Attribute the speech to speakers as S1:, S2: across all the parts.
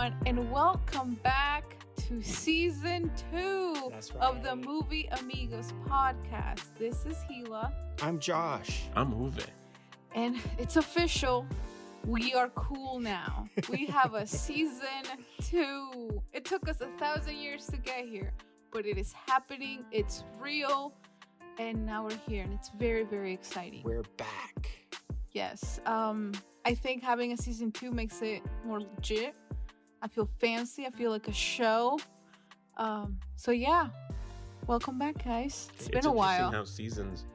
S1: everyone, and welcome back to season 2 of the Movie Amigos Podcast. This is Gila.
S2: I'm Josh.
S3: I'm Uwe.
S1: And it's official. We are cool now. We have a season 2. It took us 1,000 years to get here, but it is happening. It's real. And now we're here, and it's very, very exciting.
S2: We're back.
S1: Yes. I think having a season 2 makes it more legit. I feel fancy. I feel like a show. So yeah, welcome back, guys. It's been a while.
S3: How seasons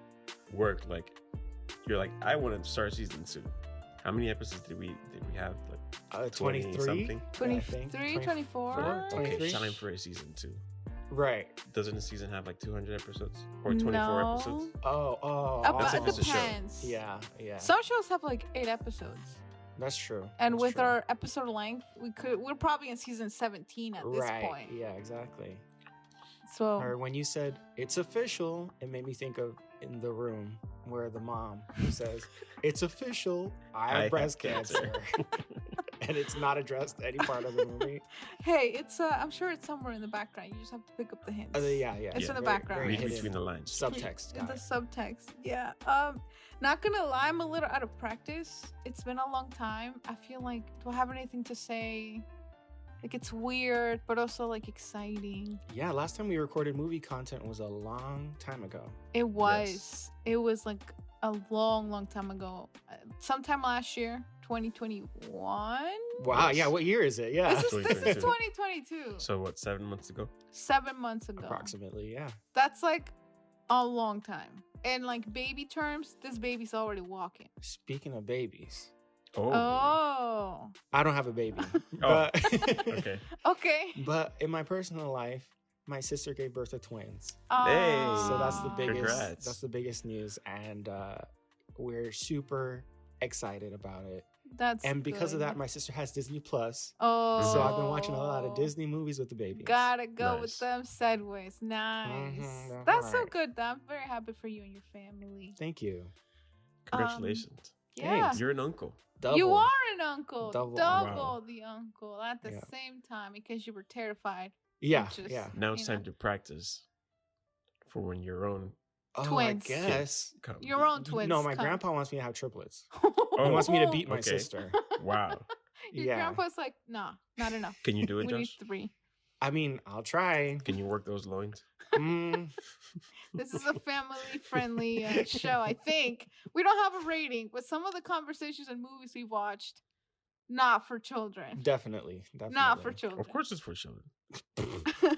S3: work. Like, you're like, I want to start season 2. How many episodes did we have? Like
S2: 23
S3: something.
S1: 23, 24.
S3: Okay, time for a season 2.
S2: Right.
S3: Doesn't the season have like 200 episodes or 24 episodes?
S1: It depends.
S2: Yeah.
S1: Some shows have like 8 episodes.
S2: That's true.
S1: And
S2: That's
S1: with
S2: true.
S1: our episode length, we're probably in season 17 at this point.
S2: Yeah, exactly.
S1: So,
S2: or when you said it's official, it made me think of In the Room, where the mom who says, "It's official, I have breast cancer." And it's not addressed any part of the movie.
S1: Hey, it's I'm sure it's somewhere in the background. You just have to pick up the hints.
S2: Yeah.
S1: It's in the background.
S3: Read between the lines.
S2: Subtext.
S1: The subtext. Yeah. Not gonna lie, I'm a little out of practice. It's been a long time. I feel like, do I have anything to say? Like, it's weird, but also like exciting.
S2: Yeah, last time we recorded movie content was a long time ago.
S1: It was. Yes. It was like a long time ago. Sometime last year, 2021.
S2: Wow. Yeah. What year is it? Yeah.
S1: This is 2022.
S3: So what? 7 months ago?
S1: 7 months ago.
S2: Approximately. Yeah.
S1: That's like a long time. And like baby terms, this baby's already walking.
S2: Speaking of babies.
S1: Oh.
S2: I don't have a baby.
S3: But,
S1: Okay.
S2: But in my personal life, my sister gave birth to twins.
S3: Hey.
S2: So that's the biggest.
S3: Congrats.
S2: That's the biggest news, and we're super excited about it.
S1: And
S2: because of that, my sister has Disney Plus.
S1: Oh.
S2: So I've been watching a lot of Disney movies with the babies.
S1: Gotta go with them segues. Nice.
S2: Mm-hmm,
S1: that's so good. I'm very happy for you and your family.
S2: Thank you.
S3: Congratulations.
S1: Yeah.
S3: You're an uncle.
S2: Double.
S1: You are an uncle.
S2: Double
S3: wow.
S1: The uncle at the same time because you were terrified.
S2: Yeah.
S3: Now it's time to practice for when your own
S1: twins.
S2: I guess.
S1: Your own twins.
S2: No, my grandpa wants me to have triplets. He wants me to beat my sister.
S3: Wow.
S1: Your grandpa's like, nah, not enough.
S3: Can you do it, Josh?
S1: We need 3.
S2: I mean, I'll try.
S3: Can you work those loins?
S1: This is a family-friendly show, I think. We don't have a rating, but some of the conversations and movies we've watched, not for children.
S2: Definitely.
S1: Not for children.
S3: Of course it's for children.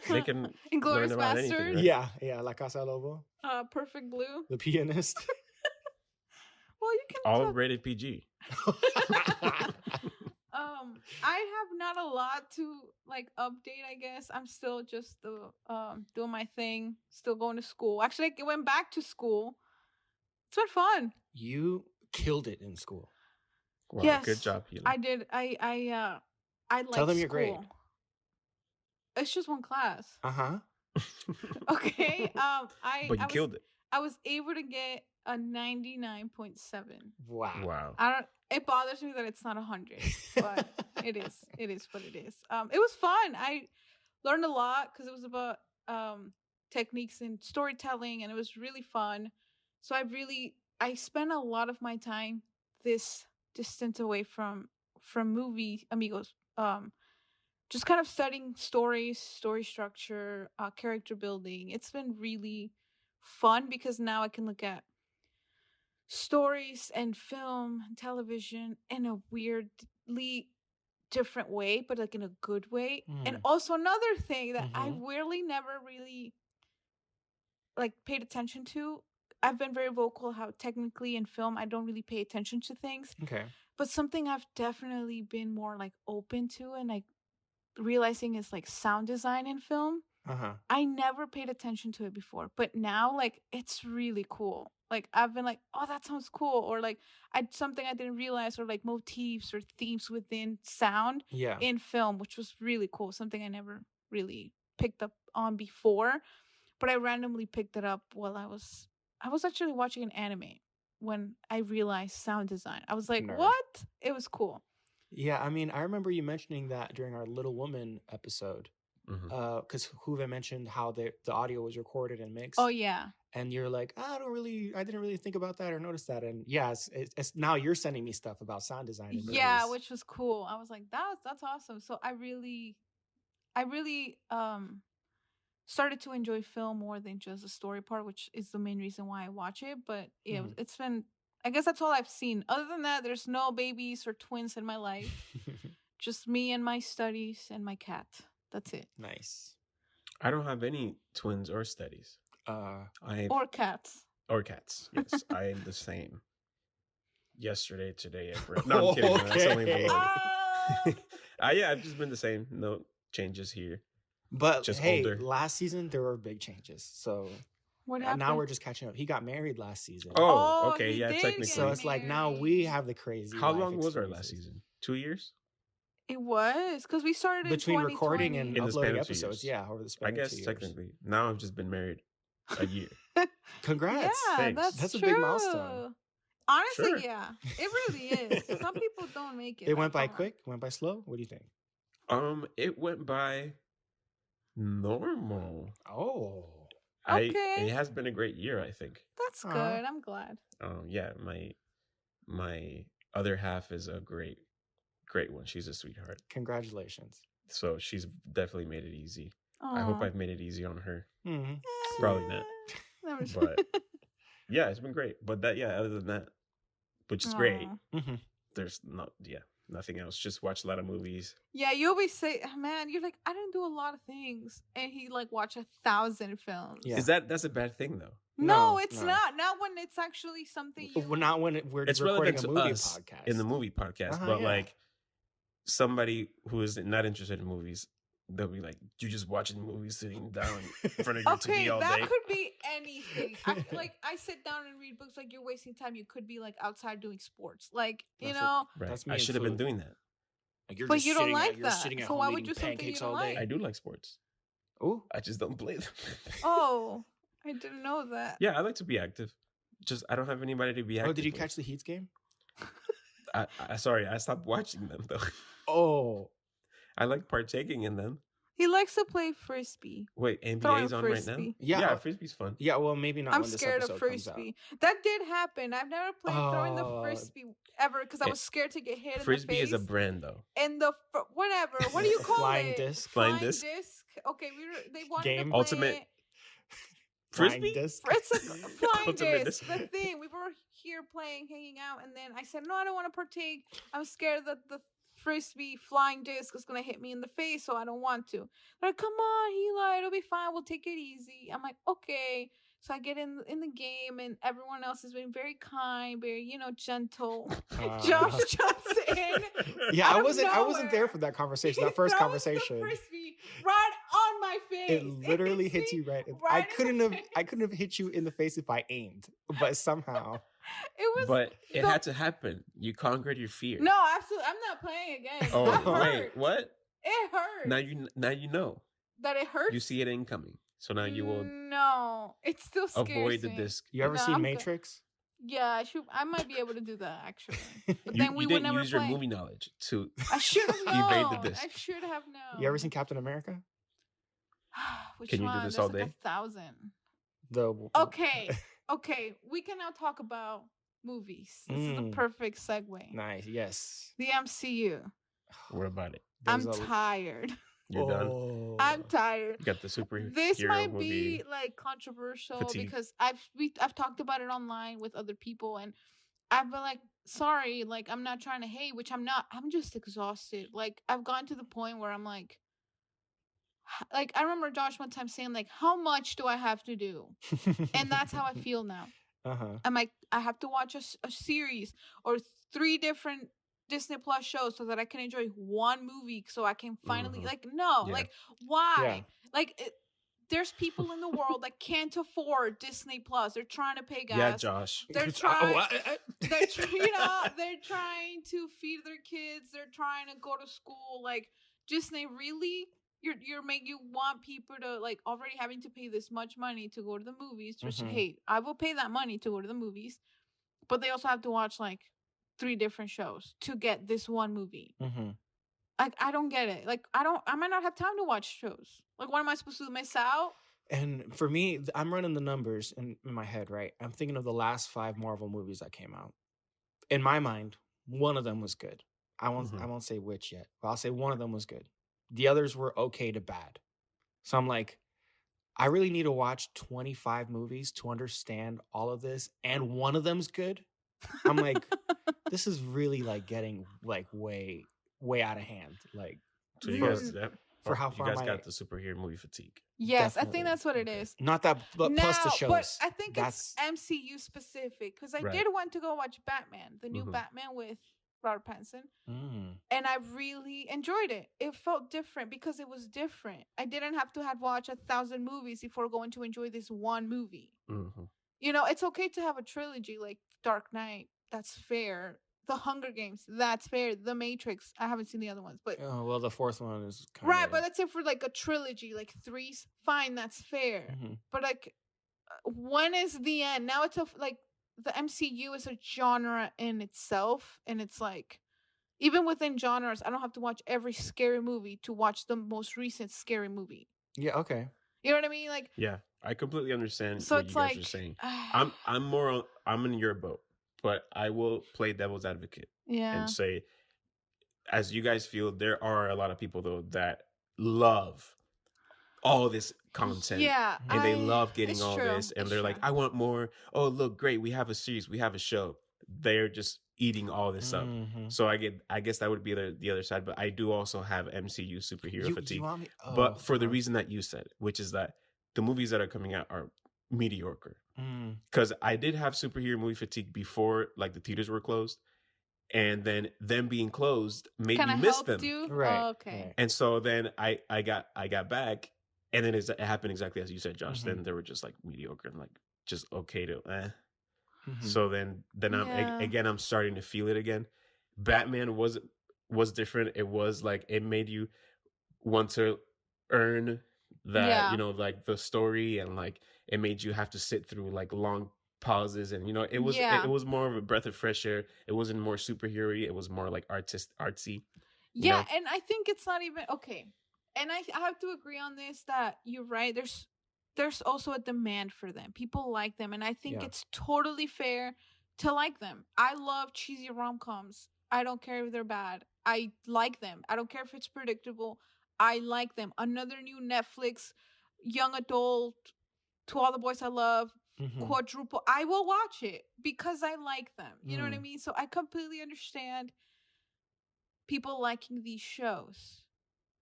S3: They can
S1: Inglourious
S3: learn about
S1: Basterds.
S3: anything, right?
S2: Yeah. La Casa, Lobo.
S1: Perfect Blue.
S2: The Pianist.
S1: Well, you can
S3: all rated PG.
S1: I have not a lot to like update, I guess. I'm still just doing my thing, still going to school. Actually, I went back to school. It's been fun.
S2: You killed it in school.
S3: Wow,
S1: yes,
S3: good job, Hila.
S1: I did. I like
S2: Tell them
S1: school.
S2: your grade.
S1: It's just one class.
S2: Uh-huh.
S1: Okay.
S3: But you killed it.
S1: I was able to get a 99.7.
S2: Wow.
S1: It bothers me that it's not 100, but it is. It is what it is. It was fun. I learned a lot because it was about techniques in storytelling, and it was really fun. So I spent a lot of my time this distance away from Movie Amigos, just kind of studying stories, story structure, character building. It's been really fun because now I can look at stories and film and television in a weirdly different way, but like in a good way. And also another thing that I never really like paid attention to. I've been very vocal how technically in film I don't really pay attention to things.
S2: Okay.
S1: But something I've definitely been more like open to and like realizing is like sound design in film. I never paid attention to it before, but now like it's really cool. Like I've been like, oh, that sounds cool, or like something I didn't realize, or like motifs or themes within sound in film, which was really cool. Something I never really picked up on before, but I randomly picked it up while I was actually watching an anime when I realized sound design. I was like,
S2: Nerd.
S1: what? It was cool.
S2: Yeah, I mean, I remember you mentioning that during our Little Woman episode, because Huve mentioned how the audio was recorded and mixed.
S1: Oh yeah.
S2: And you're like, I didn't really think about that or notice that. And yeah, it's now you're sending me stuff about sound design. In
S1: Yeah,
S2: movies.
S1: which was cool. I was like, that's awesome. So I really started to enjoy film more than just the story part, which is the main reason why I watch it. But yeah, it's been, I guess that's all I've seen. Other than that, there's no babies or twins in my life. Just me and my studies and my cat. That's it.
S2: Nice.
S3: I don't have any twins or studies.
S1: Or cats.
S3: Or cats. Yes, I am the same. Yesterday, today, ever. No, I'm kidding. Okay. That's only below. Yeah, I've just been the same. No changes here.
S2: But
S3: just
S2: hey,
S3: older.
S2: Last season there were big changes. So
S1: what happened?
S2: Now we're just catching up. He got married last season.
S3: Oh, okay, yeah, technically.
S2: So it's like now we have the crazy.
S3: How long was our last season? 2 years?
S1: It was because we started
S2: between
S1: in
S2: recording and uploading
S3: episodes.
S2: Yeah, over the span.
S3: I guess technically. Now I've just been married a year.
S2: Congrats!
S1: Yeah,
S2: that's
S1: true.
S2: A big milestone.
S1: Honestly,
S3: Sure.
S1: Yeah, it really is. Some people don't make it.
S2: It went by quick. Went by slow. What do you think?
S3: It went by normal.
S2: Oh,
S1: okay.
S3: It has been a great year, I think.
S1: That's good. I'm glad.
S3: Yeah, my other half is a great one. She's a sweetheart.
S2: Congratulations.
S3: So she's definitely made it easy.
S1: Aww.
S3: I hope I've made it easy on her.
S2: Mm-hmm.
S3: Probably not. But yeah, it's been great. But other than that, which is great. There's nothing else. Just watch a lot of movies.
S1: Yeah, you always say, man, you're like, I didn't do a lot of things, and he like watched 1,000 films.
S3: Yeah. That's a bad thing though?
S1: No, it's not. Not when it's actually something.
S2: Not when we're
S3: it's
S2: recording
S3: relevant
S2: a
S3: to
S2: movie
S3: us
S2: podcast.
S3: in the movie podcast, but like somebody who is not interested in movies, they'll be like, "You just watching movies sitting down in front of your TV all day."
S1: Okay, that could be anything. I sit down and read books like you're wasting time. You could be like outside doing sports, like you know.
S3: Right. I should have been doing that.
S2: Like you're
S1: but
S2: just
S1: you don't like
S2: you're
S1: that.
S2: sitting at
S1: so
S2: home
S1: why would you
S2: eating
S1: do something you
S2: pancakes
S1: don't
S2: all day?
S1: like?
S3: I do like sports.
S2: Oh,
S3: I just don't play them.
S1: Oh, I didn't know that.
S3: Yeah, I like to be active. Just I don't have anybody to be active.
S2: Oh, did you
S3: with.
S2: catch the Heat's game?
S3: Sorry, I stopped watching them though.
S2: Oh,
S3: I like partaking in them.
S1: He likes to play frisbee.
S3: Wait, NBA's on right now?
S2: Yeah,
S3: frisbee's fun.
S2: Yeah, well, maybe not.
S1: I'm
S2: when
S1: scared
S2: this
S1: of
S2: episode comes
S1: frisbee.
S2: out.
S1: That did happen. I've never played throwing the frisbee ever because I was scared to get hit
S3: Frisbee
S1: in the face.
S3: is a brand though.
S1: And the whatever. What do you call
S2: Flying
S1: it?
S2: disc.
S3: Flying disc.
S1: Okay, they wanted
S2: Game?
S1: to play
S3: Ultimate.
S1: it.
S3: Frisbee?
S1: It's a flying
S3: Ultimate
S1: disc.
S3: disc.
S1: The thing we were here playing, hanging out, and then I said, "No, I don't want to partake. I'm scared that the frisbee flying disc is gonna hit me in the face, so I don't want to." They're like, "Come on, Hila, it'll be fine. We'll take it easy." I'm like, "Okay." So I get in the game, and everyone else has been very kind, very gentle. Josh jumps in.
S2: Yeah, I wasn't there for that conversation. That first conversation.
S1: The frisbee right on my face.
S2: It literally hits you right. I couldn't have hit you in the face if I aimed, but somehow.
S1: It was.
S3: But it had to happen. You conquered your fear.
S1: No, absolutely. I'm not playing again.
S3: Oh
S1: That hurt.
S3: wait, what?
S1: It hurt.
S3: Now you know
S1: that it hurts.
S3: You see it incoming, so now you will.
S1: No, it still scares
S3: avoid the
S1: me.
S3: disc.
S2: You ever seen Matrix?
S1: Yeah, I might be able to do that actually. But
S3: you,
S1: then we
S3: you
S1: would
S3: didn't
S1: never
S3: use
S1: play.
S3: your movie knowledge to.
S1: I should have known.
S3: evade the disc.
S1: I should have known.
S2: You ever seen Captain America?
S1: Which
S3: Can you
S1: one?
S3: do this
S1: There's
S3: all day?
S1: 1,000. Okay. We can now talk about movies. This is the perfect segue.
S2: Nice. Yes.
S1: The MCU.
S3: What about it?
S1: I'm tired.
S3: You're done.
S1: I'm tired.
S3: You got the superhero.
S1: This might
S3: movie
S1: be like controversial
S3: fatigue.
S1: because I've talked about it online with other people, and I've been like, sorry, like I'm not trying to hate, which I'm not. I'm just exhausted. Like I've gotten to the point where I'm like I remember Josh one time saying like, how much do I have to do? And that's how I feel now. I'm like, I have to watch a series or 3 different Disney Plus shows so that I can enjoy one movie so I can finally like why? Like there's people in the world that can't afford Disney Plus. They're trying to pay gas.
S3: Yeah, Josh.
S1: They're trying they're trying to feed their kids. They're trying to go to school. Like Disney really you want people to like already having to pay this much money to go to the movies. Just hey, I will pay that money to go to the movies. But they also have to watch like 3 different shows to get this one movie.
S2: Mm-hmm.
S1: Like, I don't get it. Like, I might not have time to watch shows. Like, what am I supposed to miss out?
S2: And for me, I'm running the numbers in my head, right? I'm thinking of the last 5 Marvel movies that came out. In my mind, one of them was good. I won't say which yet, but I'll say one of them was good. The others were okay to bad. So I'm like, I really need to watch 25 movies to understand all of this, and one of them's good. I'm like, this is really like getting like way out of hand. Like,
S3: so you guys,
S2: for how far
S3: you guys got the superhero movie fatigue.
S1: Yes,
S2: Definitely.
S1: I think that's what it is.
S2: Not that, but
S1: now,
S2: plus the shows.
S1: But I think it's MCU specific because I did want to go watch Batman, the new Batman with Robert Pattinson, and I really enjoyed it. It felt different because it was different. I didn't have to have watched 1,000 movies before going to enjoy this one movie. You know, it's okay to have a trilogy like Dark Knight. That's fair. The Hunger Games, that's fair. The Matrix, I haven't seen the other ones, but
S2: the 4th one is kind
S1: right. But let's say for like a trilogy, like 3's fine, that's fair. But like, when is the end? Now it's like the MCU is a genre in itself, and it's like, even within genres, I don't have to watch every scary movie to watch the most recent scary movie.
S2: Yeah. Okay.
S1: You know what I mean? Like,
S3: yeah, I completely understand
S1: so
S3: what you guys are saying. I'm in your boat. But I will play devil's advocate and say, as you guys feel, there are a lot of people, though, that love all this content. Yeah. And they love getting all this. And they're like, I want more. Oh, look, great. We have a series. We have a show. They're just eating all this up. So I guess that would be the other side. But I do also have MCU superhero fatigue. But for the reason that you said, which is that the movies that are coming out are mediocre. Because I did have superhero movie fatigue before, like, the theaters were closed, and then them being closed made me miss them.
S2: Right.
S1: Oh, okay.
S3: And so then I got back, and then it happened exactly as you said, Josh. Then they were just like mediocre and like just okay to So then I'm starting to feel it again. Batman was different. It was like, it made you want to earn that, you know, like the story, and like it made you have to sit through like long pauses, and you know, it was more of a breath of fresh air. It wasn't more superhero-y. It was more like artsy.
S1: Yeah, and I think it's not even okay. And I have to agree on this, that you're right. There's also a demand for them. People like them, and I think it's totally fair to like them. I love cheesy rom-coms. I don't care if they're bad. I like them. I don't care if it's predictable. I like them. Another new Netflix young adult, To All the Boys I Love, quadruple. I will watch it because I like them. You know what I mean? So I completely understand people liking these shows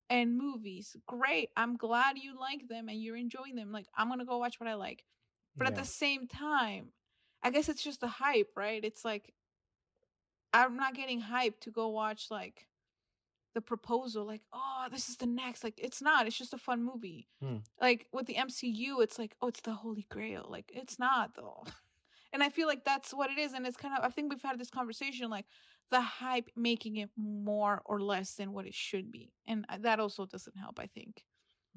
S1: and movies. Great. I'm glad you like them and you're enjoying them. Like, I'm going to go watch what I like. But at the same time, I guess it's just the hype, right? It's like, I'm not getting hyped to go watch like The Proposal, like, oh, this is the next. Like, it's not. It's just a fun movie. Like, with the MCU, it's like, oh, it's the Holy Grail. Like, it's not, though. And I feel like that's what it is. And it's kind of, I think we've had this conversation, like, the hype making it more or less than what it should be. And that also doesn't help, I think.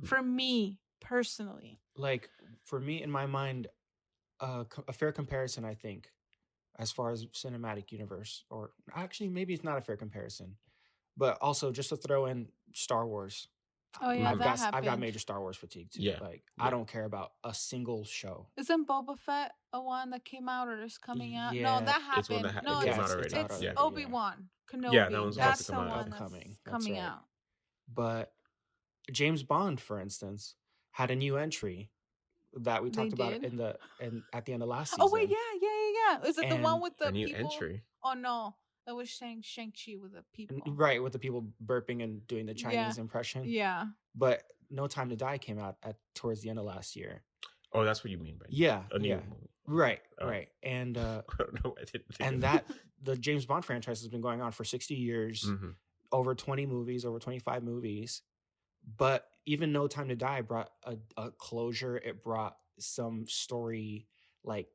S1: For me, personally.
S2: Like, for me, in my mind, a fair comparison, I think, as far as cinematic universe, or actually, maybe it's not a fair comparison. But also, just to throw in Star Wars.
S1: Oh, yeah,
S2: I've got major Star Wars fatigue, too.
S3: Yeah.
S2: Like, I don't care about a single show.
S1: Isn't Boba Fett a one that came out or is coming out?
S2: Yeah.
S1: No, that happened.
S3: It's one that
S1: no,
S3: came out already.
S1: It's
S3: Yeah.
S1: Obi-Wan Kenobi.
S3: Yeah, that one's about
S1: that's
S3: to come
S1: the
S3: out.
S1: one that's
S2: Upcoming.
S1: coming
S2: That's right.
S1: out.
S2: But James Bond, for instance, had a new entry that we talked about at the end of last season.
S1: Oh, wait, yeah. Is it the one with the
S3: a new
S1: people?
S3: Entry.
S1: Oh, no. That was Shang-Chi with the people.
S2: Right, with the people burping and doing the Chinese impression.
S1: Yeah.
S2: But No Time to Die came out towards the end of last year.
S3: Oh, that's what you mean by
S2: a new movie. Right. And
S3: I don't know. I didn't think
S2: and that the James Bond franchise has been going on for 60 years, over 20 movies, over 25 movies. But even No Time to Die brought a closure. It brought some story, like,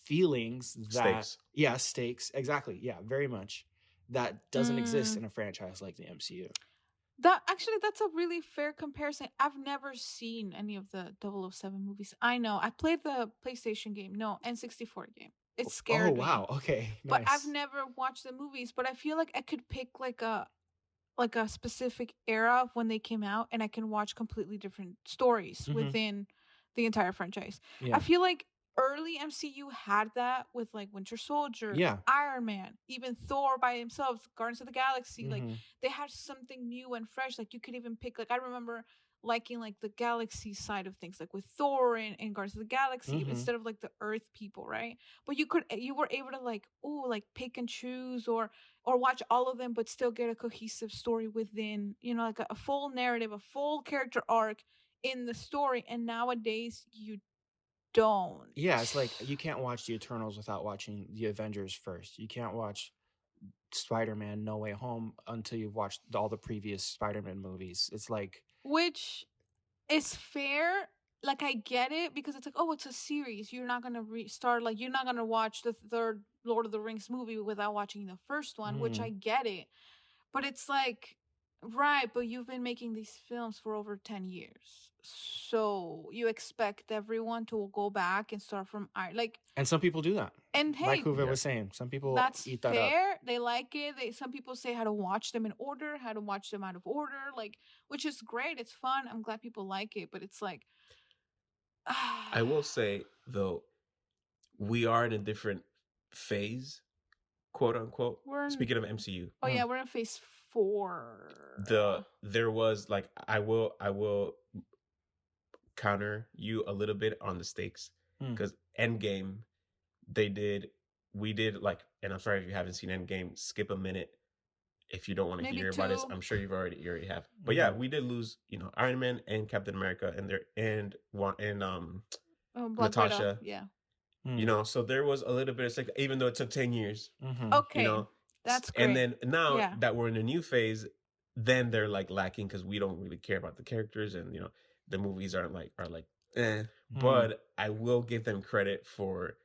S2: feelings that stakes exactly, very much, that doesn't exist in a franchise like the MCU.
S1: That's a really fair comparison. I've never seen any of the 007 movies. I know. I played the PlayStation game. No, N64 game. It scared me.
S2: Oh wow. Okay.
S1: But
S2: Nice.
S1: I've never watched the movies, but I feel like I could pick like a specific era of when they came out, and I can watch completely different stories within the entire franchise.
S2: Yeah.
S1: I feel like early MCU had that with like Winter Soldier, Iron Man, even Thor by himself, Guardians of the Galaxy. Like they had something new and fresh. Like you could even pick, like I remember liking like the galaxy side of things, like with Thor and Guardians of the Galaxy instead of like the Earth people, right? But you were able to like pick and choose or watch all of them, but still get a cohesive story within, like a full narrative, a full character arc in the story. And nowadays you don't.
S2: Yeah, it's like you can't watch the Eternals without watching the Avengers first. You can't watch Spider-Man No Way Home until you've watched all the previous Spider-Man movies. It's like,
S1: which is fair. Like I get it, because it's like, oh, it's a series. You're not gonna restart. Like you're not gonna watch the third Lord of the Rings movie without watching the first one, which I get it. But it's like, right, but you've been making these films for over 10 years. So you expect everyone to go back and start from like,
S2: and some people do that.
S1: And hey,
S2: like Hoover was saying, some people eat that
S1: fair.
S2: up.
S1: They like it. Some people say how to watch them in order, how to watch them out of order, like, which is great. It's fun. I'm glad people like it, but it's like,
S3: I will say though, we are in a different phase, quote unquote. Speaking of MCU.
S1: Oh yeah, we're in phase 4.
S3: There was like, I will counter you a little bit on the stakes, because Endgame, we did like, and I'm sorry if you haven't seen Endgame, skip a minute if you don't want to hear about it. I'm sure you already have, but yeah, we did lose, Iron Man and Captain America and Natasha.
S1: Yeah.
S3: So there was a little bit of like, even though it took 10 years.
S1: Okay. That's great.
S3: And then now that we're in a new phase, then they're like lacking because we don't really care about the characters, and the movies are like But I will give them credit for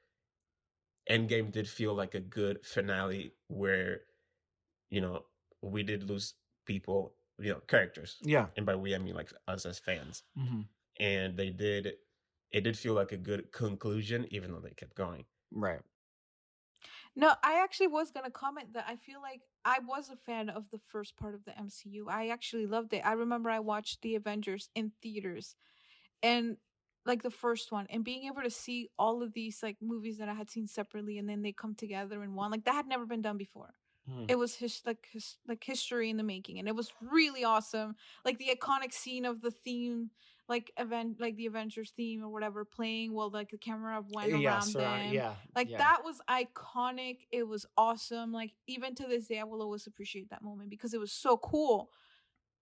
S3: Endgame did feel like a good finale where we did lose people, characters.
S2: Yeah.
S3: And by we I mean like us as fans. And it did feel like a good conclusion, even though they kept going.
S2: Right.
S1: No, I actually was going to comment that I feel like I was a fan of the first part of the MCU. I actually loved it. I remember I watched the Avengers in theaters, and like the first one, and being able to see all of these like movies that I had seen separately, and then they come together in one, like that had never been done before. It was history in the making, and it was really awesome. Like the iconic scene of the theme, like the Avengers theme or whatever playing while like the camera went around them. That was iconic. It was awesome. Like even to this day, I will always appreciate that moment because it was so cool.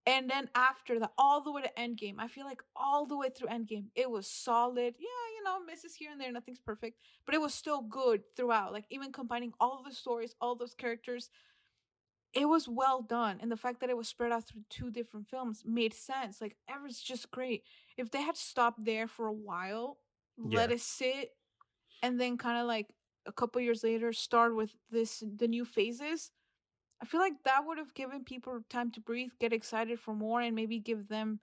S1: And then after that, all the way to Endgame, I feel like all the way through Endgame, it was solid. Yeah, misses here and there, nothing's perfect, but it was still good throughout. Like even combining all of the stories, all those characters, it was well done. And the fact that it was spread out through 2 different films made sense. Like it was just great. If they had stopped there for a while, let it sit, and then kind of like a couple years later start with the new phases, I feel like that would have given people time to breathe, get excited for more, and maybe give them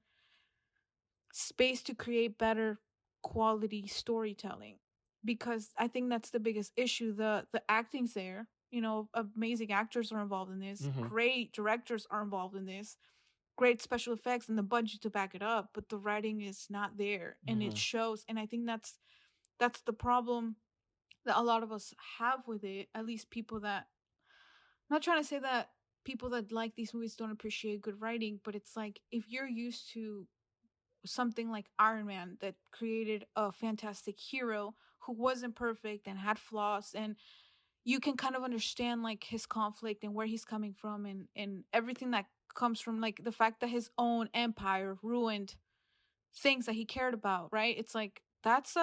S1: space to create better quality storytelling. Because I think that's the biggest issue. The acting's there. Amazing actors are involved in this. Great directors are involved in this. Great special effects and the budget to back it up, but the writing is not there, and it shows. And I think that's the problem that a lot of us have with it. At least people that, I'm not trying to say that people that like these movies don't appreciate good writing, but it's like if you're used to something like Iron Man that created a fantastic hero who wasn't perfect and had flaws, and you can kind of understand like his conflict and where he's coming from, and everything that comes from like the fact that his own empire ruined things that he cared about, right? It's like that's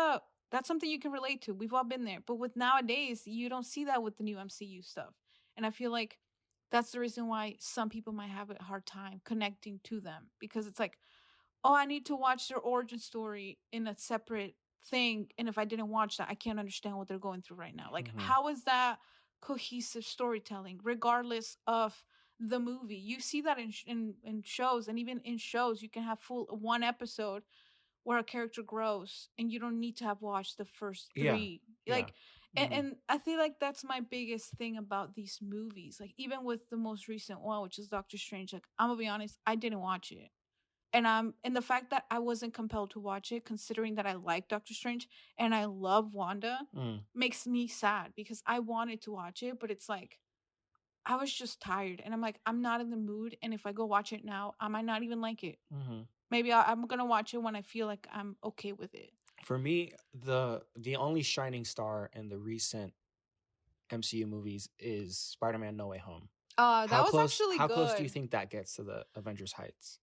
S1: something you can relate to. We've all been there. But with nowadays, you don't see that with the new MCU stuff. And I feel like that's the reason why some people might have a hard time connecting to them, because it's like, oh, I need to watch their origin story in a separate thing, and if I didn't watch that, I can't understand what they're going through right now. Like how is that cohesive storytelling regardless of the movie. You see that in shows, and even in shows, you can have full one episode where a character grows, and you don't need to have watched the first three.
S2: Yeah.
S1: Like, and I feel like that's my biggest thing about these movies. Like, even with the most recent one, which is Doctor Strange. Like, I'm gonna be honest, I didn't watch it. And the fact that I wasn't compelled to watch it, considering that I like Doctor Strange and I love Wanda, makes me sad because I wanted to watch it, but it's like I was just tired, and I'm like, I'm not in the mood, and if I go watch it now, I might not even like it. Maybe I'm gonna watch it when I feel like I'm okay with it.
S2: For me, the only shining star in the recent MCU movies is Spider-Man: No Way Home.
S1: That was actually
S2: how
S1: good.
S2: How close do you think that gets to the Avengers heights?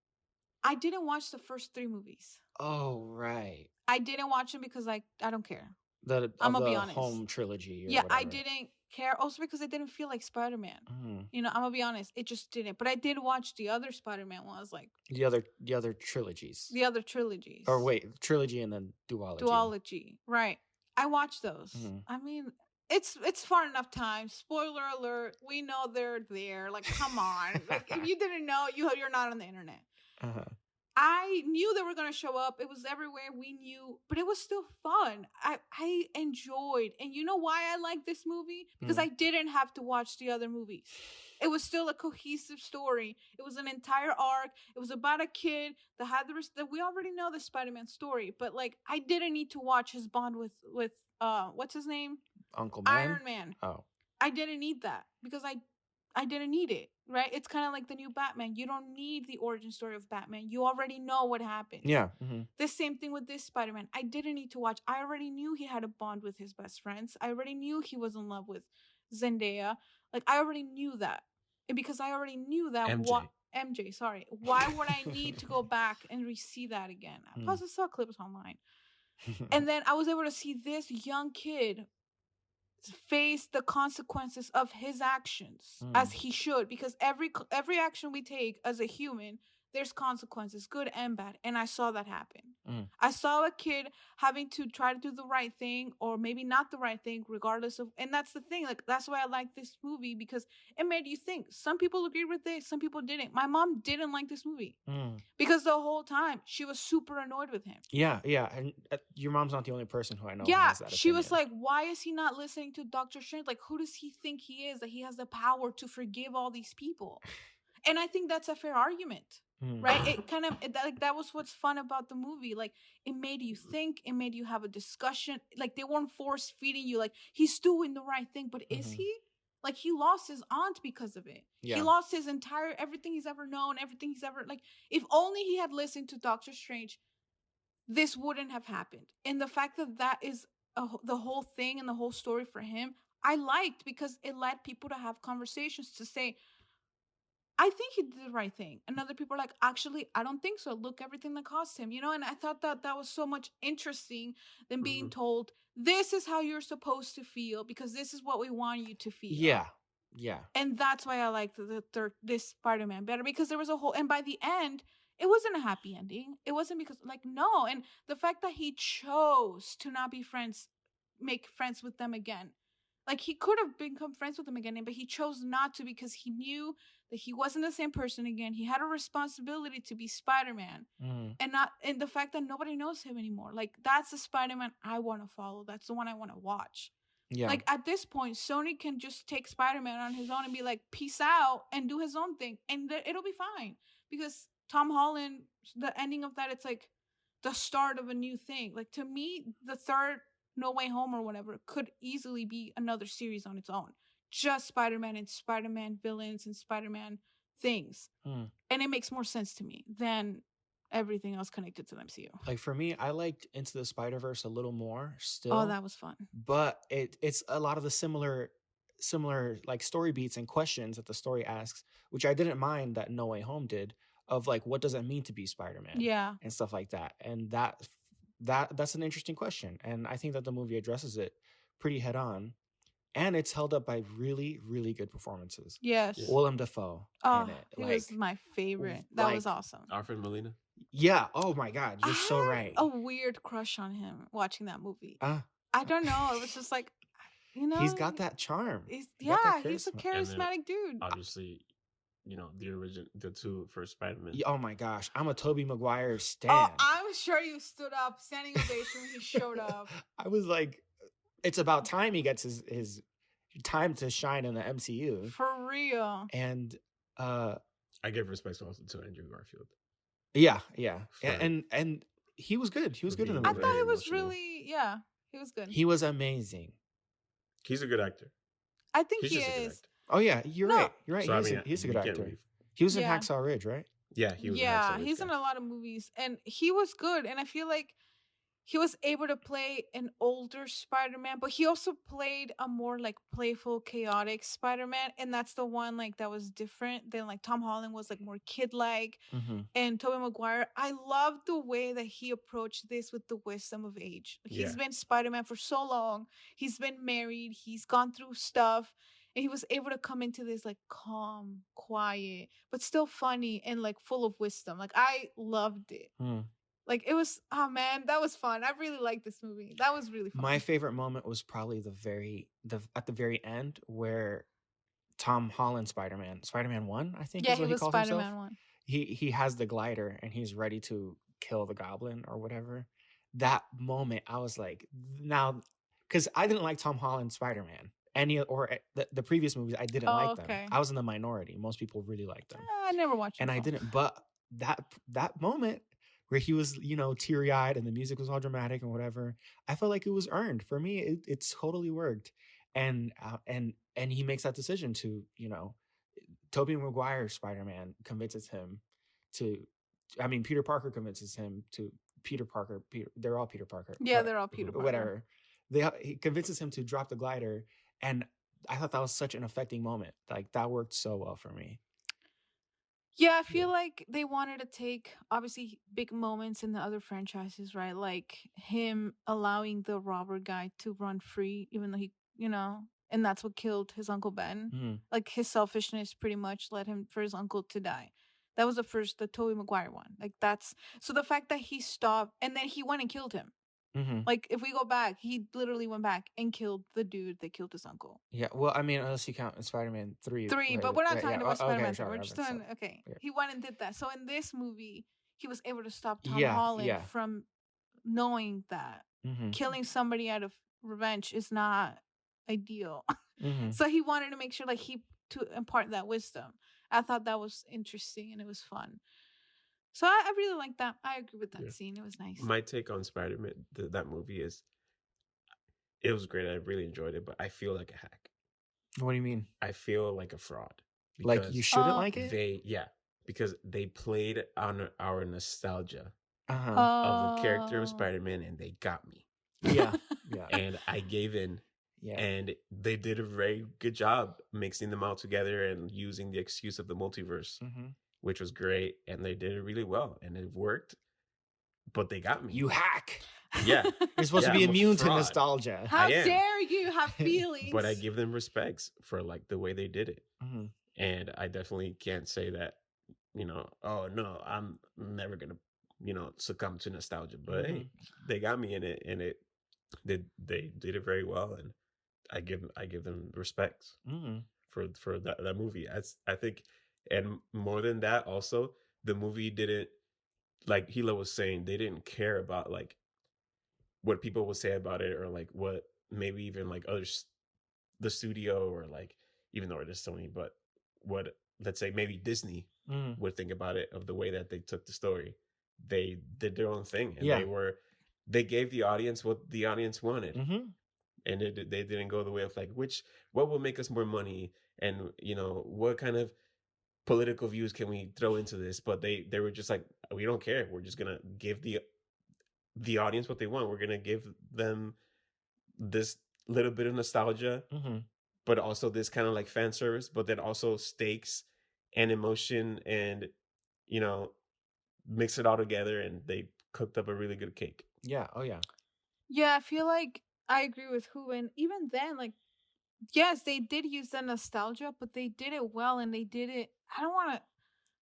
S1: I didn't watch the first 3 movies.
S2: Oh, right.
S1: I didn't watch them because I don't care.
S2: I'm gonna be honest. Home trilogy.
S1: Yeah, whatever. I didn't care. Also because I didn't feel like Spider-Man. You know, I'm gonna be honest. It just didn't. But I did watch the other Spider-Man ones, like
S2: the other trilogies.
S1: The other trilogies.
S2: Or wait, trilogy and then duology.
S1: Duology, right? I watched those. I mean, it's far enough time. Spoiler alert: we know they're there. Like, come on. Like, if you didn't know, you're not on the internet. I knew they were going to show up. It was everywhere. We knew, but it was still fun. I enjoyed. And you know why I like this movie? Because I didn't have to watch the other movies. It was still a cohesive story. It was an entire arc. It was about a kid that had that we already know the Spider-Man story, but like I didn't need to watch his bond with what's his name?
S2: Uncle Man?
S1: Iron Man.
S2: Oh.
S1: I didn't need that because I didn't need it, right? It's kind of like the new Batman. You don't need the origin story of Batman. You already know what happened.
S2: Yeah.
S1: The same thing with this Spider-Man. I didn't need to watch. I already knew he had a bond with his best friends. I already knew he was in love with Zendaya. Like, I already knew that. And because I already knew that... MJ, sorry. Why would I need to go back and re-see that again? Plus, I saw clips online. And then I was able to see this young kid face the consequences of his actions as he should, because every action we take as a human, there's consequences, good and bad, and I saw that happen. I saw a kid having to try to do the right thing, or maybe not the right thing, regardless of, and that's the thing, like, that's why I like this movie, because it made you think. Some people agreed with it, some people didn't. My mom didn't like this movie because the whole time she was super annoyed with him. Yeah,
S2: and your mom's not the only person who I know.
S1: Yeah,
S2: has that
S1: she
S2: opinion.
S1: Was like, why is he not listening to Dr. Strange? Like, who does he think he is, that he has the power to forgive all these people? And I think that's a fair argument. Right? It kind of, that was what's fun about the movie. Like, it made you think, it made you have a discussion. Like, they weren't force feeding you, like, he's doing the right thing, but is he? Like, he lost his aunt because of it. Yeah. He lost his entire, everything he's ever known, everything he's ever, like, if only he had listened to Doctor Strange, this wouldn't have happened. And the fact that is the whole thing and the whole story for him, I liked, because it led people to have conversations to say, I think he did the right thing. And other people are like, actually, I don't think so. Look, everything that cost him, you know? And I thought that was so much interesting than being told, this is how you're supposed to feel because this is what we want you to feel.
S2: Yeah.
S1: And that's why I liked this Spider-Man better, because there was a whole, and by the end, it wasn't a happy ending. It wasn't because, like, no. And the fact that he chose to not be friends, make friends with them again. Like, he could have become friends with them again, but he chose not to, because he knew that he wasn't the same person again. He had a responsibility to be Spider-Man, and the fact that nobody knows him anymore. Like, that's the Spider-Man I want to follow. That's the one I want to watch. Yeah. Like, at this point, Sony can just take Spider-Man on his own and be like, peace out, and do his own thing, and it'll be fine. Because Tom Holland, the ending of that, it's like the start of a new thing. like, to me, the third No Way Home or whatever could easily be another series on its own. Just Spider-Man and Spider-Man villains and Spider-Man things. And it makes more sense to me than everything else connected to the MCU.
S2: Like, for me, I liked Into the Spider-Verse a little more still.
S1: Oh, that was fun.
S2: But it's a lot of the similar like story beats and questions that the story asks, which I didn't mind that No Way Home did, of like, what does it mean to be Spider-Man? Yeah. And stuff like that. And that's an interesting question. And I think that the movie addresses it pretty head on. And it's held up by really, really good performances. Yes. Willem Dafoe in it.
S1: He was my favorite. That was awesome.
S3: Alfred Molina?
S2: Yeah. Oh, my God. You're so right.
S1: A weird crush on him watching that movie. I don't know. It was just like, you know.
S2: He's got that charm.
S1: He's a charismatic dude.
S3: Obviously, the original, the two first Spider-Man.
S2: Oh my gosh, I'm a Tobey Maguire stan.
S1: Oh, I'm sure you stood up, standing ovation when he showed up.
S2: I was like, it's about time he gets his time to shine in the MCU.
S1: For real.
S2: And
S3: I give respect also to Andrew Garfield.
S2: Yeah. And he was good. He was good in the movie.
S1: I thought it was really, he was good.
S2: He was amazing.
S3: He's a good actor.
S1: I think he is.
S2: Oh yeah, you're right. You're right.
S3: So,
S2: he's a good actor. He was in
S1: Yeah.
S2: Hacksaw Ridge, right?
S3: Yeah, he was.
S1: Yeah, he's in a lot of movies, and he was good. And I feel like he was able to play an older Spider-Man, but he also played a more like playful, chaotic Spider-Man, and that's the one like that was different than like Tom Holland was like more kid-like, and Tobey Maguire. I love the way that he approached this with the wisdom of age. He's been Spider-Man for so long. He's been married. He's gone through stuff. And he was able to come into this like calm, quiet, but still funny and like full of wisdom. Like I loved it. Like it was, oh man, that was fun. I really liked this movie. That was really fun.
S2: My favorite moment was probably at the very end where Tom Holland Spider-Man 1, I think.
S1: Yeah,
S2: is what
S1: he was
S2: calls
S1: Spider-Man
S2: himself.
S1: 1.
S2: He has the glider and he's ready to kill the Goblin or whatever. That moment, I was like, now, because I didn't like Tom Holland Spider-Man. The previous movies, I didn't like them. I was in the minority. Most people really liked them.
S1: I never watched them.
S2: And I didn't. But that moment where he was, teary-eyed and the music was all dramatic and whatever, I felt like it was earned. For me, it totally worked. And he makes that decision to, Tobey Maguire Spider-Man convinces him to, Peter Parker convinces him to, they're all Peter Parker.
S1: Yeah, they're all Peter Parker.
S2: Whatever. He convinces him to drop the glider. And I thought that was such an affecting moment. Like, that worked so well for me.
S1: Yeah, I feel like they wanted to take, obviously, big moments in the other franchises, right? Like him allowing the robber guy to run free, even though he, and that's what killed his Uncle Ben. Like, his selfishness pretty much led him for his uncle to die. That was the Tobey Maguire one. Like, so the fact that he stopped, and then he went and killed him. Like, if we go back, he literally went back and killed the dude that killed his uncle.
S2: Yeah, well, unless you count Spider-Man 3.
S1: But we're not talking about Spider-Man 3.
S2: Okay,
S1: We're just doing,
S2: Yeah.
S1: He went and did that. So in this movie, he was able to stop Tom Holland from knowing that killing somebody out of revenge is not ideal. So he wanted to make sure, like, to impart that wisdom. I thought that was interesting and it was fun. So I really like that. I agree with that scene. It was nice.
S3: My take on Spider-Man, that movie is, it was great. I really enjoyed it, but I feel like a hack.
S2: What do you mean?
S3: I feel like a fraud.
S2: Like you shouldn't like it?
S3: Because they played on our nostalgia
S2: of
S3: the character of Spider-Man, and they got me.
S2: Yeah.
S3: And I gave in.
S2: Yeah.
S3: And they did a very good job mixing them all together and using the excuse of the multiverse. Which was great, and they did it really well, and it worked. But they got me.
S2: You hack.
S3: Yeah,
S2: you're supposed to be immune to nostalgia.
S1: How dare you have feelings?
S3: But I give them respects for like the way they did it, and I definitely can't say that. Oh no, I'm never gonna, succumb to nostalgia. But hey, they got me in it, and they did it very well, and I give them respects for that movie. I think. And more than that, also, the movie didn't, like Hila was saying, they didn't care about, like, what people would say about it, or, like, what maybe even, like, others, the studio, or, like, even though it is Sony, but what, let's say, maybe Disney would think about it, of the way that they took the story. They did their own thing, and they gave the audience what the audience wanted. And they didn't go the way of, like, what will make us more money, and, what kind of political views can we throw into this? But they were just like, we don't care. We're just gonna give the audience what they want. We're gonna give them this little bit of nostalgia, but also this kind of like fan service, but then also stakes and emotion, and mix it all together, and they cooked up a really good cake.
S2: Yeah. Oh yeah.
S1: Yeah, I feel like I agree with who, and even then, like, yes, they did use the nostalgia, but they did it well, and they did it,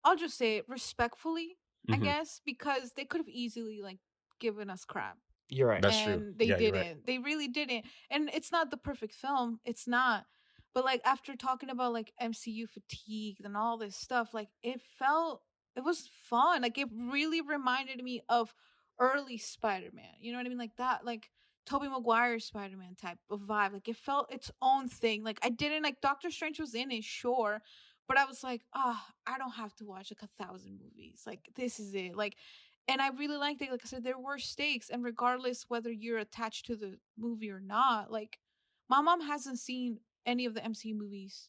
S1: I'll just say it respectfully, I guess, because they could have easily, like, given us crap.
S2: You're right.
S3: That's true.
S1: And they didn't. Right. They really didn't. And it's not the perfect film. It's not. But like after talking about like MCU fatigue and all this stuff, like it was fun. Like it really reminded me of early Spider-Man. You know what I mean? Like that, like Tobey Maguire's Spider-Man type of vibe. Like it felt its own thing. Like I didn't like Doctor Strange was in it, sure. But I was like, I don't have to watch like 1,000 movies. Like this is it. Like, and I really liked it. Like I said, there were stakes, and regardless whether you're attached to the movie or not, like my mom hasn't seen any of the MCU movies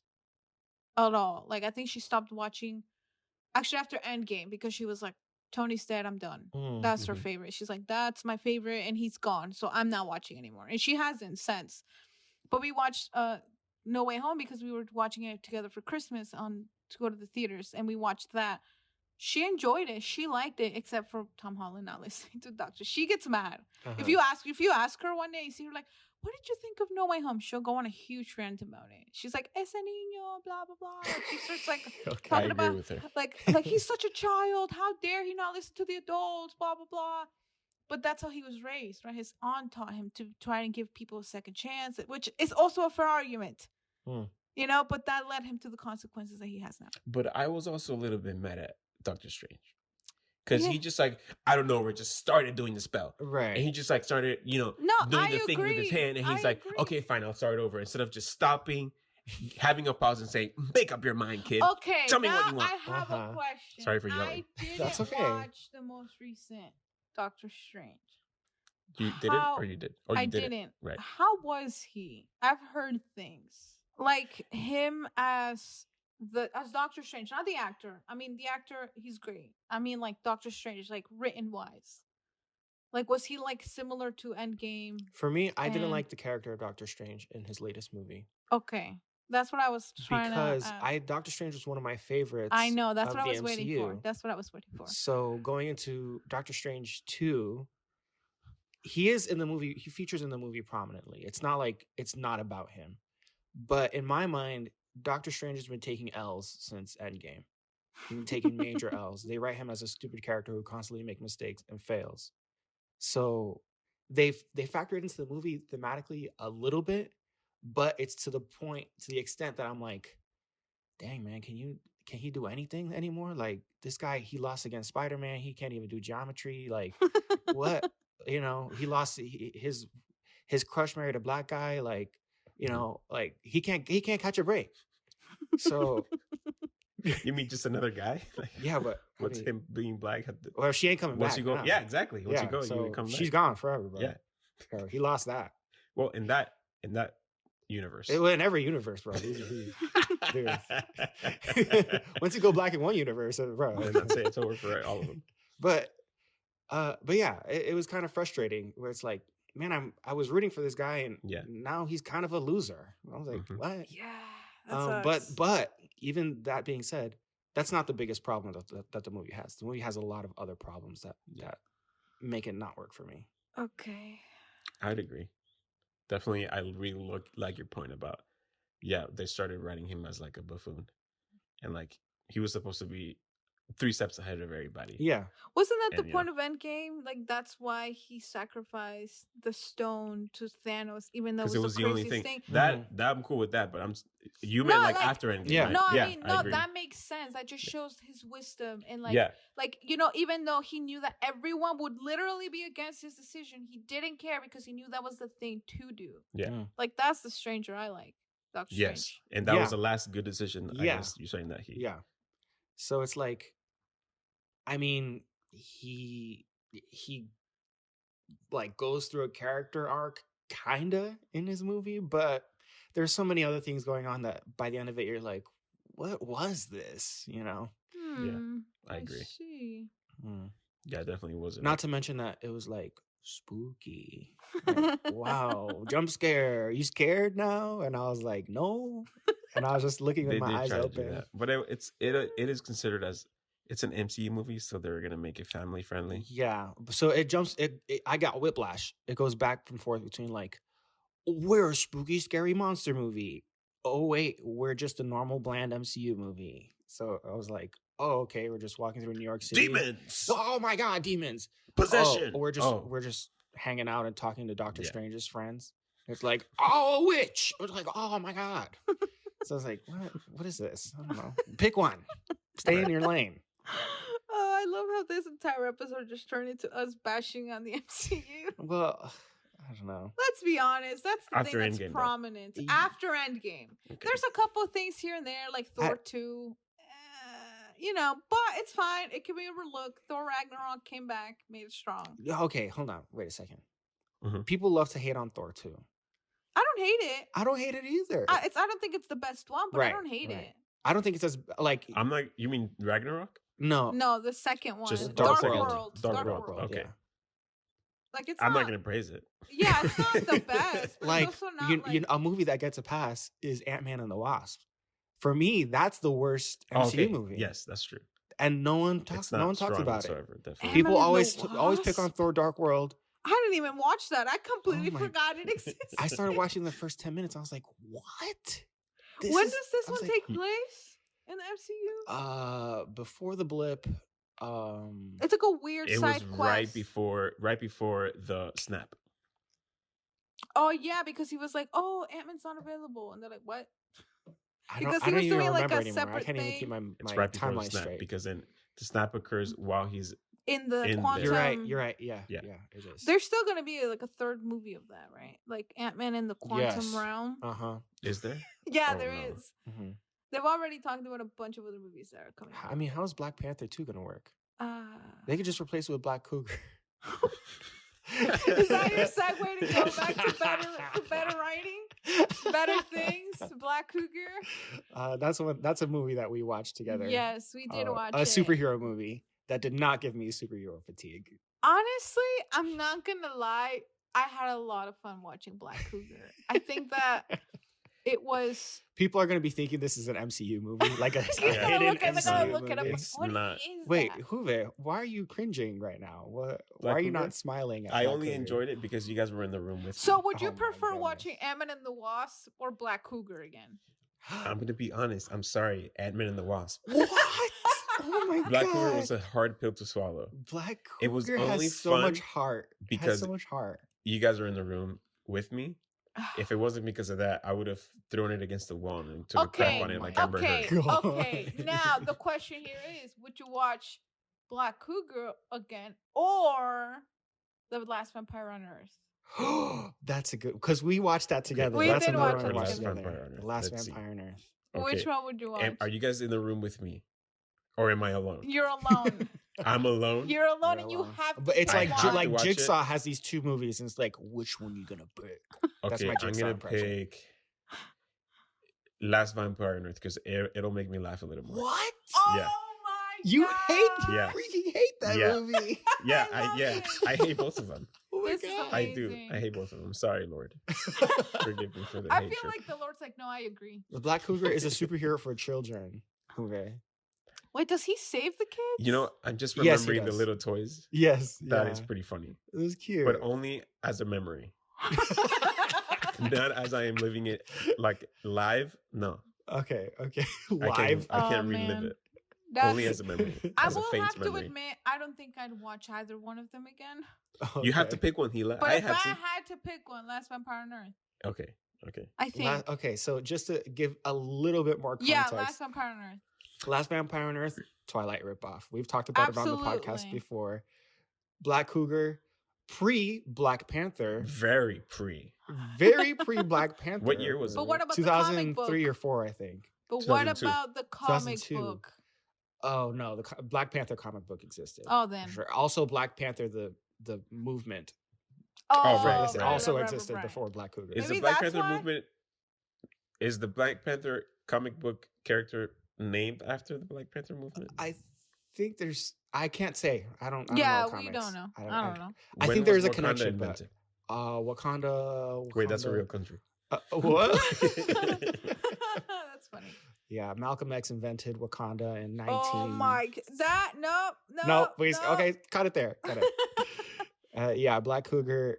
S1: at all. Like I think she stopped watching actually after Endgame because she was like, Tony's dead, I'm done. That's her favorite. She's like, that's my favorite, and he's gone, so I'm not watching anymore. And she hasn't since. But we watched No Way Home because we were watching it together for Christmas to go to the theaters, and we watched that. She enjoyed it. She liked it, except for Tom Holland not listening to Doctor. She gets mad. If you ask her one day, you see her like, what did you think of No Way Home? She'll go on a huge rant about it. She's like, ese niño, blah, blah, blah. Like, she starts like talking about
S3: with her.
S1: like he's such a child. How dare he not listen to the adults, blah, blah, blah. But that's how he was raised, right? His aunt taught him to try and give people a second chance, which is also a fair argument. You know, but that led him to the consequences that he has now.
S3: But I was also a little bit mad at Doctor Strange. Because he just like, I don't know, just started doing the spell.
S2: Right.
S3: And he just like started, doing the thing with his hand. And he's like, okay, fine, I'll start over. Instead of just stopping, having a pause and saying, make up your mind, kid.
S1: Okay,
S3: tell me what you want.
S1: I have a question.
S3: Sorry for yelling.
S1: I didn't watch the most recent Doctor Strange.
S3: You did it or you did? Or you
S1: didn't.
S3: Right.
S1: How was he? I've heard things. Like him as Doctor Strange, not the actor. I mean, the actor, he's great. I mean, like Doctor Strange, like written wise. Like, was he like similar to Endgame?
S2: For me, I didn't like the character of Doctor Strange in his latest movie.
S1: Okay, that's what I was trying
S2: because Doctor Strange was one of my favorites.
S1: I know that's what I was
S2: MCU.
S1: waiting for. That's what I was waiting for.
S2: So going into Doctor Strange 2, he is in the movie. He features in the movie prominently. It's not like it's not about him, but in my mind, Doctor Strange has been taking L's since Endgame. He's been taking major L's. They write him as a stupid character who constantly makes mistakes and fails. So they factor it into the movie thematically a little bit, but it's to the extent that I'm like, dang man, can he do anything anymore? Like this guy, he lost against Spider-Man. He can't even do geometry. Like what? He lost his crush married a black guy. Like. Like he can't catch a break. So
S3: you mean just another guy? Like,
S2: yeah, but
S3: him being black?
S2: Well, she ain't coming back.
S3: You go, yeah, exactly. Once you go,
S2: so
S3: you come back.
S2: She's gone forever, bro.
S3: Yeah,
S2: so he lost that.
S3: Well, in that universe,
S2: in every universe, bro. Once you go black in one universe, bro,
S3: I'd say it's over for all of them.
S2: But yeah, it was kind of frustrating. Where it's like, man, I was rooting for this guy, and now he's kind of a loser. I was like, what?
S1: Yeah.
S2: But even that being said, that's not the biggest problem that the movie has. The movie has a lot of other problems that make it not work for me.
S1: Okay.
S3: I'd agree. Definitely, I really like your point about, they started writing him as like a buffoon. And like, he was supposed to be 3 steps ahead of everybody.
S2: Yeah.
S1: Wasn't that the point of Endgame? Like that's why he sacrificed the stone to Thanos, even though it was the only thing.
S3: That I'm cool with that, but after Endgame.
S2: Yeah.
S1: Right? No, I mean that makes sense. That just shows his wisdom and even though he knew that everyone would literally be against his decision, he didn't care because he knew that was the thing to do.
S3: Yeah.
S1: Like that's the Stranger I like. Doctor Strange.
S3: Yes, and that was the last good decision. I guess you're saying that he.
S2: Yeah. So it's like, I mean, he like goes through a character arc kinda in his movie, but there's so many other things going on that by the end of it you're like, what was this?
S3: Yeah, I agree.
S1: See.
S3: Yeah, it definitely wasn't.
S2: Not to mention that it was like spooky. Like, wow, jump scare. Are you scared now? And I was like, no. And I was just looking with my eyes open.
S3: But it is considered as it's an MCU movie, so they're gonna make it family friendly.
S2: Yeah. So I got whiplash. It goes back and forth between like, we're a spooky, scary monster movie. Oh wait, we're just a normal, bland MCU movie. So I was like, oh okay, we're just walking through New York City.
S3: Demons.
S2: Oh my god, demons.
S3: Possession.
S2: We're just hanging out and talking to Doctor Strange's friends. It's like, oh, a witch. It was like, oh my God. So I was like, what is this? I don't know. Pick one. Stay in your lane.
S1: Oh, I love how this entire episode just turned into us bashing on the MCU.
S2: Well, I don't know.
S1: Let's be honest. That's the
S3: After
S1: thing that's
S3: Endgame,
S1: prominent.
S2: though.
S1: After Endgame.
S3: Okay.
S1: There's a couple of things here and there, like Thor 2. But it's fine. It can be overlooked. Thor Ragnarok came back, made it strong.
S2: Okay, hold on. Wait a second.
S3: Mhm.
S2: People love to hate on Thor 2.
S1: I don't hate it.
S2: I don't hate it either.
S1: I don't think it's the best one, but I
S2: Right,
S1: don't hate
S2: right.
S1: it.
S2: I don't think it's as, like,
S3: I'm not. You mean Ragnarok?
S2: no.
S1: No, the second one.
S3: Just
S2: Dark
S1: Dark
S2: World.
S1: World.
S3: Dark World. Okay.
S2: Yeah.
S1: Like it's
S3: I'm not gonna praise it.
S1: Yeah, it's not the best. But
S2: Like,
S1: it's also not
S2: a movie that gets a pass is Ant-Man and the Wasp. For me, that's the worst MCU movie.
S3: Yes, that's true.
S2: And no one
S3: It's
S2: talks
S3: not
S2: about it.
S3: whatsoever, definitely.
S1: Ant-Man
S2: People
S1: and the
S2: always pick on
S1: Wasp?
S2: Thor Dark World.
S1: I didn't even watch that. I completely
S2: Oh my-
S1: forgot it existed.
S2: I started watching the first 10 minutes. I was like, what?
S1: When does this
S2: I was
S1: one
S2: like,
S1: take place in the MCU?
S2: Before the blip.
S1: It's like a weird
S3: It
S1: side
S3: was
S1: quest.
S3: right before the snap.
S1: Oh yeah, because he was like, "Oh, Ant-Man's not available," and they're like, "What?"
S2: I
S1: Because
S2: don't,
S1: he
S2: I don't
S1: was
S2: even
S1: doing, like,
S2: remember
S1: a
S2: anymore. I
S1: separate
S2: can't even
S1: thing.
S2: keep my
S3: It's right before the
S2: timeline
S3: snap
S2: straight.
S3: because then the snap occurs while he's
S1: In the
S3: In
S1: quantum,
S3: there.
S2: You're right. Yeah.
S3: Yeah.
S2: It is.
S1: There's still gonna be like a third movie of that, right? Like Ant-Man in the quantum
S2: Yes.
S1: realm.
S2: Uh-huh.
S3: is there.
S1: Yeah,
S3: Oh,
S1: there
S3: no.
S1: is.
S2: hmm
S1: They've already talked about a bunch of other movies that are coming.
S2: I mean, how's Black Panther 2 going to work?
S1: out.
S2: They could just replace it with Black Cougar.
S1: Is that your segue to go back to better writing, better things? Black Cougar.
S2: That's a movie that we watched together.
S1: Yes, we did watch
S2: a
S1: it.
S2: superhero movie that did not give me superhero fatigue.
S1: Honestly, I'm not gonna lie. I had a lot of fun watching Black Cougar. I think that it was.
S2: People are going to be thinking this is an MCU movie, like a
S1: They're gonna
S2: hidden
S1: look at
S2: MCU
S1: it.
S2: movie.
S3: It's
S1: What
S3: not.
S1: is
S2: Wait,
S1: that?
S2: Juve, why are you cringing right now? Why
S3: Black
S2: are you
S3: Cougar?
S2: not smiling? At
S3: I
S2: Black
S3: only
S2: Cougar?
S3: enjoyed it because you guys were in the room with
S1: So,
S3: me.
S1: would you
S2: Oh my
S1: prefer
S2: goodness.
S1: watching Ant-Man and the Wasp or Black Cougar again?
S3: I'm gonna be honest. I'm sorry, Ant-Man and the Wasp.
S2: What? Oh my
S3: Black
S2: god!
S3: Cougar was a hard pill to swallow.
S2: Black Cougar
S3: It was only
S2: has so
S3: fun
S2: much heart. It has
S3: because
S2: so much heart.
S3: You guys were in the room with me. If it wasn't because of that, I would have thrown it against the wall and took a crap on it like Amber
S1: okay,
S3: Heard.
S2: God.
S1: okay. Now the question here is: would you watch Black Cougar again or The Last Vampire on Earth?
S2: That's a good because we watched that together.
S1: We
S2: That's
S1: did
S2: another
S1: watch
S2: one
S1: it
S2: we watched
S1: together.
S2: together. The Last
S3: Let's see.
S2: Vampire on Earth.
S1: Which one would you watch?
S3: Are you guys in the room with me, or am I alone?
S1: You're alone.
S3: I'm alone.
S1: You're alone,
S2: You're
S1: and you
S2: alone.
S1: have to.
S2: But it's
S3: I
S2: like
S3: have to
S2: like
S3: watch
S2: Jigsaw has these two movies, and it's like, which one you gonna pick? That's
S3: Okay,
S2: my
S3: I'm
S2: Jigsaw
S3: gonna
S2: impression.
S3: pick Last Vampire on Earth because it'll make me laugh a little more.
S2: What?
S1: Oh
S3: Yeah.
S1: my
S2: You
S1: god!
S2: hate? You
S3: Yeah.
S2: freaking hate that
S3: Yeah.
S2: movie.
S3: Yeah,
S1: I love it.
S3: I hate both of them.
S2: Oh my
S1: This is
S2: god.
S3: I do.
S1: Amazing.
S3: I hate both of them. Sorry, Lord. Forgive me for the
S1: I
S3: hatred.
S1: feel like the Lord's like, no, I agree.
S2: The Black Cougar is a superhero for children. Okay.
S1: Wait, does he save the kids?
S3: You know, I'm just
S2: Yes, he
S3: remembering the
S2: does.
S3: little toys.
S2: Yes.
S3: That
S2: yeah.
S3: is pretty funny,
S2: It was cute.
S3: but only as a memory, not as I am living it like live. No,
S2: okay. Okay.
S3: I
S2: Live.
S3: can't
S1: Oh,
S3: relive
S1: man.
S3: it.
S1: That's-
S3: Only as a memory.
S1: I
S3: As a
S1: will
S3: faint
S1: have to
S3: memory.
S1: admit, I don't think I'd watch either one of them again.
S3: You have to
S2: Okay.
S3: pick one, Hila.
S1: But
S3: I
S1: if I
S3: had
S1: had to pick one, Last Vampire on Earth,
S3: to. Okay.
S1: I think.
S2: Okay, so just to give a little bit more context.
S1: Yeah, Last Vampire on Earth.
S2: Last Vampire on Earth, Twilight ripoff. We've talked about it on the podcast
S1: Absolutely.
S2: before. Black Cougar, pre-Black Panther,
S3: Very pre.
S2: very pre-Black Panther.
S3: What year was
S1: But
S3: it?
S1: what about the comic
S2: 2003
S1: book?
S2: or 4, I think.
S1: But what
S3: 2002.
S1: about the comic
S2: 2002.
S1: book?
S2: Oh no, the Black Panther comic book existed.
S1: Oh,
S2: for
S1: then.
S2: sure. Also, Black Panther, the movement,
S1: Oh,
S3: right,
S2: this
S3: right,
S2: also
S1: right,
S2: existed
S1: right.
S2: before Black Cougar.
S3: Is
S1: Maybe
S3: the Black
S1: that's
S3: Panther
S1: why?
S3: movement? Is the Black Panther comic book character named after the Black Panther movement?
S2: I think there's. I can't say. I don't
S1: Yeah,
S2: know
S1: we
S2: comics.
S1: don't know.
S2: I
S1: I don't know.
S2: I
S3: When
S2: think there
S3: was
S2: is a
S3: Wakanda
S2: connection, but
S3: invented?
S2: Wakanda.
S3: Wait, that's a
S2: Wakanda-
S3: real country.
S2: What?
S1: That's funny.
S2: Yeah, Malcolm X invented Wakanda in 19.
S1: Oh my! That no.
S2: No, please. Okay, cut it there. Cut it. Yeah, Black Cougar,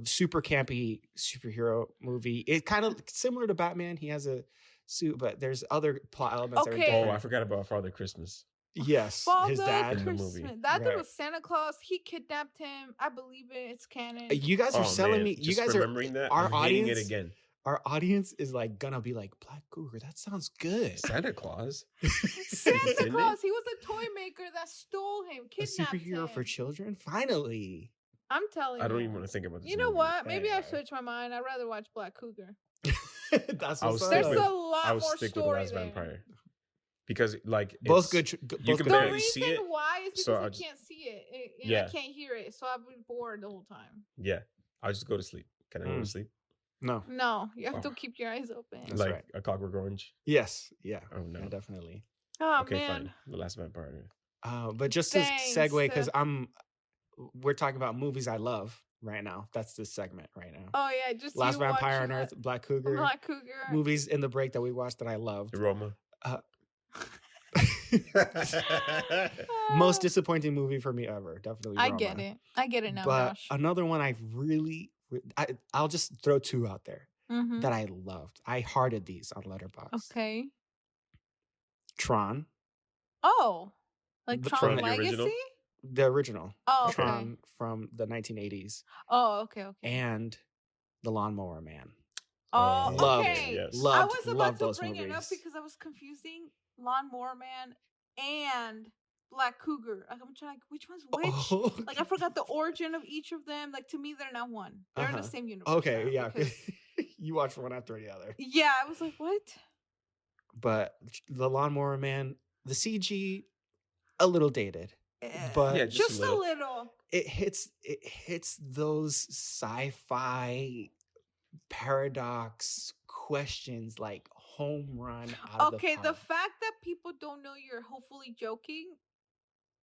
S2: super campy superhero movie. It kind of similar to Batman. He has a suit, but there's other plot elements that are
S1: Okay.
S3: Oh, I
S2: different.
S3: forgot about Father Christmas.
S2: Yes, his
S1: Father
S2: dad.
S3: In the movie.
S1: Christmas. That dude
S2: Right.
S1: was Santa Claus. He kidnapped him. I believe it. It's canon.
S2: You guys are selling me. You
S3: Just
S2: guys are
S3: remembering that.
S2: our
S3: I'm hating
S2: audience.
S3: it again.
S2: Our audience is like gonna be like Black Cougar. That sounds good.
S3: Santa Claus.
S1: Santa
S3: Isn't
S1: Claus.
S3: it?
S1: He was a toy maker that stole him,
S2: A
S1: kidnapped
S2: superhero
S1: him.
S2: for children. Finally.
S1: I'm telling you.
S3: I don't even want to think about this.
S1: You know
S3: movie.
S1: what? Maybe I
S2: Anyway.
S1: switched my mind. I'd rather watch Black Cougar.
S2: That's
S3: I
S2: what's
S3: was
S2: up.
S1: There's
S3: with-
S1: a lot
S3: I would
S1: more
S3: stick with the
S1: story
S3: Last
S1: there.
S3: Vampire because, like,
S2: Both
S3: it's-
S2: good.
S3: you
S2: both
S3: can
S2: good
S1: The
S3: barely
S2: movies.
S3: see
S1: reason
S3: it,
S1: why is because
S3: so
S1: I
S3: I just-
S1: can't see it. And
S3: Yeah.
S1: I can't hear it, so I've been bored the whole time.
S3: Yeah, I'll just go to sleep. Can I go to sleep?
S2: No.
S1: No, you have to
S3: Oh.
S1: keep your eyes open.
S2: That's
S3: like
S2: right.
S3: A Clockwork Orange.
S2: Yes. Yeah.
S3: Oh no.
S2: Yeah, definitely.
S1: Oh
S3: Okay,
S1: man.
S3: fine. The Last Vampire.
S2: But just to
S1: Thanks.
S2: segue, because we're talking about movies I love right now. That's this segment right now.
S1: Oh yeah, just
S2: Last
S1: you
S2: Vampire on
S1: watching
S2: Earth, Black Cougar.
S1: Black Cougar.
S2: Movies in the break that we watched that I loved.
S3: Roma.
S2: Most disappointing movie for me ever. Definitely.
S1: I
S2: Roma.
S1: get it. I get it now,
S2: But
S1: Josh.
S2: another one I really, I'll just throw two out there
S1: Mm-hmm.
S2: that I loved. I hearted these on Letterboxd.
S1: Okay.
S2: Tron,
S1: Oh, like
S2: But
S1: Tron
S2: from
S3: the
S1: Legacy?
S3: original?
S2: the original.
S1: Oh, okay.
S2: Tron from the 1980s,
S1: Oh, okay.
S2: and The Lawnmower Man.
S1: Oh,
S2: Loved,
S1: okay.
S3: yes.
S1: I
S2: Loved,
S1: was about
S2: loved
S1: to
S2: those
S1: bring it up
S2: movies.
S1: because I was confusing Lawnmower Man and Black Cougar. Like, I'm trying, like, which one's which?
S2: Oh,
S1: Like, I forgot the origin of each of them. Like, to me, they're not one. They're in the
S2: Uh-huh.
S1: same universe.
S2: okay,
S1: now
S2: yeah.
S1: because-
S2: You watched one after the other.
S1: yeah, I was like, what?
S2: But The Lawnmower Man, the CG, a little dated, but
S3: Yeah,
S1: Just a little.
S2: it hits those sci-fi paradox questions like home run out
S1: Okay,
S2: of
S1: the
S2: the park.
S1: fact that people don't know you're hopefully joking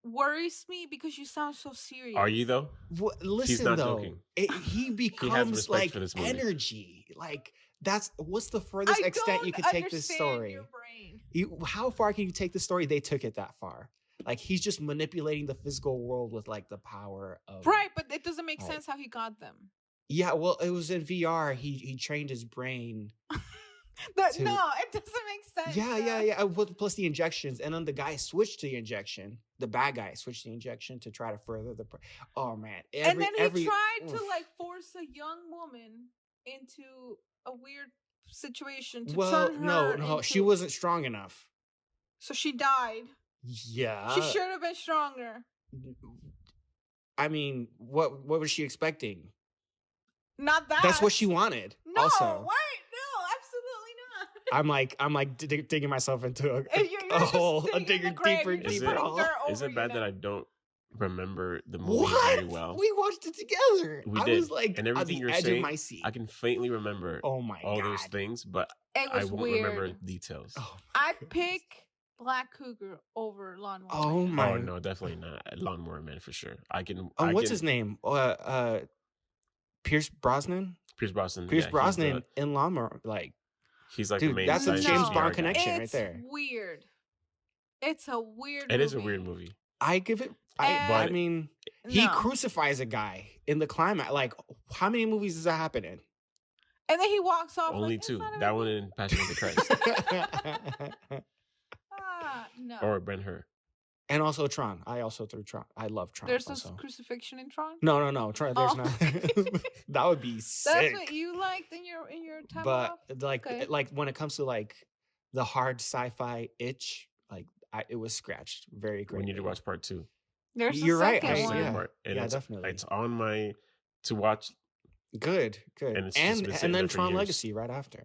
S1: worries me because you sound so serious.
S3: Are you though?
S2: Listen
S3: not
S2: though,
S3: joking.
S2: he becomes
S3: respect
S2: like
S3: for this movie.
S2: energy. Like that's what's the furthest
S1: I
S2: extent you
S1: don't
S2: can take this
S1: understand
S2: story.
S1: your brain.
S2: How far can you take the story? They took it that far. Like he's just manipulating the physical world with like the power of
S1: Right, but it doesn't make
S2: Right.
S1: sense how he got them.
S2: Yeah, well, it was in VR. He trained his brain. to-
S1: No, it doesn't make sense.
S2: Yeah. Plus the injections, and then the guy switched to the injection. The bad guy switched to the injection to try to further the. Oh man!
S1: And then he tried to
S2: oof.
S1: like force a young woman into a weird situation to
S2: Well,
S1: turn
S2: no,
S1: her
S2: she
S1: into-
S2: wasn't strong enough.
S1: So she died.
S2: Yeah.
S1: She should have been stronger.
S2: I mean, what was she expecting?
S1: Not that.
S2: That's what she wanted.
S1: No,
S2: also,
S1: wait, no, absolutely not.
S2: I'm like digging myself into a
S1: You're
S2: hole,
S1: just
S2: a
S1: digging
S2: digger
S1: the grave.
S2: deeper,
S1: You're just
S3: Is
S2: deeper
S3: it-
S1: putting
S2: hole.
S1: dirt
S3: Is
S1: over
S3: it bad
S1: you
S3: that
S1: now.
S3: I don't remember the movie very well?
S2: We watched it together.
S3: We
S2: I
S3: did.
S2: was like
S3: And
S2: on
S3: everything
S2: the
S3: you're
S2: edge
S3: saying,
S2: of my seat.
S3: I can faintly remember
S2: Oh my
S3: all
S2: god.
S3: those things, but
S1: It
S3: I
S1: was
S3: won't
S1: weird.
S3: remember details.
S2: Oh my
S1: I'd
S2: goodness.
S1: pick Black Cougar over Lawnmower.
S2: Oh
S1: Man.
S2: my.
S3: Oh no, definitely not. Lawnmower Man for sure. I can.
S2: What's his name? Pierce Brosnan.
S3: Pierce Brosnan.
S2: Pierce
S3: yeah,
S2: Brosnan in Lawnmower. Like,
S3: He's like
S2: dude,
S3: the main.
S2: that's a
S3: side
S2: James
S3: CGI
S2: Bond
S3: guy.
S2: connection right
S1: It's
S2: there.
S1: weird. It's a weird.
S3: It is a weird movie.
S2: I give it.
S1: And-
S2: I mean, he
S1: No.
S2: crucifies a guy in the climax. Like, how many movies does that happen in?
S1: And then he walks off.
S3: Only
S1: like, "It's
S3: two.
S1: not a
S3: That
S1: big
S3: one
S1: deal."
S3: in Passion of the Christ,
S1: No.
S3: or Ben Hur.
S2: And also Tron. I also threw Tron. I love Tron.
S1: There's
S2: also.
S1: this crucifixion in Tron.
S2: No. Tron. There's
S1: Oh.
S2: not. That would be sick.
S1: That's what you liked in your time
S2: But
S1: off.
S2: like,
S1: Okay.
S2: like when it comes to like the hard sci-fi itch, like it was scratched very
S3: We
S2: greatly.
S3: need to watch part 2.
S1: There's
S2: You're
S1: the
S2: right,
S1: second
S2: I-
S1: one.
S2: yeah.
S3: Part, and
S2: Yeah,
S3: it's,
S2: definitely.
S3: It's on my to watch.
S2: Good.
S3: And it's just been sitting
S2: and then
S3: there for
S2: Tron
S3: years.
S2: Legacy right after.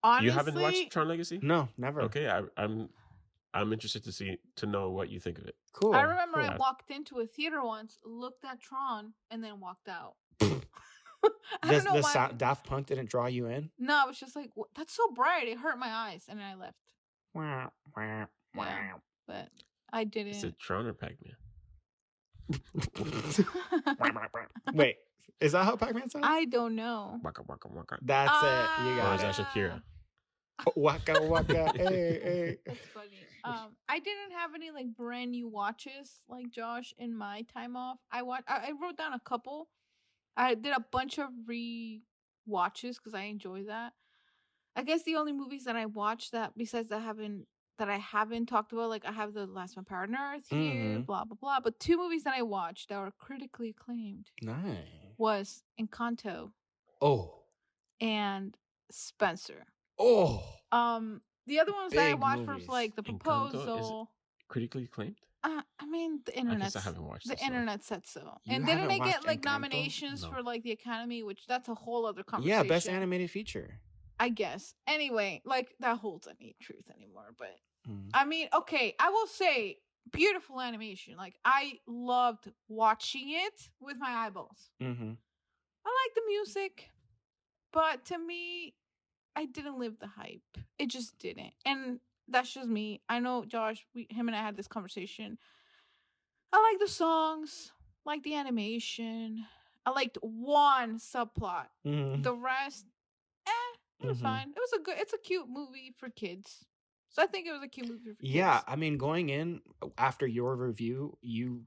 S1: Honestly,
S3: You haven't watched Tron Legacy?
S2: No, never.
S3: Okay, I'm interested to know what you think of it.
S2: Cool.
S1: I remember
S2: cool.
S1: I walked into a theater once, looked at Tron, and then walked out. I don't know why.
S2: Daft Punk didn't draw you in.
S1: No, I was just like, "What? That's so bright. It hurt my eyes," and then I left.
S2: Wah, wah, wah.
S1: But I didn't.
S3: Is it Tron or Pac-Man?
S2: Wait, is that how Pac-Man sounds?
S1: I don't know.
S3: Waka waka waka.
S2: That's it. You
S3: Or
S2: got
S3: is
S2: it.
S3: that Shakira?
S2: Waka waka. Hey.
S1: That's funny. I didn't have any like brand new watches like Josh in my time off. I wrote down a couple. I did a bunch of re-watches because I enjoy that. I guess the only movies that I watched that besides that haven't that I haven't talked about. Like, I have The Last Vampire on Earth here,
S2: Mhm.
S1: blah, blah, blah. But 2 movies that I watched that were critically acclaimed
S2: Nice.
S1: was Encanto
S2: Oh.
S1: and Spencer.
S2: Oh.
S1: The other ones that I
S2: Big
S1: watched
S2: movies.
S1: was like The
S3: Encanto, is it
S1: Proposal.
S3: critically acclaimed?
S1: I mean, the
S3: I
S1: internet.
S3: guess I haven't watched
S1: The
S3: this, so-
S1: internet said so.
S2: You
S1: And didn't
S2: haven't
S1: they get
S2: watched
S1: like
S2: Encanto?
S1: nominations
S3: No.
S1: for like the Academy, which that's a whole other conversation.
S2: Yeah, best animated feature.
S1: I guess. Anyway, like that holds any truth anymore. But
S2: Mm.
S1: I mean, okay, I will say beautiful animation. Like I loved watching it with my eyeballs.
S2: Mm-hmm.
S1: I like the music, but to me, I didn't live the hype. It just didn't. And that's just me. I know Josh, him and I had this conversation. I like the songs, like the animation. I liked one subplot.
S2: Mm-hmm.
S1: The rest, it was fine. It's a cute movie for kids. So I think it was a cute movie for kids.
S2: Yeah, I mean, going in after your review, you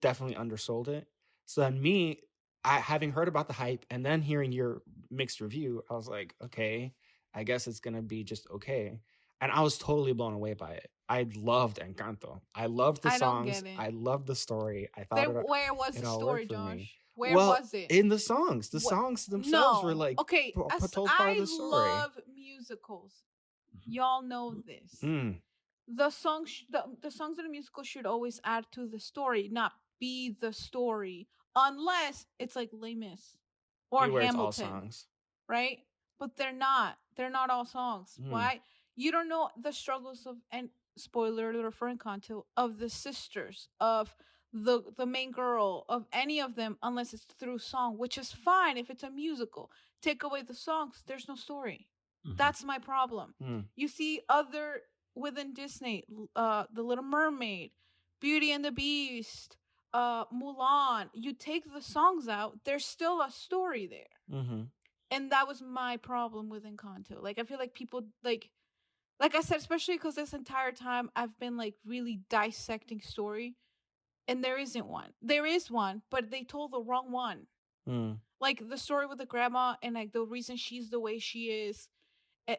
S2: definitely undersold it. So then me, having heard about the hype and then hearing your mixed review, I was like, okay, I guess it's gonna be just okay. And I was totally blown away by it. I loved Encanto. I loved the songs.
S1: Don't get it.
S2: I loved the story. I thought
S1: Where was
S2: it
S1: the
S2: all
S1: story,
S2: worked for me.
S1: Josh? Where
S2: well,
S1: was it?
S2: in the songs. The songs themselves were like
S1: okay.
S2: told part of
S1: I
S2: the story.
S1: love musicals. Y'all know this.
S2: Mm.
S1: The songs, the songs in the musical should always add to the story, not be the story, unless it's like Les Mis or
S2: Where
S1: Hamilton,
S2: it's all songs.
S1: right? But they're not. They're not all songs.
S2: Mm.
S1: Why? You don't know the struggles of, and spoiler alert for Encanto, of the sisters, of the main girl, of any of them, unless it's through song, which is fine if it's a musical. Take away the songs, there's no story.
S3: Mhm.
S1: That's my problem. You see other within Disney, The Little Mermaid, Beauty and the Beast, Mulan. You take the songs out, there's still a story there.
S2: Mm-hmm.
S1: And that was my problem with Encanto. Like, I feel like people, like I said, especially because this entire time I've been, like, really dissecting story. And there isn't one. There is one, but they told the wrong one.
S2: Mm.
S1: Like, the story with the grandma and, like, the reason she's the way she is.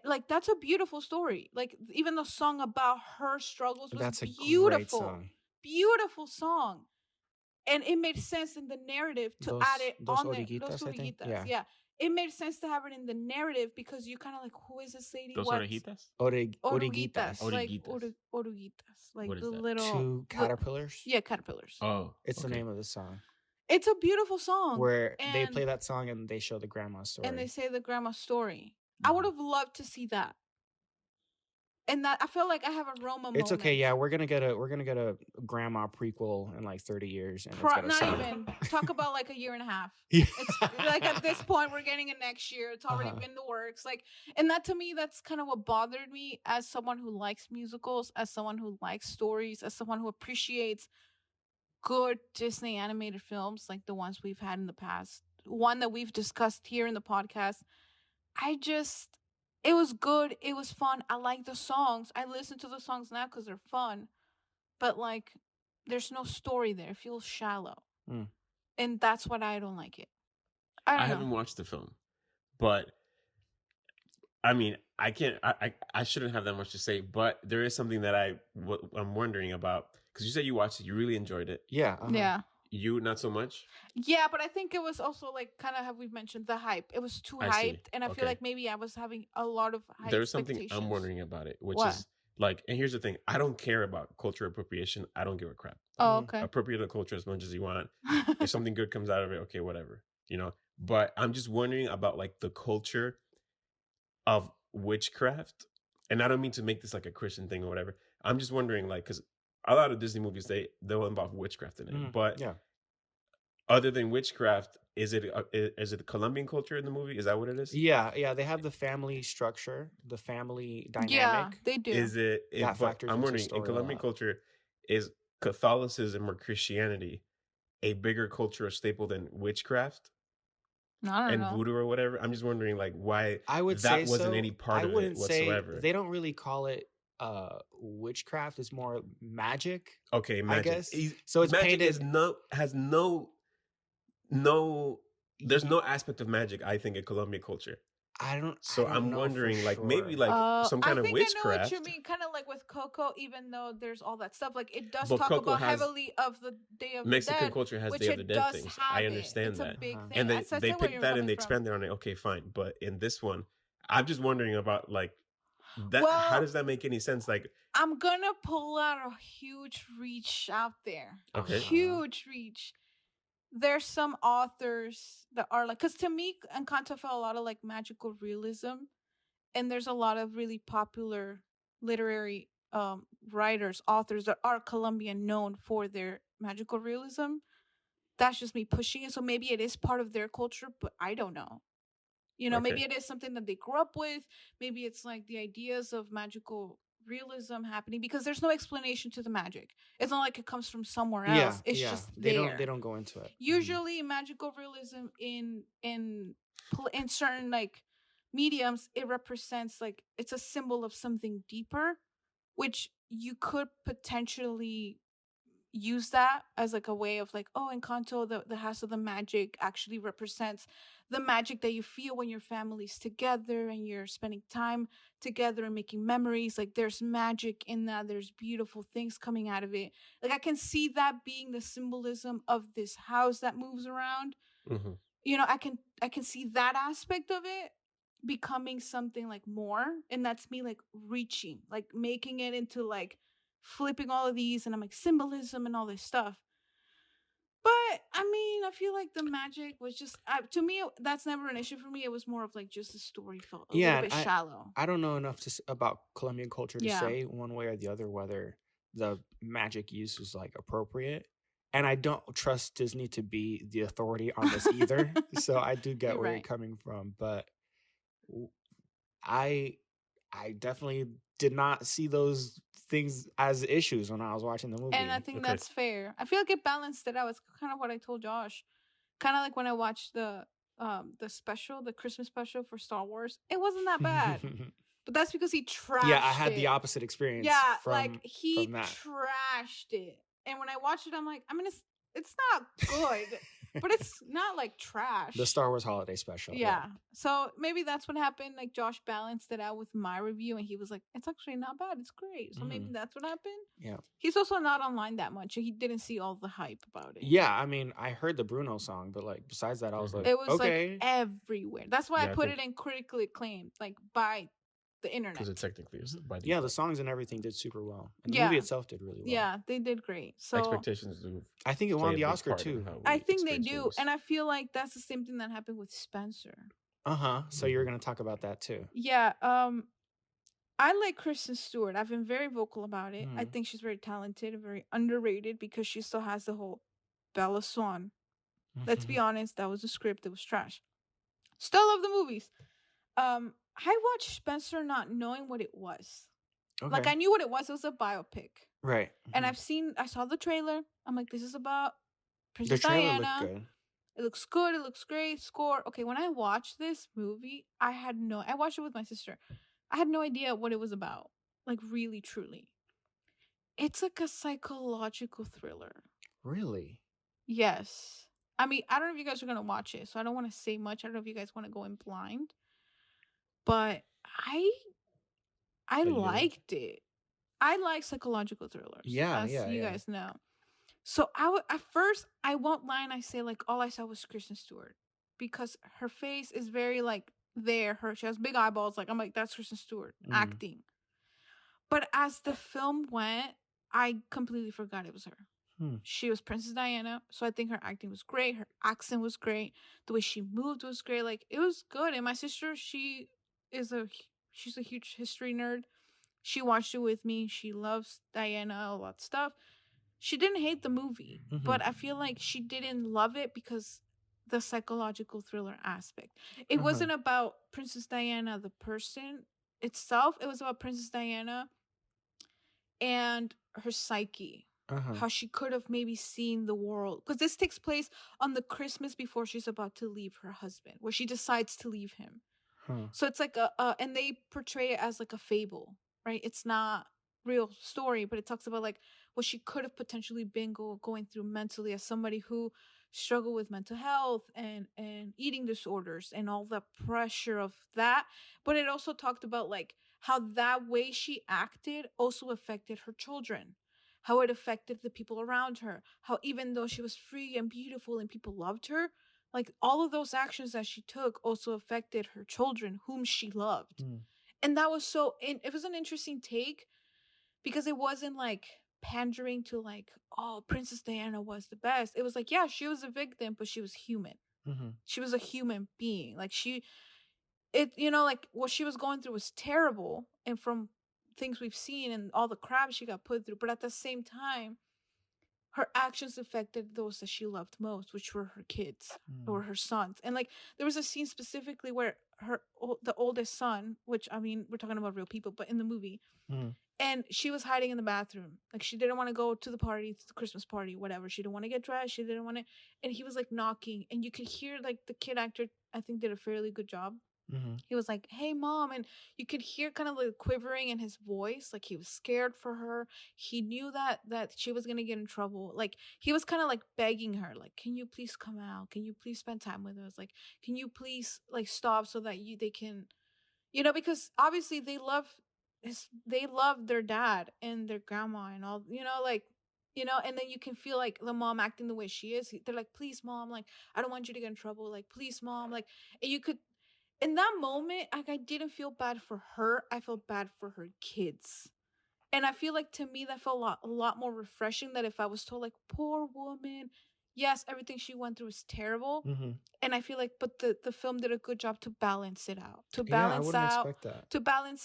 S1: Like, that's a beautiful story. Like, even the song about her struggles was
S2: That's a
S1: beautiful.
S2: great song.
S1: Beautiful song. And it made sense in the narrative to add it on there. Dos
S2: I think.
S1: Oruguitas, yeah. It made sense to have it in the narrative because you kind of like, who is this lady?
S3: Dos Orejitas?
S2: Oruguitas.
S1: Like
S3: Oruguitas.
S1: oruguitas. Like
S3: What is
S1: the
S3: that?
S1: little...
S2: 2 caterpillars.
S1: Yeah, caterpillars.
S3: Oh.
S2: It's the
S3: okay.
S2: name of the song.
S1: It's a beautiful song.
S2: Where they play that song and they show the grandma's story.
S1: And they say the grandma's story. I would have loved to see that. And that I feel like I have a Roma moment.
S2: It's okay, yeah. We're gonna get a grandma prequel in like 30 years, and it's gonna
S1: not
S2: suck.
S1: even talk about like a year and a half.
S2: Yeah.
S1: It's like at this point we're getting it next year. It's already been the works. Like, and that to me, that's kind of what bothered me as someone who likes musicals, as someone who likes stories, as someone who appreciates good Disney animated films like the ones we've had in the past. One that we've discussed here in the podcast. It was good. It was fun. I like the songs. I listen to the songs now because they're fun. But, like, there's no story there. It feels shallow.
S2: Mm.
S1: And that's what I don't like it.
S3: I haven't watched the film. But, I mean, I can't... I shouldn't have that much to say. But there is something that I'm wondering about. Because you said you watched it. You really enjoyed it.
S2: Yeah.
S1: Yeah.
S3: You, not so much?
S1: Yeah, but I think it was also, like, kind of how we've mentioned, the hype. It was too hyped. And I feel like maybe I was having a lot of hype.
S3: There's something I'm wondering about it, which
S1: What?
S3: is, like, and here's the thing. I don't care about cultural appropriation. I don't give a crap.
S1: Oh, okay.
S3: Appropriate the culture as much as you want. If something good comes out of it, okay, whatever. You know? But I'm just wondering about, like, the culture of witchcraft. And I don't mean to make this, like, a Christian thing or whatever. I'm just wondering, like, because a lot of Disney movies, they'll involve witchcraft in it. But
S2: yeah.
S3: Other than witchcraft, is it the Colombian culture in the movie? Is that what it is?
S2: Yeah. They have the family structure, the family dynamic.
S1: Yeah, they do.
S3: Is it?
S2: That factors
S3: I'm
S2: into
S3: wondering,
S2: story
S3: in
S2: a
S3: Colombian
S2: lot.
S3: culture, is Catholicism or Christianity a bigger cultural staple than witchcraft
S1: I don't
S3: and
S1: know.
S3: voodoo or whatever? I'm just wondering, like, why
S2: I would
S3: that
S2: say
S3: wasn't
S2: so.
S3: any part
S2: I
S3: of
S2: wouldn't
S3: it whatsoever.
S2: say they don't really call it witchcraft. It's more magic.
S3: Okay, magic.
S2: I guess. So it's
S3: magic
S2: painted.
S3: has no. There's no aspect of magic, I think, in Colombian culture. I'm wondering, like,
S2: sure.
S3: maybe like some kind of witchcraft.
S1: I know what you mean, kind of like with Coco, even though there's all that stuff. Like, it does talk about heavily of the Day of the Dead.
S3: Mexican culture has Day of the Dead things. I understand that.
S1: It's a big thing.
S3: And they picked that and they expanded on it. Okay, fine. But in this one, I'm just wondering about like that. Well, how does that make any sense? Like,
S1: I'm gonna pull out a huge reach out there.
S3: Okay.
S1: Huge reach. There's some authors that are like, because to me, Encanto felt a lot of like magical realism, and there's a lot of really popular literary writers, authors that are Colombian, known for their magical realism. That's just me pushing it. So maybe it is part of their culture, but I don't know. You know, maybe it is something that they grew up with. Maybe it's like the ideas of magical realism happening, because there's no explanation to the magic. It's not like it comes from somewhere else. It's just there.
S2: They don't go into it.
S1: Usually magical realism in certain like mediums, it represents like it's a symbol of something deeper, which you could potentially use that as like a way of like, oh, Encanto, the house of the magic actually represents the magic that you feel when your family's together and you're spending time together and making memories. Like, there's magic in that. There's beautiful things coming out of it. Like, I can see that being the symbolism of this house that moves around.
S3: Mm-hmm.
S1: You know, I can see that aspect of it becoming something like more, and that's me like reaching, like making it into like flipping all of these, and I'm like symbolism and all this stuff. But I mean, I feel like the magic was just to me, that's never an issue for me. It was more of like just the story felt a little bit shallow.
S2: I don't know enough about Colombian culture to say one way or the other whether the magic use was like appropriate. And I don't trust Disney to be the authority on this either. So I do get where you're coming from, but I definitely did not see those things as issues when I was watching the movie.
S1: And I think that's fair. I feel like it balanced it out. It's kind of what I told Josh. Kind of like when I watched the special, the Christmas special for Star Wars. It wasn't that bad. But that's because he trashed it.
S2: Yeah, I had the opposite experience.
S1: Yeah, like he trashed it. And when I watched it, I'm like, I mean, it's not good, but it's not like trash.
S2: The Star Wars holiday special.
S1: Yeah. So maybe that's what happened. Like, Josh balanced it out with my review, and he was like, it's actually not bad. It's great. So maybe that's what happened.
S2: Yeah.
S1: He's also not online that much. He didn't see all the hype about it.
S2: Yeah. I mean, I heard the Bruno song, but like besides that, I was like,
S1: it was like everywhere. That's why I put it in critically acclaimed, like by the internet.
S3: Because it technically is by
S2: the the songs and everything did super well. And the movie itself did really well.
S1: Yeah, they did great. So
S3: expectations do.
S2: I think it won the Oscar too.
S1: I think they do. And I feel like that's the same thing that happened with Spencer.
S2: So you're going to talk about that too.
S1: Yeah. I like Kristen Stewart. I've been very vocal about it. I think she's very talented and very underrated because she still has the whole Bella Swan. Let's be honest, that was a script. It was trash. Still love the movies. I watched Spencer not knowing what it was. Okay. Like, I knew what it was. It was a biopic.
S2: Right.
S1: And I saw the trailer. I'm like, this is about Princess Diana. Looked good. It looks good. It looks great. Score. Okay, when I watched this movie, I watched it with my sister. I had no idea what it was about. Like, really, truly. It's like a psychological thriller. Really? Yes. I mean, I don't know if you guys are going to watch it, so I don't want to say much. I don't know if you guys want to go in blind. But I liked it. I like psychological thrillers. Yeah, you guys know. So at first, I won't lie and I say like all I saw was Kristen Stewart because her face is very like there. She has big eyeballs. Like, I'm like, that's Kristen Stewart acting. But as the film went, I completely forgot it was her. She was Princess Diana, so I think her acting was great. Her accent was great. The way she moved was great. Like, it was good. And my sister, she's a huge history nerd. She watched it with me. She loves Diana, all that stuff. She didn't hate the movie, but I feel like she didn't love it because the psychological thriller aspect. It wasn't about Princess Diana, the person itself. It was about Princess Diana and her psyche. How she could have maybe seen the world. Because this takes place on the Christmas before she's about to leave her husband, where she decides to leave him. So it's like and they portray it as like a fable, right? It's not real story, but it talks about like what she could have potentially been going through mentally as somebody who struggle with mental health and eating disorders and all the pressure of that. But it also talked about like how that way she acted also affected her children, how it affected the people around her, how even though she was free and beautiful and people loved her, like all of those actions that she took also affected her children whom she loved. And that was it was an interesting take, because it wasn't like pandering to like, oh, Princess Diana was the best. It was like, yeah, she was a victim, but she was human. She was a human being. Like like what she was going through was terrible, and from things we've seen and all the crap she got put through, but at the same time her actions affected those that she loved most, which were her kids or her sons. And like there was a scene specifically where the oldest son, which I mean we're talking about real people, but in the movie, and she was hiding in the bathroom, like she didn't want to go to the party, to the Christmas party, whatever. She didn't want to get dressed, she didn't want to, and he was like knocking, and you could hear like the kid actor, I think, did a fairly good job. He was like, hey mom, and you could hear kind of like quivering in his voice, like he was scared for her. He knew that she was gonna get in trouble. Like he was kind of like begging her, like, can you please come out, can you please spend time with us, like can you please like stop so that they can, because obviously they love their dad and their grandma and all, like, and then you can feel like the mom acting the way she is. They're like, please mom, like I don't want you to get in trouble, like please mom, like, and you could, in that moment, like I didn't feel bad for her, I felt bad for her kids. And I feel like to me that felt a lot more refreshing, that if I was told like, poor woman, yes, everything she went through is terrible. And I feel like, but the film did a good job to balance it out, to balance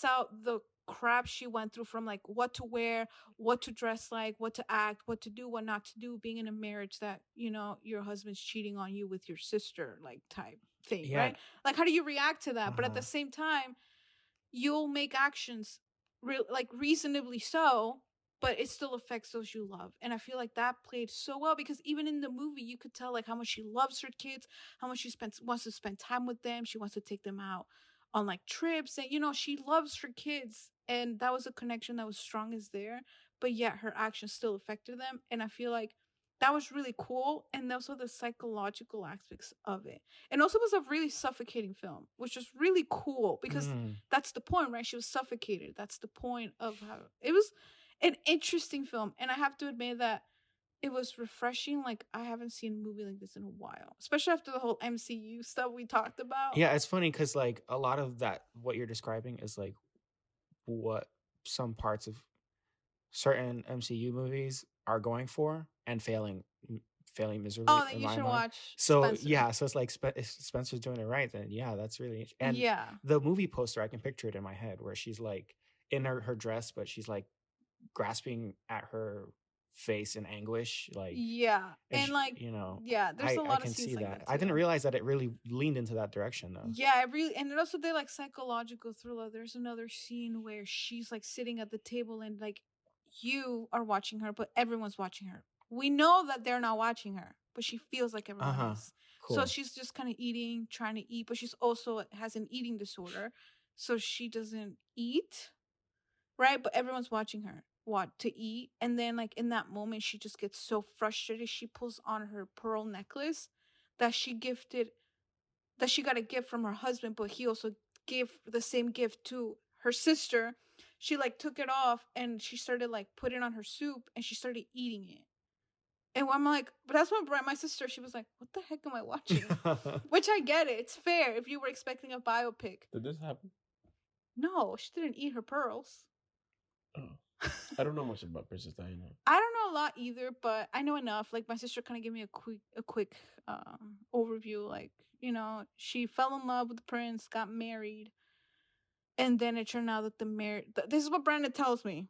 S1: out the crap she went through, from like what to wear, what to dress like, what to act, what to do, what not to do, being in a marriage that, your husband's cheating on you with your sister, like type thing, right? Like how do you react to that? But at the same time, you'll make actions reasonably so, but it still affects those you love. And I feel like that played so well, because even in the movie you could tell like how much she loves her kids, how much she wants to spend time with them, she wants to take them out on like trips, and she loves her kids, and that was a connection that was strong as there, but yet her actions still affected them. And I feel like that was really cool, and also the psychological aspects of it. And also it was a really suffocating film, which was really cool, because that's the point, right? She was suffocated. That's the point of how it was an interesting film. And I have to admit that it was refreshing. Like I haven't seen a movie like this in a while, especially after the whole MCU stuff we talked about.
S2: Yeah, it's funny because like a lot of that, what you're describing is like what some parts of certain MCU movies are going for and failing miserably.
S1: Oh, then you should watch.
S2: So
S1: Spencer.
S2: yeah, so it's like if Spencer's doing it right, then yeah, that's really and
S1: yeah.
S2: The movie poster, I can picture it in my head where she's like in her dress, but she's like grasping at her face in anguish, like
S1: and
S2: she,
S1: like there's a lot of scenes like that.
S2: I didn't realize that it really leaned into that direction though.
S1: Yeah, it really, and it also did like psychological thriller. There's another scene where she's like sitting at the table, and like you are watching her, but everyone's watching her. We know that they're not watching her, but she feels like everyone is. Cool. So she's just kind of eating, trying to eat, but she's also has an eating disorder, so she doesn't eat, right? But everyone's watching her to eat, and then like in that moment she just gets so frustrated, she pulls on her pearl necklace that she got a gift from her husband, but he also gave the same gift to her sister. She like took it off and she started like putting it on her soup, and she started eating it. And I'm like, but that's what my sister, she was like, what the heck am I watching? Which I get it, it's fair if you were expecting a biopic.
S3: Did this happen?
S1: No, she didn't eat her pearls.
S3: Oh, I don't know much about Princess Diana.
S1: I don't know a lot either, but I know enough. Like my sister kind of gave me a quick overview. Like, she fell in love with the prince, got married, and then it turned out that this is what Brandon tells me.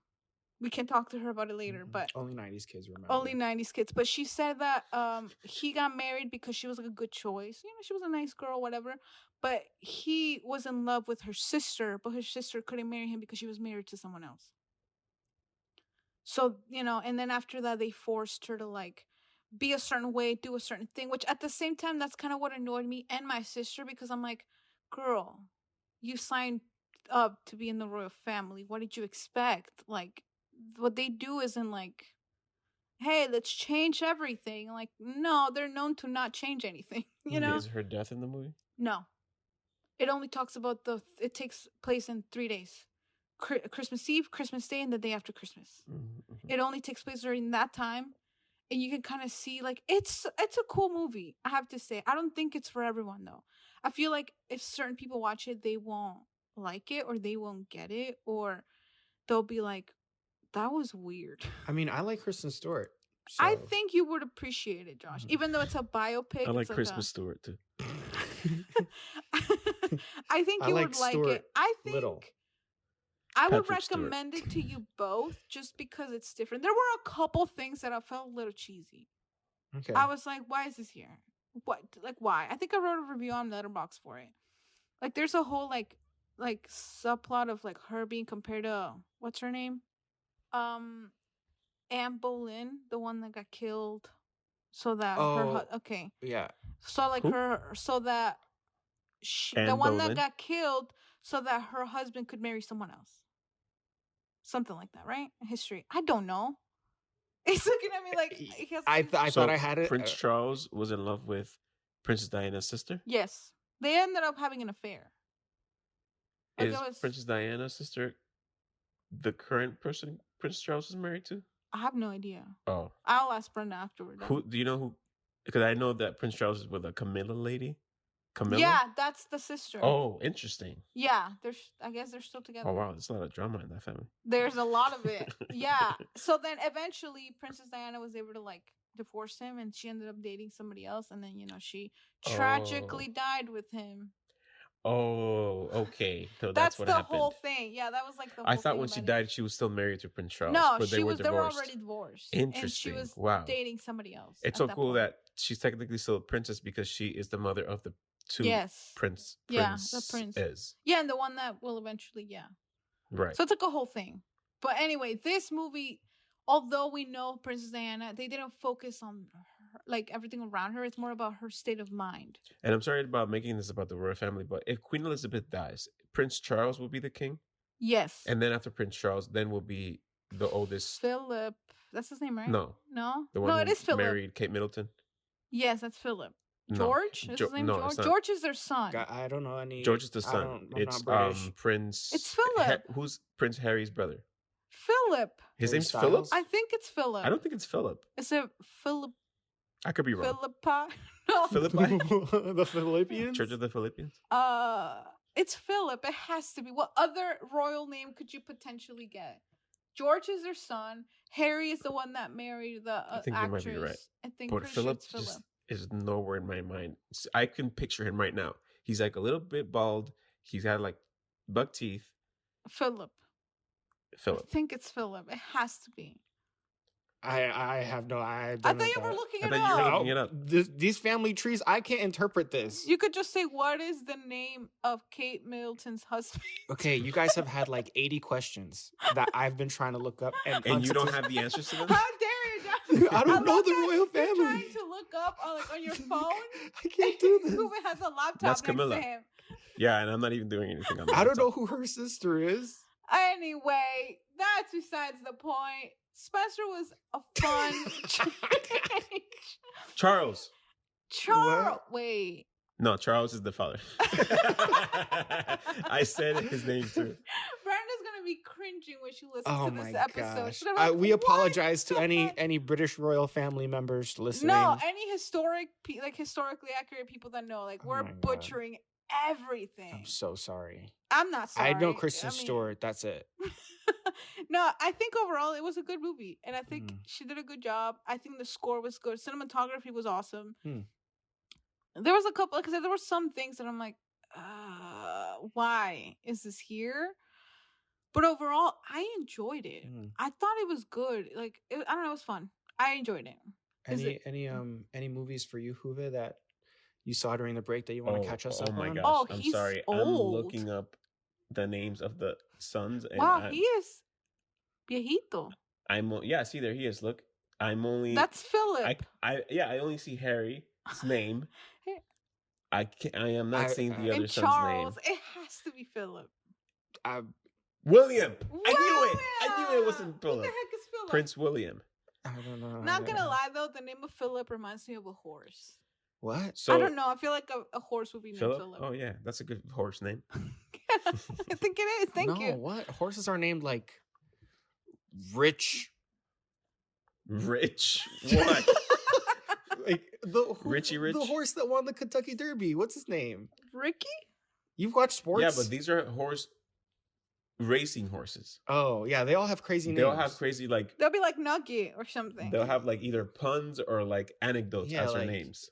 S1: We can talk to her about it later, but
S2: only 90s kids remember.
S1: Only 90s kids. But she said that he got married because she was like a good choice. She was a nice girl, whatever. But he was in love with her sister, but her sister couldn't marry him because she was married to someone else. So, and then after that, they forced her to like be a certain way, do a certain thing, which at the same time, that's kind of what annoyed me and my sister, because I'm like, girl, you signed up to be in the royal family. What did you expect? Like, what they do isn't like, hey, let's change everything. Like, no, they're known to not change anything. You know?
S3: Is her death in the movie?
S1: No. It only talks about it takes place in 3 days. Christmas Eve, Christmas Day, and the day after Christmas.
S3: Mm-hmm.
S1: It only takes place during that time. And you can kind of see, like, it's a cool movie, I have to say. I don't think it's for everyone, though. I feel like if certain people watch it, they won't like it, or they won't get it, or they'll be like, that was weird.
S2: I mean, I like Kristen Stewart. So.
S1: I think you would appreciate it, Josh. Even though it's a biopic.
S3: I like Kristen Stewart, too.
S1: I think you would like it. I think...
S2: Little.
S1: I would recommend it to you both just because it's different. There were a couple things that I felt a little cheesy.
S2: Okay.
S1: I was like, why is this here? What? Like, why? I think I wrote a review on Letterboxd for it. Like, there's a whole, like subplot of, like, her being compared to, what's her name? Anne Boleyn, the one that got killed. So that okay.
S2: Yeah.
S1: So, like, the one that got killed so that her husband could marry someone else. Something like that, right? History. I don't know. He's looking at me like...
S2: I thought I had it.
S3: Prince Charles was in love with Princess Diana's sister?
S1: Yes. They ended up having an affair.
S3: Is Princess Diana's sister the current person Prince Charles is married to?
S1: I have no idea.
S3: Oh.
S1: I'll ask Brenda afterward.
S3: Do you know who? Because I know that Prince Charles is with a Camilla lady. Camilla?
S1: Yeah, that's the sister.
S3: Oh, interesting.
S1: Yeah, I guess they're still together.
S3: Oh, wow. There's a lot of drama in that family.
S1: There's a lot of it. Yeah. So then eventually Princess Diana was able to, like, divorce him, and she ended up dating somebody else, and then, you know, she tragically died with him.
S3: Oh, okay. So
S1: that's
S3: what
S1: the
S3: happened.
S1: Whole thing. Yeah, that was like the whole
S3: I thought
S1: thing
S3: when she died, she was still married to Prince Charles.
S1: No,
S3: but they were
S1: already divorced.
S3: Interesting.
S1: And she was dating somebody else.
S3: It's so cool that she's technically still a princess because she is the mother of the two prince.
S1: Yeah, the prince
S3: is.
S1: Yeah, and the one that will eventually,
S3: Right.
S1: So it's like a whole thing. But anyway, this movie, although we know Princess Diana, they didn't focus on her, like, everything around her. It's more about her state of mind.
S3: And I'm sorry about making this about the royal family, but if Queen Elizabeth dies, Prince Charles will be the king?
S1: Yes.
S3: And then after Prince Charles, then will be the oldest...
S1: Philip. That's his name, right?
S3: No.
S1: No?
S3: The one
S1: it is Philip.
S3: Married Kate Middleton?
S1: Yes, that's Philip. George? Is his name George? George is their son.
S2: I don't know any...
S3: George is the son. It's Prince...
S1: It's Philip.
S3: Who's Prince Harry's brother?
S1: Philip.
S3: His name's Philip?
S1: I think it's Philip.
S3: I don't think it's Philip.
S1: Is it Philip?
S3: I could be wrong.
S1: Philippi? No.
S3: Philippi?
S2: The Philippians?
S3: Church of the Philippians?
S1: It's Philip. It has to be. What other royal name could you potentially get? George is their son. Harry is the one that married the actress.
S3: I think you might be right.
S1: I think
S3: but Philip just is nowhere in my mind. I can picture him right now. He's like a little bit bald. He's got like buck teeth.
S1: Philip. I think it's Philip. It has to be.
S2: I have no... I
S1: thought you were looking it up.
S3: You were looking it up.
S2: These family trees, I can't interpret this.
S1: You could just say, what is the name of Kate Middleton's husband?
S2: Okay, you guys have had like 80 questions that I've been trying to look up. And
S3: you don't have the answers to them?
S1: How dare you, Josh?
S2: I don't know the royal family.
S1: You're trying to look up on your phone?
S2: I can't do this.
S1: Who has a laptop
S3: That's
S1: next
S3: Camilla.
S1: to him?
S3: Yeah, and I'm not even doing anything on that.
S2: I don't know who her sister is.
S1: Anyway, that's besides the point. Spencer was a fun...
S3: Charles.
S1: Wait.
S3: No, Charles is the father. I said his name too.
S1: Brenda's going to be cringing when she listens to this episode.
S2: Like, we apologize to any British royal family members listening.
S1: No, any historically accurate people that know. Like, we're butchering everything.
S2: I'm so sorry.
S1: I'm not sorry.
S2: I know Kristen Stewart. That's it.
S1: No, I think overall it was a good movie, and I think she did a good job. I think the score was good. Cinematography was awesome. There was a couple, because there were some things that I'm like, why is this here? But overall, I enjoyed it. I thought it was good. Like, I don't know, it was fun. I enjoyed it.
S2: Any movies for you, Huve, that you saw during the break that you want to catch us up on?
S3: Oh my gosh!
S1: Oh,
S3: I'm sorry.
S1: Old.
S3: I'm looking up the names of the sons. And
S1: he is viejito.
S3: See, there he is. Look,
S1: That's Philip.
S3: I only see Harry's name. I am not seeing the other son's
S1: Charles,
S3: name.
S1: it has to be Philip.
S3: William. I knew it wasn't Philip.
S1: What the heck is Philip?
S3: Prince William.
S2: I don't know.
S1: Not gonna lie though, the name of Philip reminds me of a horse.
S2: What?
S1: So, I don't know. I feel like a horse would be named Philip.
S3: Oh yeah, that's a good horse name.
S1: I think it is. Thank you.
S2: No, what? Horses are named like Rich.
S3: Rich? What?
S2: Like
S3: Richie Rich?
S2: The horse that won the Kentucky Derby. What's his name?
S1: Ricky?
S2: You've watched sports?
S3: Yeah, but these are racing horses.
S2: Oh, yeah. They all have crazy names.
S3: They all have crazy, like...
S1: They'll be like Nugget or something.
S3: They'll have like either puns or like anecdotes as their names.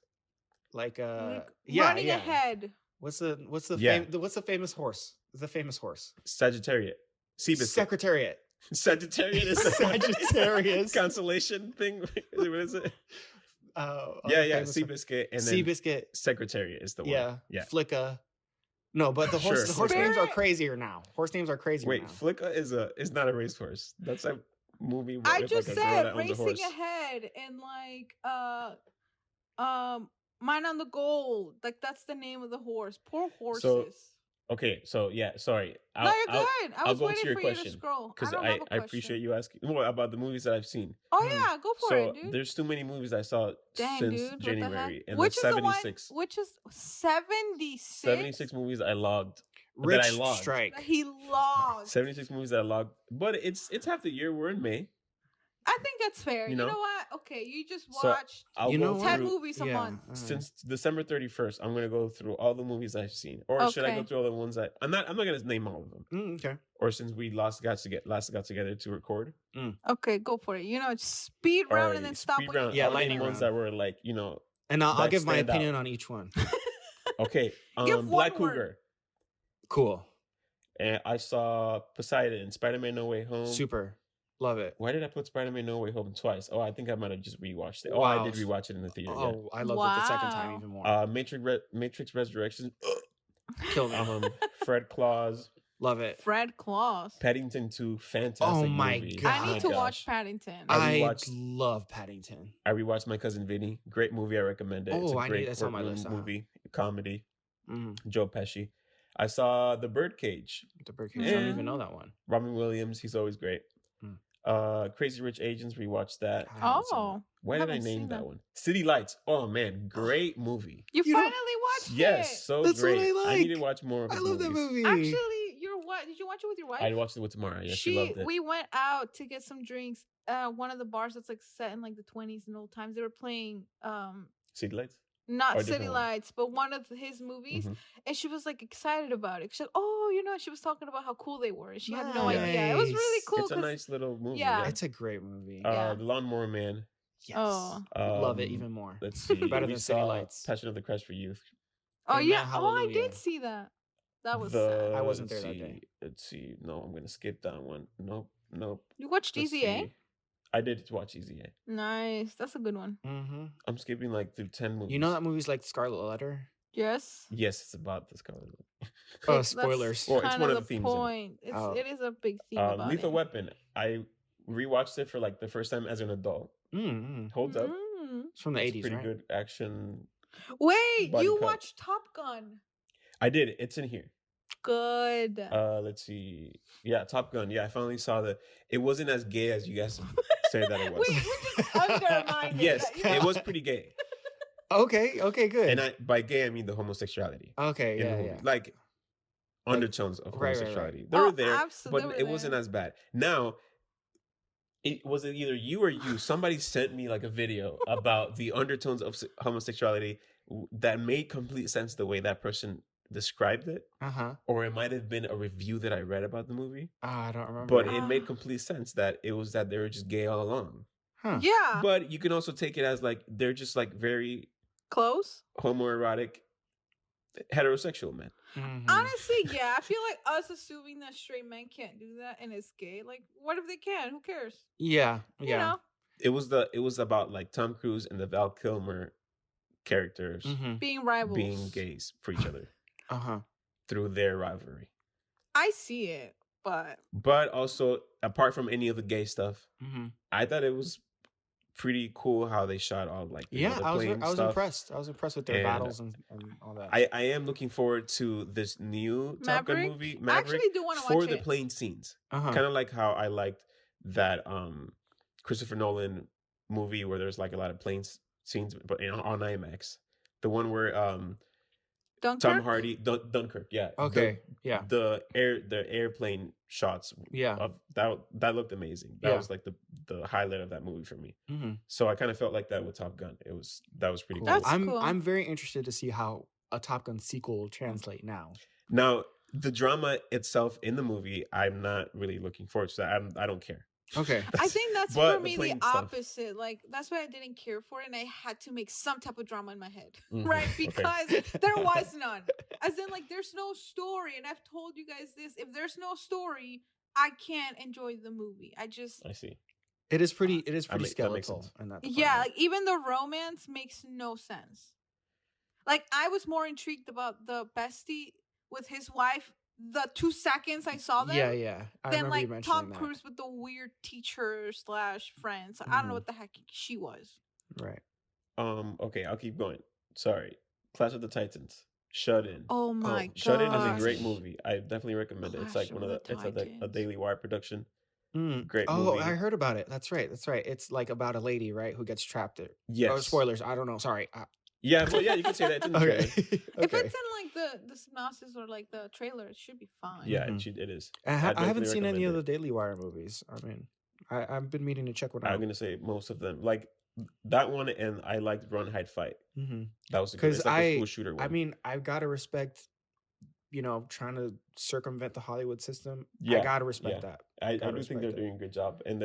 S2: Like
S1: running ahead.
S2: What's the famous horse? The famous horse.
S3: Sagittarius.
S2: Secretariat.
S3: Sagittarius is the
S2: Sagittarius
S3: consolation thing. What is it? Seabiscuit and then
S2: Seabiscuit.
S3: Secretariat is the one.
S2: Yeah. Flicka. No, but the horse names are crazier now. Horse names are crazier now.
S3: Wait, Flicka is not a racehorse. That's a movie where
S1: I just
S3: like
S1: said racing ahead and like Mine on the Gold. Like that's the name of the horse. Poor horses.
S3: Sorry.
S1: No, you're good. I was waiting for you to scroll.
S3: Because I appreciate you asking more about the movies that I've seen.
S1: Oh yeah, go for it, dude.
S3: There's too many movies I saw since January. And
S1: which
S3: is 76.
S1: Which is 76?
S3: 76 movies I logged.
S2: Rich strike.
S1: He logged.
S3: 76 movies that I logged. But it's half the year. We're in May.
S1: I think that's fair. You know what? Okay, you just watched 10 movies a month.
S3: Since December 31st, I'm gonna go through all the movies I've seen. Or should I go through all the ones that I'm not gonna name all of them.
S2: Okay.
S3: Or since we last got together to record.
S1: Okay, go for it. Speed round and then stop.
S3: Round. Yeah, lightning ones that were like,
S2: and I'll give my opinion on each one.
S3: Okay. Black Cougar.
S2: Cool.
S3: And I saw Poseidon, Spider-Man No Way Home.
S2: Super. Love it.
S3: Why did I put Spider-Man No Way Home twice? Oh, I think I might have just rewatched it.
S2: Wow.
S3: I did rewatch it in the theater.
S2: Oh, I loved it the second time even more.
S3: Matrix Resurrections.
S2: Killed me.
S3: Fred Claus.
S2: Love it.
S1: Fred Claus.
S3: Paddington 2. Fantastic movie.
S2: God.
S1: I need to watch Paddington.
S2: I love Paddington.
S3: I rewatched My Cousin Vinny. Great movie. I recommend it. It's a great
S2: that's on my list.
S3: Movie. Comedy. Joe Pesci. I saw The Birdcage.
S2: The Birdcage. I don't even know that one.
S3: Robin Williams. He's always great. Crazy Rich Asians, rewatched that. Why did I name that one? City Lights. Oh man, great movie.
S1: You finally watched it.
S3: Yes, so
S2: that's
S3: great.
S2: What I like.
S3: I need to watch more of his movies.
S2: I love that movie.
S1: Actually, did you watch it with your wife?
S3: I watched it with Tamara. Yeah, she loved it.
S1: We went out to get some drinks. One of the bars that's like set in like the 20s and old times. They were playing
S3: City Lights.
S1: Not City Lights, but one of his movies. And she was like excited about it. She's like, she was talking about how cool they were. And she had no idea. It was really cool.
S3: It's a nice little movie.
S1: Yeah.
S2: It's a great movie.
S3: The Lawnmower Man.
S2: Yes. Love it even more.
S3: Let's see.
S2: Better than City Lights.
S3: Passion of the Christ for Youth.
S1: Oh, yeah. I did see that. That was sad.
S2: I wasn't there that day.
S3: Let's see. No, I'm going to skip that one. Nope.
S1: You watched Easy A?
S3: I did watch Easy A.
S1: Nice. That's a good one.
S3: I'm skipping like through 10 movies.
S2: You know that movie's like Scarlet Letter?
S1: Yes.
S3: Yes, it's about the Scarlet Letter.
S2: Oh, spoilers.
S3: Or it's one of the themes.
S1: Point. It is a big theme about
S3: Lethal Weapon. I rewatched it for like the first time as an adult. Holds up.
S2: It's from the 80s,
S3: pretty
S2: right?
S3: good action.
S1: Wait, you watched Top Gun?
S3: I did. It's in here.
S1: Good.
S3: Let's see. Yeah, Top Gun. Yeah, I finally saw that. It wasn't as gay as you guys say that it was.
S1: We just undermined it.
S3: Yes, it was pretty gay.
S2: Okay, good.
S3: And by gay, I mean the homosexuality.
S2: Okay, yeah.
S3: Like undertones of homosexuality.
S1: Right.
S3: They were there,
S1: absolutely
S3: but it wasn't as bad. Now, it was either you or you. Somebody sent me like a video about the undertones of homosexuality that made complete sense the way that person described it. Or it might have been a review that I read about the movie.
S2: I don't remember.
S3: But it made complete sense that it was that they were just gay all along.
S1: Yeah.
S3: But you can also take it as like they're just like very
S1: close
S3: homoerotic heterosexual men.
S1: Honestly, yeah. I feel like us assuming that straight men can't do that and it's gay. Like, what if they can? Who cares?
S2: Yeah.
S1: You know?
S3: It was about like Tom Cruise and the Val Kilmer characters
S1: being rivals,
S3: being gays for each other. Through their rivalry.
S1: I see it,
S3: but also apart from any of the gay stuff, I thought it was pretty cool how they shot all like
S2: I was impressed. I was impressed with their battles and all that.
S3: I am looking forward to this new Top Gun movie, Maverick,
S1: I actually do want to watch
S3: for
S1: it.
S3: the plane scenes. Kind of like how I liked that Christopher Nolan movie where there's like a lot of plane scenes, but on IMAX. The one where
S1: Dunkirk?
S3: Tom Hardy, Dunkirk, yeah.
S2: Okay,
S3: The airplane shots.
S2: Yeah.
S3: Of that looked amazing. That was like the highlight of that movie for me.
S2: Mm-hmm.
S3: So I kind of felt like that with Top Gun. That was pretty cool.
S1: That's
S2: I'm
S1: cool.
S2: I'm very interested to see how a Top Gun sequel will translate now.
S3: Now, the drama itself in the movie, I'm not really looking forward to that. I don't care.
S2: Okay.
S1: I think that's
S3: But
S1: for
S3: the
S1: me the
S3: plane stuff.
S1: opposite. Like that's why I didn't care for it, and I had to make some type of drama in my head,
S3: Mhm.
S1: right? Because there was none. As in, like, there's no story, and I've told you guys this. If there's no story, I can't enjoy the movie. I
S3: see.
S2: It is pretty
S3: That makes
S2: skeletal
S3: sense.
S2: in that
S1: yeah,
S2: department.
S1: like even the romance makes no sense. Like I was more intrigued about the bestie with his wife. The 2 seconds I saw them,
S2: yeah. I
S1: then
S2: remember you
S1: like
S2: mentioning
S1: Tom
S2: that.
S1: Cruise with the weird teacher / friend. So I don't know
S2: Mhm.
S1: what the heck she was.
S2: Right.
S3: Okay, I'll keep going. Sorry. Clash of the Titans. Shut In.
S1: Oh my god!
S3: Shut In is a great movie. I definitely recommend it. It's
S1: Clash
S3: like one
S1: of
S3: of
S1: the
S3: it's a
S1: Titans.
S3: Daily Wire production.
S2: Mm.
S3: Great
S2: Oh,
S3: movie.
S2: I heard about it. That's right. It's like about a lady, right, who gets trapped there.
S3: Yes.
S2: Oh, spoilers. I don't know. Sorry.
S3: Yeah, well, yeah, you can say that. It's in the trailer.
S2: Okay.
S1: If it's in like the synopsis or like the trailer, it should be fine.
S3: Yeah,
S2: Mhm.
S3: it is.
S2: I haven't
S3: definitely
S2: seen any of
S3: recommend
S2: the Daily Wire movies. I mean, I've been meaning to check one out.
S3: I'm gonna say most of them, like that one, and I liked Run Hide Fight.
S2: Mm-hmm.
S3: That was a good. It's like a school shooter one.
S2: I mean, I've got to respect, trying to circumvent the Hollywood system.
S3: Yeah,
S2: I got to respect that.
S3: I
S2: gotta
S3: do think they're
S2: respect it.
S3: doing a good job, and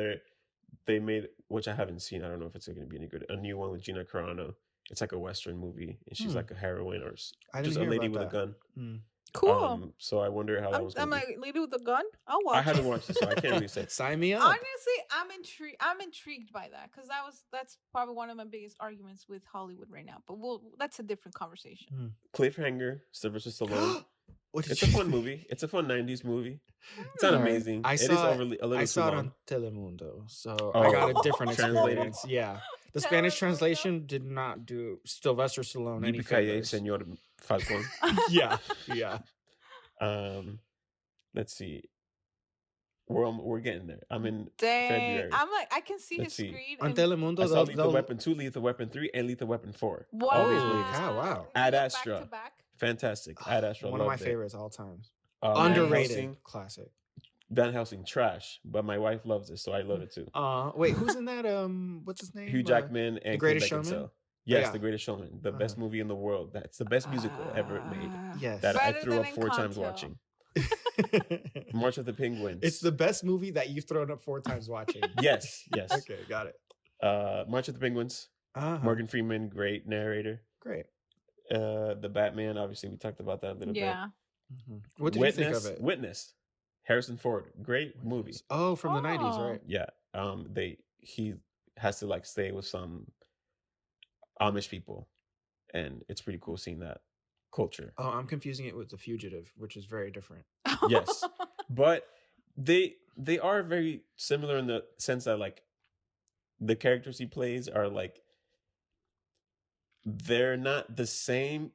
S3: they made, which I haven't seen. I don't know if it's going to be any good. A new one with Gina Carano. It's like a Western movie, and she's like a heroine or
S2: I
S3: just
S2: didn't
S3: a
S2: hear
S3: lady
S2: about
S3: with a
S2: that.
S3: gun.
S1: Cool.
S3: So I wonder how that was.
S1: I'm
S3: Gonna
S1: a
S3: be.
S1: lady with a gun. I'll watch.
S3: I haven't watched it, so I can't really say.
S2: Sign me up.
S1: Honestly, I'm intrigued. I'm intrigued by that because that's probably one of my biggest arguments with Hollywood right now. But that's a different conversation.
S3: Cliffhanger, Sylvester Stallone.
S2: What did
S3: It's a
S2: you
S3: fun
S2: think?
S3: movie. It's a fun '90s movie. It's not
S2: Alright.
S3: amazing.
S2: I
S3: It is
S2: saw it-
S3: overly a little
S2: I
S3: too
S2: saw it
S3: long.
S2: on Telemundo, so
S3: Oh.
S2: I got a different
S3: Translated.
S2: experience. Yeah, the Spanish
S1: Telemundo.
S2: translation did not do Sylvester Stallone any
S3: Yippee-ki-yay,
S2: favors.
S3: Senor Falcon.
S2: Yeah.
S3: Let's see. We're getting there. I'm in
S1: Dang,
S3: February.
S1: I'm like I can see
S3: Let's
S1: his
S3: see.
S1: screen.
S2: On
S1: and-
S2: Telemundo,
S3: I saw
S2: they'll-
S3: Lethal
S2: they'll-
S3: Weapon 2, Lethal Weapon 3, and Lethal Weapon 4.
S1: Wow.
S3: All these
S2: Holy
S3: movies.
S2: cow, wow.
S3: Ad
S1: Back
S3: Astra.
S1: to back.
S3: Fantastic. Ad Astra.
S2: one of my
S3: loved it.
S2: favorites all times.
S3: Van
S2: Underrated
S3: Helsing,
S2: classic.
S3: Van Helsing, trash, but my wife loves it, so I love it too.
S2: Wait, who's in that? What's his name?
S3: Hugh Jackman and
S2: Greatest
S3: Kate Beckinsale.
S2: Showman?
S3: Yes,
S2: Yeah.
S3: The Greatest Showman, the best movie in the world. That's the best musical ever made.
S2: Yes.
S3: That I
S1: Better
S3: threw
S1: than
S3: up 4 times
S1: Encanto.
S3: watching. March of the Penguins.
S2: It's the best movie that you've thrown up 4 times watching.
S3: yes.
S2: Okay, got it.
S3: March of the Penguins.
S2: Uh-huh.
S3: Morgan Freeman, great narrator.
S2: Great.
S3: The Batman, obviously, we talked about that a little bit.
S1: Yeah.
S2: Mhm. What did you think of it?
S3: Witness. Harrison Ford, great movie.
S2: Oh, from the 90s,
S1: Oh.
S2: right?
S3: Yeah. He has to like stay with some Amish people, and it's pretty cool seeing that culture.
S2: Oh, I'm confusing it with The Fugitive, which is very different.
S3: Yes. But they are very similar in the sense that like the characters he plays are like they're not the same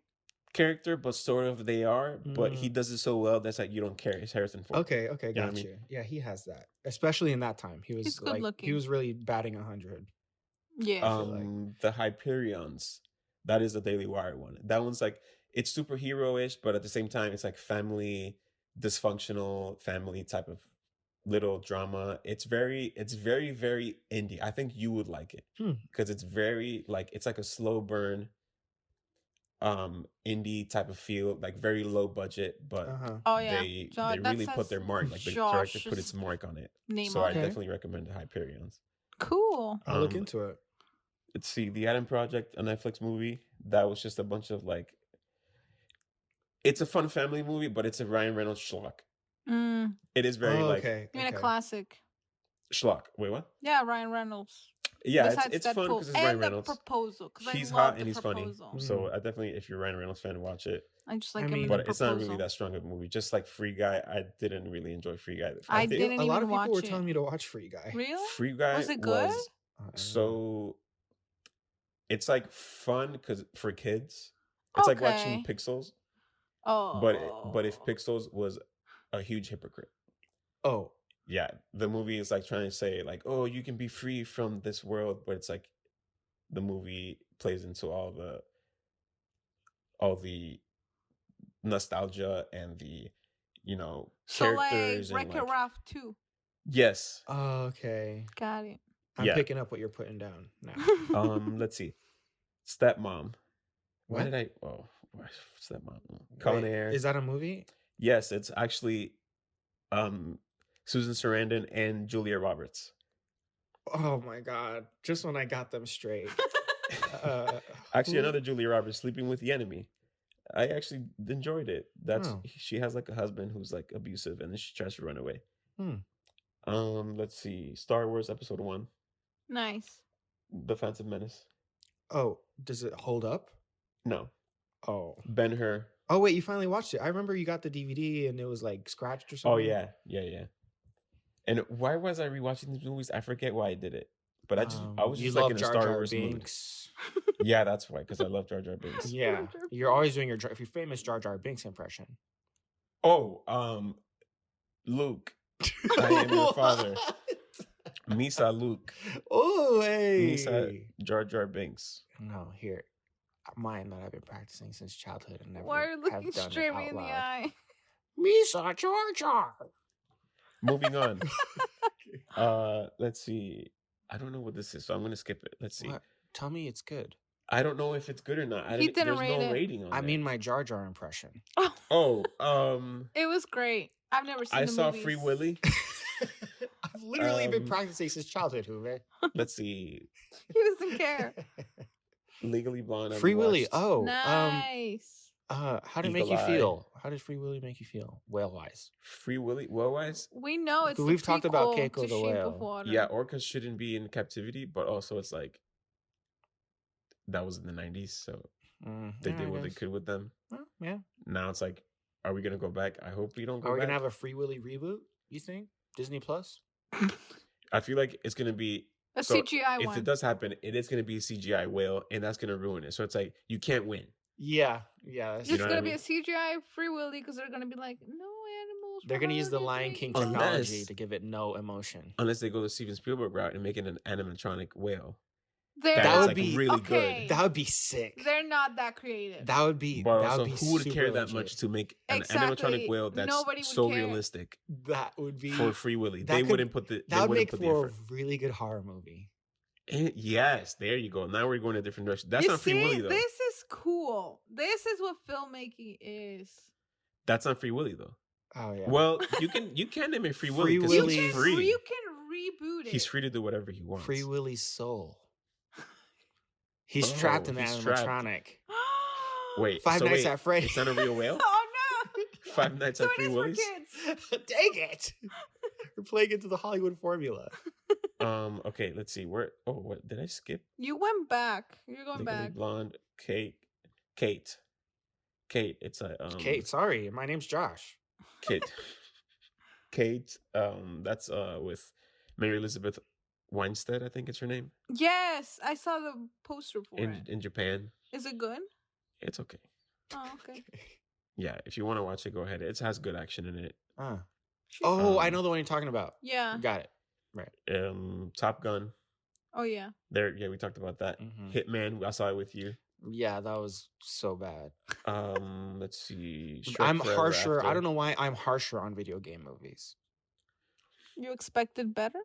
S3: character, but sort of they are. But he does it so well that's like you don't care. It's Harrison Ford.
S2: Okay,
S3: know what I
S2: gotcha.
S3: mean?
S2: Yeah, he has that. Especially in that time. He was
S1: He's good
S2: like
S1: looking.
S2: he was really batting 100.
S1: Yeah.
S2: feel like.
S3: The Hyperions, that is the Daily Wire one. That one's like it's superhero-ish, but at the same time it's like family dysfunctional family type of little drama. It's very very indie. I think you would like it because it's very like it's like a slow burn indie type of feel, like very low budget, but
S1: Oh yeah.
S3: they
S1: Jo- that
S3: really put
S1: says
S3: their mark, like the
S1: Josh's
S3: director put its mark on it.
S1: name
S3: So
S1: on
S3: I
S1: it.
S2: Okay.
S3: definitely recommend the Hyperions.
S1: Cool.
S2: I'll look
S3: Um,
S2: into it.
S3: Let's see, The Adam Project, a Netflix movie that was just a bunch of like it's a fun family movie, but it's a Ryan Reynolds schlock.
S1: Mm,
S3: It is very like
S2: okay.
S1: you mean a classic?
S3: schlock. Wait, what?
S1: Yeah, Ryan Reynolds.
S3: Yeah,
S1: Besides
S3: it's fun
S1: Deadpool.
S3: because it's Ryan
S1: and
S3: Reynolds.
S1: The Proposal. 'Cause
S3: He's
S1: I love
S3: hot
S1: The
S3: and he's funny.
S1: Proposal.
S3: So I definitely, if you're a Ryan Reynolds fan, watch it.
S1: I just like
S2: I
S1: him
S2: mean-
S1: in
S3: But
S1: The
S3: it's not
S1: Proposal.
S3: really that strong of a movie. Just like Free Guy, I didn't really enjoy Free Guy.
S1: I
S3: think
S1: didn't
S2: A lot
S1: even
S2: of people were
S1: watch
S2: telling
S1: it.
S2: me to watch Free Guy.
S1: Really?
S3: Free Guy
S1: Was it good?
S2: I don't know.
S3: so it's like fun because for kids, it's like watching
S1: Okay.
S3: Pixels.
S1: Oh.
S3: But if Pixels was a huge hypocrite.
S2: Oh,
S3: yeah, the movie is like trying to say like, oh, you can be free from this world, but it's like the movie plays into all the nostalgia and the characters
S1: so like
S3: and
S1: Wreck-It Ralph 2.
S3: Yes.
S2: Oh, okay.
S1: Got it.
S2: I'm picking up what you're putting down now.
S3: Let's see. Stepmom.
S2: What?
S3: Stepmom? Con Air.
S2: Is that a movie?
S3: Yes, it's actually Susan Sarandon and Julia Roberts.
S2: Oh my God. Just when I got them straight.
S3: Actually, another Julia Roberts, Sleeping with the Enemy. I actually enjoyed it. She has like a husband who's like abusive and then she tries to run away. Let's see. Star Wars Episode 1.
S1: Nice.
S3: The Phantom Menace.
S2: Oh, does it hold up?
S3: No.
S2: Oh.
S3: Ben-Hur.
S2: Oh, wait, you finally watched it. I remember you got the DVD and it was like scratched or something.
S3: Oh, yeah. And why was I rewatching these movies? I forget why I did it. But I was just like in a Star Wars mood. Yeah, that's why, because I love Jar Jar Binks.
S2: Yeah. You're always doing your famous Jar Jar Binks impression.
S3: Oh, Luke. I am your father. Misa Luke.
S2: Oh, hey.
S3: Misa Jar Jar Binks.
S2: No, here. Mine that I've been practicing since childhood and never
S1: Why are you looking straight me in the eye?
S2: Misa Jar Jar.
S3: Moving on. Let's see. I don't know what this is, so I'm going to skip it. Let's see.
S2: What? Tell me it's good.
S3: I don't know if it's good or not.
S1: There's no
S3: rating on it.
S2: I mean my Jar Jar impression.
S3: Oh,
S1: it was great. I've never seen the movies.
S3: Free Willy.
S2: I've literally been practicing since childhood, Hoover.
S3: Let's see.
S1: He doesn't care.
S3: Legally Blonde.
S2: Free Willy. Oh,
S1: nice.
S2: How did it make you feel? How did Free Willy make you feel? Whale-wise.
S3: Free Willy, whale-wise?
S1: We know it's
S2: we've talked about Keiko the Whale.
S3: Yeah, orcas shouldn't be in captivity, but also it's like that was in the 90s, so they did what they could with them.
S2: Well, yeah.
S3: Now it's like, are we gonna go back? I hope we don't go back.
S2: Are we gonna have a Free Willy reboot? You think Disney Plus?
S3: I feel like it's gonna be
S1: a CGI one.
S3: If it does happen, it is gonna be a CGI whale, and that's gonna ruin it. So it's like you can't win.
S2: Yeah.
S1: It's gonna be a CGI Free Willy because they're gonna be like, no animals.
S2: They're gonna use the Lion King technology to give it no emotion.
S3: Unless they go the Steven Spielberg route and make it an animatronic whale.
S1: That
S3: would be really good.
S2: That would be sick.
S1: They're not that creative.
S2: That would be.
S3: But also, who would care that much to make an animatronic whale that's so realistic?
S2: That would be
S3: for Free Willy. They wouldn't put the.
S2: That would make for a really good horror movie.
S3: Yes, there you go. Now we're going a different direction. That's not Free Willy though.
S1: This is cool. This is what filmmaking is.
S3: That's not Free Willy though.
S2: Oh yeah.
S3: Well, you can name it Free Willy because he's free.
S1: You can reboot it.
S3: He's free to do whatever he wants.
S2: Free Willy's soul. He's trapped in the animatronic.
S3: Wait,
S2: Five Nights at Freddy's.
S3: It's not a real whale?
S1: Oh no!
S3: Five Nights at Free Willy's?
S2: Dang it! We're playing into the Hollywood formula.
S3: Okay, let's see. What did I skip?
S1: You went back. You're going
S3: Legally
S1: back.
S3: Blonde, Kate. It's a
S2: Kate. Sorry, my name's Josh.
S3: Kate. That's with Mary Elizabeth Winstead, I think it's her name.
S1: Yes, I saw the poster for it.
S3: In Japan.
S1: Is it good?
S3: It's okay.
S1: Oh, okay.
S3: Yeah, if you want to watch it, go ahead. It has good action in it.
S2: I know the one you're talking about.
S1: Yeah.
S2: Got it. Right.
S3: Top Gun.
S1: Oh yeah.
S3: We talked about that. Mm-hmm. Hitman, I saw it with you.
S2: Yeah, that was so bad.
S3: Let's see.
S2: I'm harsher. After. I don't know why I'm harsher on video game movies.
S1: You expected better?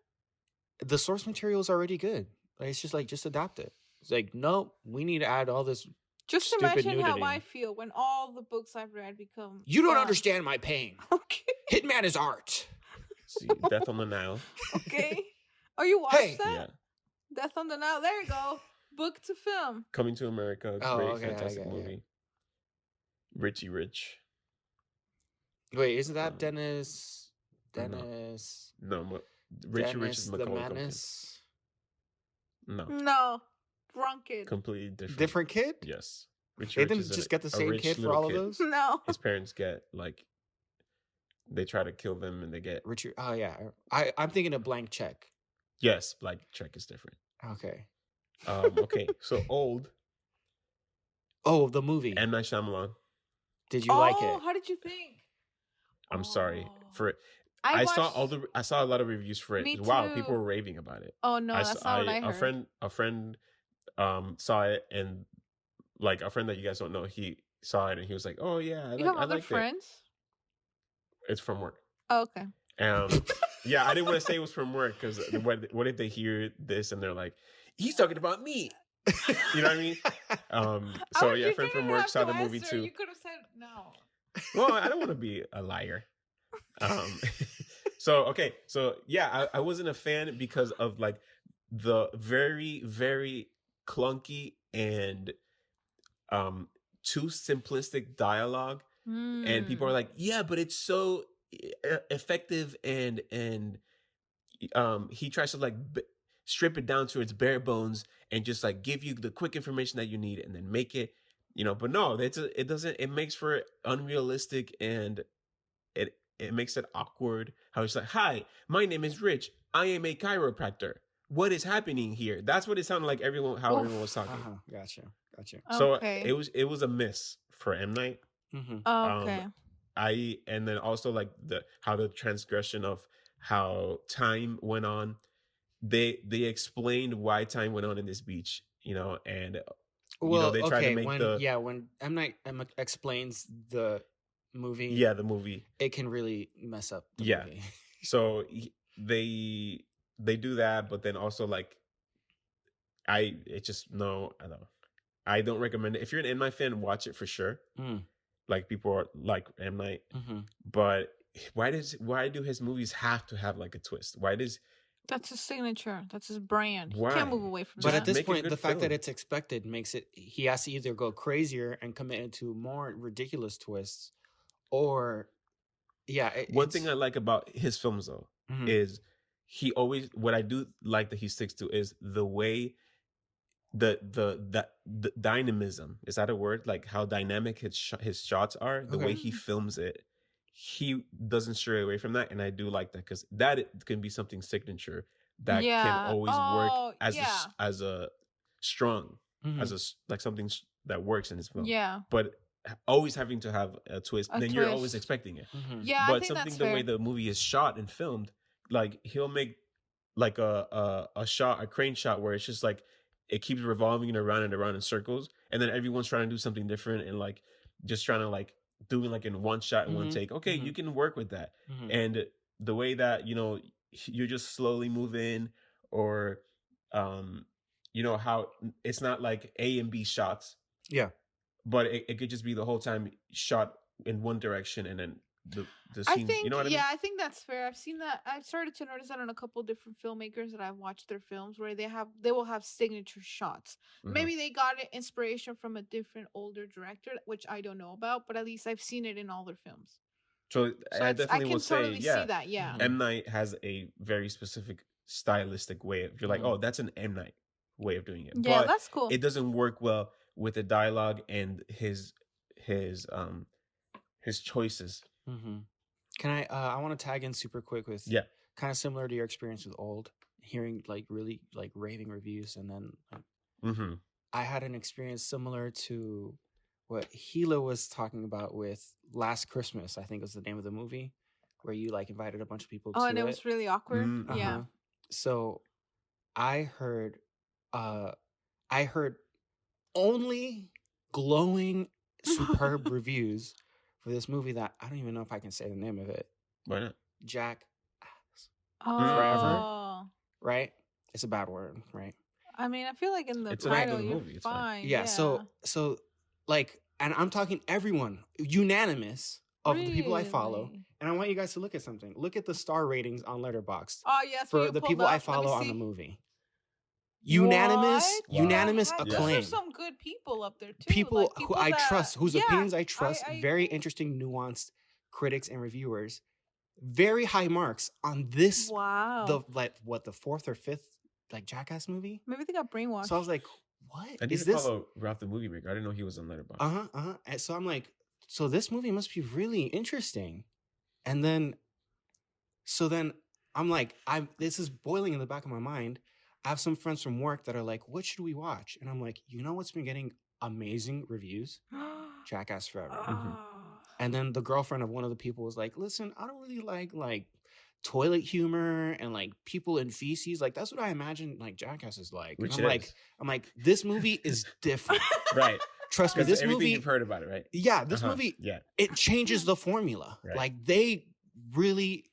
S2: The source material is already good. Like, it's just like, just adapt it. It's like, no, we need to add all this.
S1: Just imagine how I feel when all the books I've read become.
S2: You don't understand my pain.
S1: Okay.
S2: Hitman is art.
S3: See, Death on the Nile.
S1: Okay. Oh, you watched that?
S3: Yeah.
S1: Death on the Nile. There you go. Book to film.
S3: Coming to America. Great, fantastic movie. Richie Rich.
S2: Wait, isn't that Dennis?
S3: No. Richie Rich is Macaulay Culkin.
S1: No. Wrong kid.
S3: Completely different.
S2: Different kid?
S3: Yes.
S2: Richie Rich didn't just get the same kid for all of those?
S1: No.
S3: His parents get, like, they try to kill them and they get...
S2: Richard. Oh, yeah. I'm thinking of Blank Check.
S3: Yes, Blank Check is different.
S2: Okay.
S3: Okay, so Old.
S2: Oh, the movie.
S3: M. Night Shyamalan.
S2: Did you like it?
S1: Oh, how did you think?
S3: I'm sorry for it. I saw a lot of reviews for it.
S1: Me
S3: Wow,
S1: too.
S3: people were raving about it.
S1: Oh no, that's not what I heard.
S3: A friend saw it, and like a friend that you guys don't know, he saw it and he was like, "Oh yeah,
S1: you have other friends?"
S3: It's from work.
S1: Oh, okay.
S3: Yeah, I didn't want to say it was from work because what if they hear this and they're like, "He's talking about me." You know what I mean? So yeah, a friend from work saw the movie too.
S1: You could have said no.
S3: Well, I don't want to be a liar. So yeah, I wasn't a fan because of like the very, very clunky and too simplistic dialogue. And people are like, yeah, but it's so effective, and he tries to like strip it down to its bare bones and just like give you the quick information that you need and then make it, but no, it doesn't. It makes for unrealistic, and it makes it awkward. How it's like, hi, my name is Rich. I am a chiropractor. What is happening here? That's what it sounded like. Everyone was talking.
S2: Gotcha.
S3: So it was a miss for M. Night.
S1: Okay.
S3: And then also like how the transgression of how time went on. They explained why time went on in this beach, and they tried to make
S2: when M. Night explains the movie.
S3: Yeah, the movie.
S2: It can really mess up the movie.
S3: So they do that, but then also like I don't recommend it. If you're an M. Night fan, watch it for sure. Like people are like M. Night. But why do his movies have to have like a twist?
S1: That's his signature. That's his brand.
S3: Why?
S1: He can't move away from
S2: that. But at this
S3: Make
S2: point, the fact that it's expected makes it, he has to either go crazier and commit into more ridiculous twists, or
S3: one thing I like about his films though is he always, what I do like that he sticks to is the way the dynamism, is that a word? Like how dynamic his shots are, the way he films it. He doesn't stray away from that, and I do like that because that can be something signature that can always work as a strong, as a like something that works in his film.
S1: Yeah,
S3: but always having to have a twist, then you're always expecting it.
S1: Yeah,
S3: but
S1: I think
S3: something
S1: that's
S3: the
S1: fair.
S3: way the movie is shot and filmed, like he'll make like a crane shot where it's just like it keeps revolving around and around in circles, and then everyone's trying to do something different and like just trying to like doing like in one shot and one take. Okay, you can work with that. And the way that you just slowly move in, or how it's not like A and B shots, but it could just be the whole time shot in one direction, and then the scene,
S1: I think,
S3: you know what I mean?
S1: I think that's fair. I've seen that. I've started to notice that on a couple of different filmmakers that I've watched their films, where they will have signature shots. Maybe they got inspiration from a different older director, which I don't know about, but at least I've seen it in all their films.
S3: So I definitely will say,
S1: see that. Yeah,
S3: M. Night has a very specific stylistic way of, you're like, oh, that's an M. Night way of doing it.
S1: Yeah,
S3: but
S1: that's cool.
S3: It doesn't work well with the dialogue and his choices.
S2: Can I want to tag in super quick with kind of similar to your experience with Old, hearing like really like raving reviews, and then like, I had an experience similar to what Hila was talking about with Last Christmas, I think was the name of the movie, where you like invited a bunch of people to
S1: and it was really awkward. Yeah.
S2: So I heard only glowing superb reviews for this movie that I don't even know if I can say the name of it.
S3: Why not?
S2: Jack
S1: Forever.
S2: Right? It's a bad word, right?
S1: I mean, I feel like in the
S3: it's
S1: title,
S3: the
S1: you're
S3: movie. It's
S1: fine.
S2: Yeah. So like, and I'm talking everyone, unanimous of the people I follow. And I want you guys to look at something. Look at the star ratings on Letterboxd.
S1: Oh, yes.
S2: For the people I follow on the movie. Unanimous acclaim.
S1: There's some good people up there too.
S2: People who I trust, whose opinions I trust. Very interesting, nuanced critics and reviewers. Very high marks on this.
S1: Wow.
S2: The fourth or fifth like Jackass movie.
S1: Maybe they got brainwashed.
S2: So I was like, what?
S3: I need to follow Ralph the Movie Maker. I didn't know he was on Letterboxd.
S2: And so I'm like, so this movie must be really interesting. And then I'm like, this is boiling in the back of my mind. I have some friends from work that are like, what should we watch? And I'm like, you know what's been getting amazing reviews? Jackass Forever. And then the girlfriend of one of the people was like, listen, I don't really like toilet humor and like people in feces. Like that's what I imagine like Jackass is like.
S3: Which
S2: I'm like, this movie is different.
S3: Right.
S2: Trust me, this
S3: everything
S2: movie
S3: you've heard about it, right?
S2: Yeah, this movie it changes the formula.
S3: Right.
S2: Like they really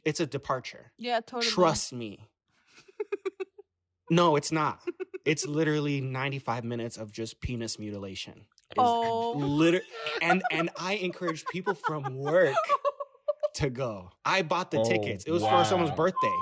S2: it's a departure.
S1: Yeah, totally.
S2: Trust me. No, it's not. It's literally 95 minutes of just penis mutilation. And I encourage people from work to go. I bought the tickets. It was for someone's birthday.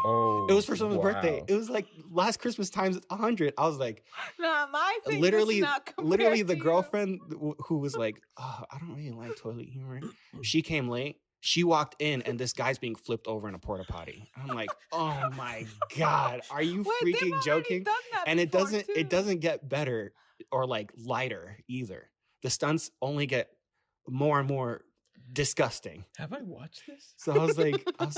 S2: It was for someone's birthday. It was like last Christmas times 100. I was like,
S1: nah, my thing
S2: literally the
S1: you.
S2: girlfriend who was like, oh, I don't really like toilet humor. She came late. She walked in and this guy's being flipped over in a porta potty. I'm like, oh my God, are you freaking joking? And it doesn't get better or like lighter either. The stunts only get more and more disgusting.
S3: Have I watched this?
S2: So I was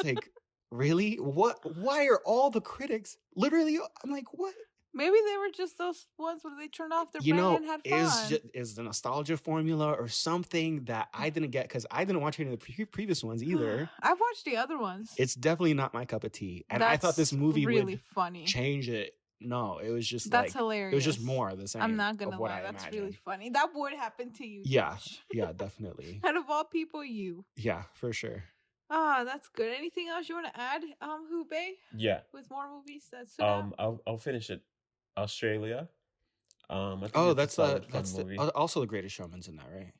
S2: like, really? What? Why are all the critics literally? I'm like, what?
S1: Maybe they were just those ones where they turned off their brain and had fun.
S2: Is the nostalgia formula or something that I didn't get because I didn't watch any of the previous ones either.
S1: I've watched the other ones.
S2: It's definitely not my cup of tea, and I thought this movie
S1: really
S2: would
S1: funny.
S2: Change it. No, it was just
S1: that's hilarious.
S2: It was just more of the same.
S1: I'm not gonna lie, that's really funny. That would happen to you.
S2: Yeah, yeah, definitely.
S1: Out of all people, you.
S2: Yeah, for sure.
S1: Ah, that's good. Anything else you want to add, Hubei?
S3: Yeah.
S1: With more movies that's
S3: I'll finish it. Australia.
S2: That's also The Greatest Showman's in that, right?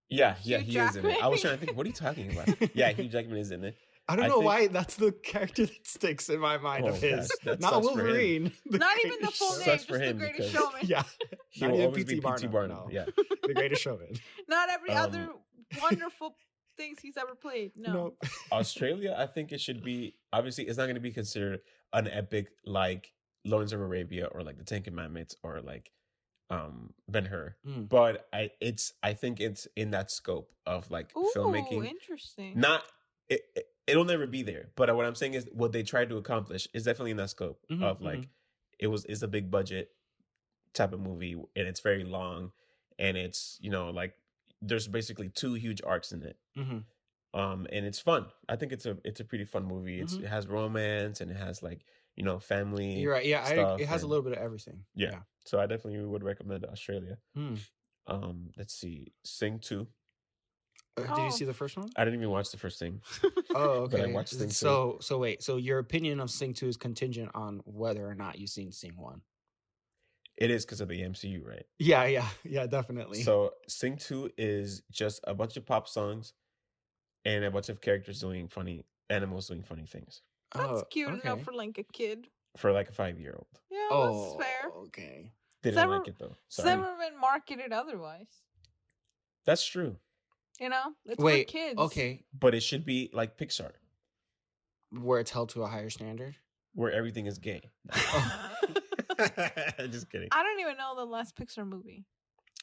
S3: Yeah, he is in it. I was trying to think, what are you talking about? Yeah, Hugh Jackman is in it.
S2: I don't know why that's the character that sticks in my mind of his. Not Wolverine.
S1: Not even the full name, just The Greatest Showman.
S2: Yeah.
S3: He will always be P.T. Barnum.
S2: No.
S3: Yeah.
S2: The Greatest Showman.
S1: Not every other wonderful things he's ever played. No.
S3: Australia, I think it should be, obviously, it's not going to be considered an epic like Lawrence of Arabia or like the Ten Commandments or like Ben-Hur. But I think it's in that scope of like filmmaking.
S1: Interesting.
S3: Not it'll never be there. But what I'm saying is what they tried to accomplish is definitely in that scope of like it's a big budget type of movie and it's very long and it's, you know, like there's basically 2 huge arcs in it. And it's fun. I think it's a pretty fun movie. It has romance and it has like, you know, family.
S2: You're right. Yeah, it has a little bit of everything.
S3: Yeah. So I definitely would recommend Australia. Let's see. Sing 2.
S2: Did you see the first one?
S3: I didn't even watch the first Sing.
S2: Oh, okay.
S3: But I watched Sing 2.
S2: So wait. So your opinion of Sing 2 is contingent on whether or not you've seen Sing 1.
S3: It is because of the MCU, right?
S2: Yeah, definitely.
S3: So Sing 2 is just a bunch of pop songs and a bunch of characters doing funny animals doing funny things.
S1: That's cute enough for like a kid.
S3: For like a 5-year-old.
S1: Yeah, that's fair.
S2: Okay.
S3: Didn't like it though.
S1: It's never been marketed otherwise.
S3: That's true.
S1: You know? It's for kids.
S2: Okay.
S3: But it should be like Pixar.
S2: Where it's held to a higher standard?
S3: Where everything is gay. Just kidding.
S1: I don't even know the last Pixar movie.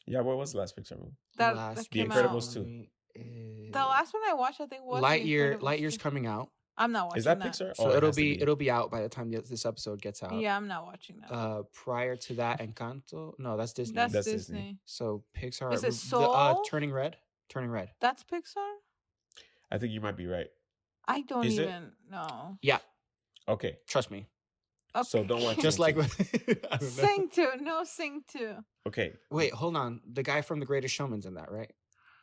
S3: Yeah, what was the last Pixar movie?
S1: That
S3: The Incredibles 2.
S1: The last one I watched, I think, was
S2: Lightyear's coming out.
S1: I'm not watching
S3: Is that Pixar?
S2: So it'll be out by the time this episode gets out.
S1: Yeah, I'm not watching that.
S2: Prior to that, Encanto. No, that's Disney.
S1: That's Disney.
S2: So Pixar.
S1: Is it Soul?
S2: Turning Red.
S1: That's Pixar?
S3: I think you might be right.
S1: I don't even know.
S2: Yeah.
S3: Okay.
S2: Trust me.
S1: Okay.
S3: So don't watch
S2: Just like
S1: Sing 2. No, Sing 2.
S3: Okay.
S2: Wait, hold on. The guy from The Greatest Showman's in that, right?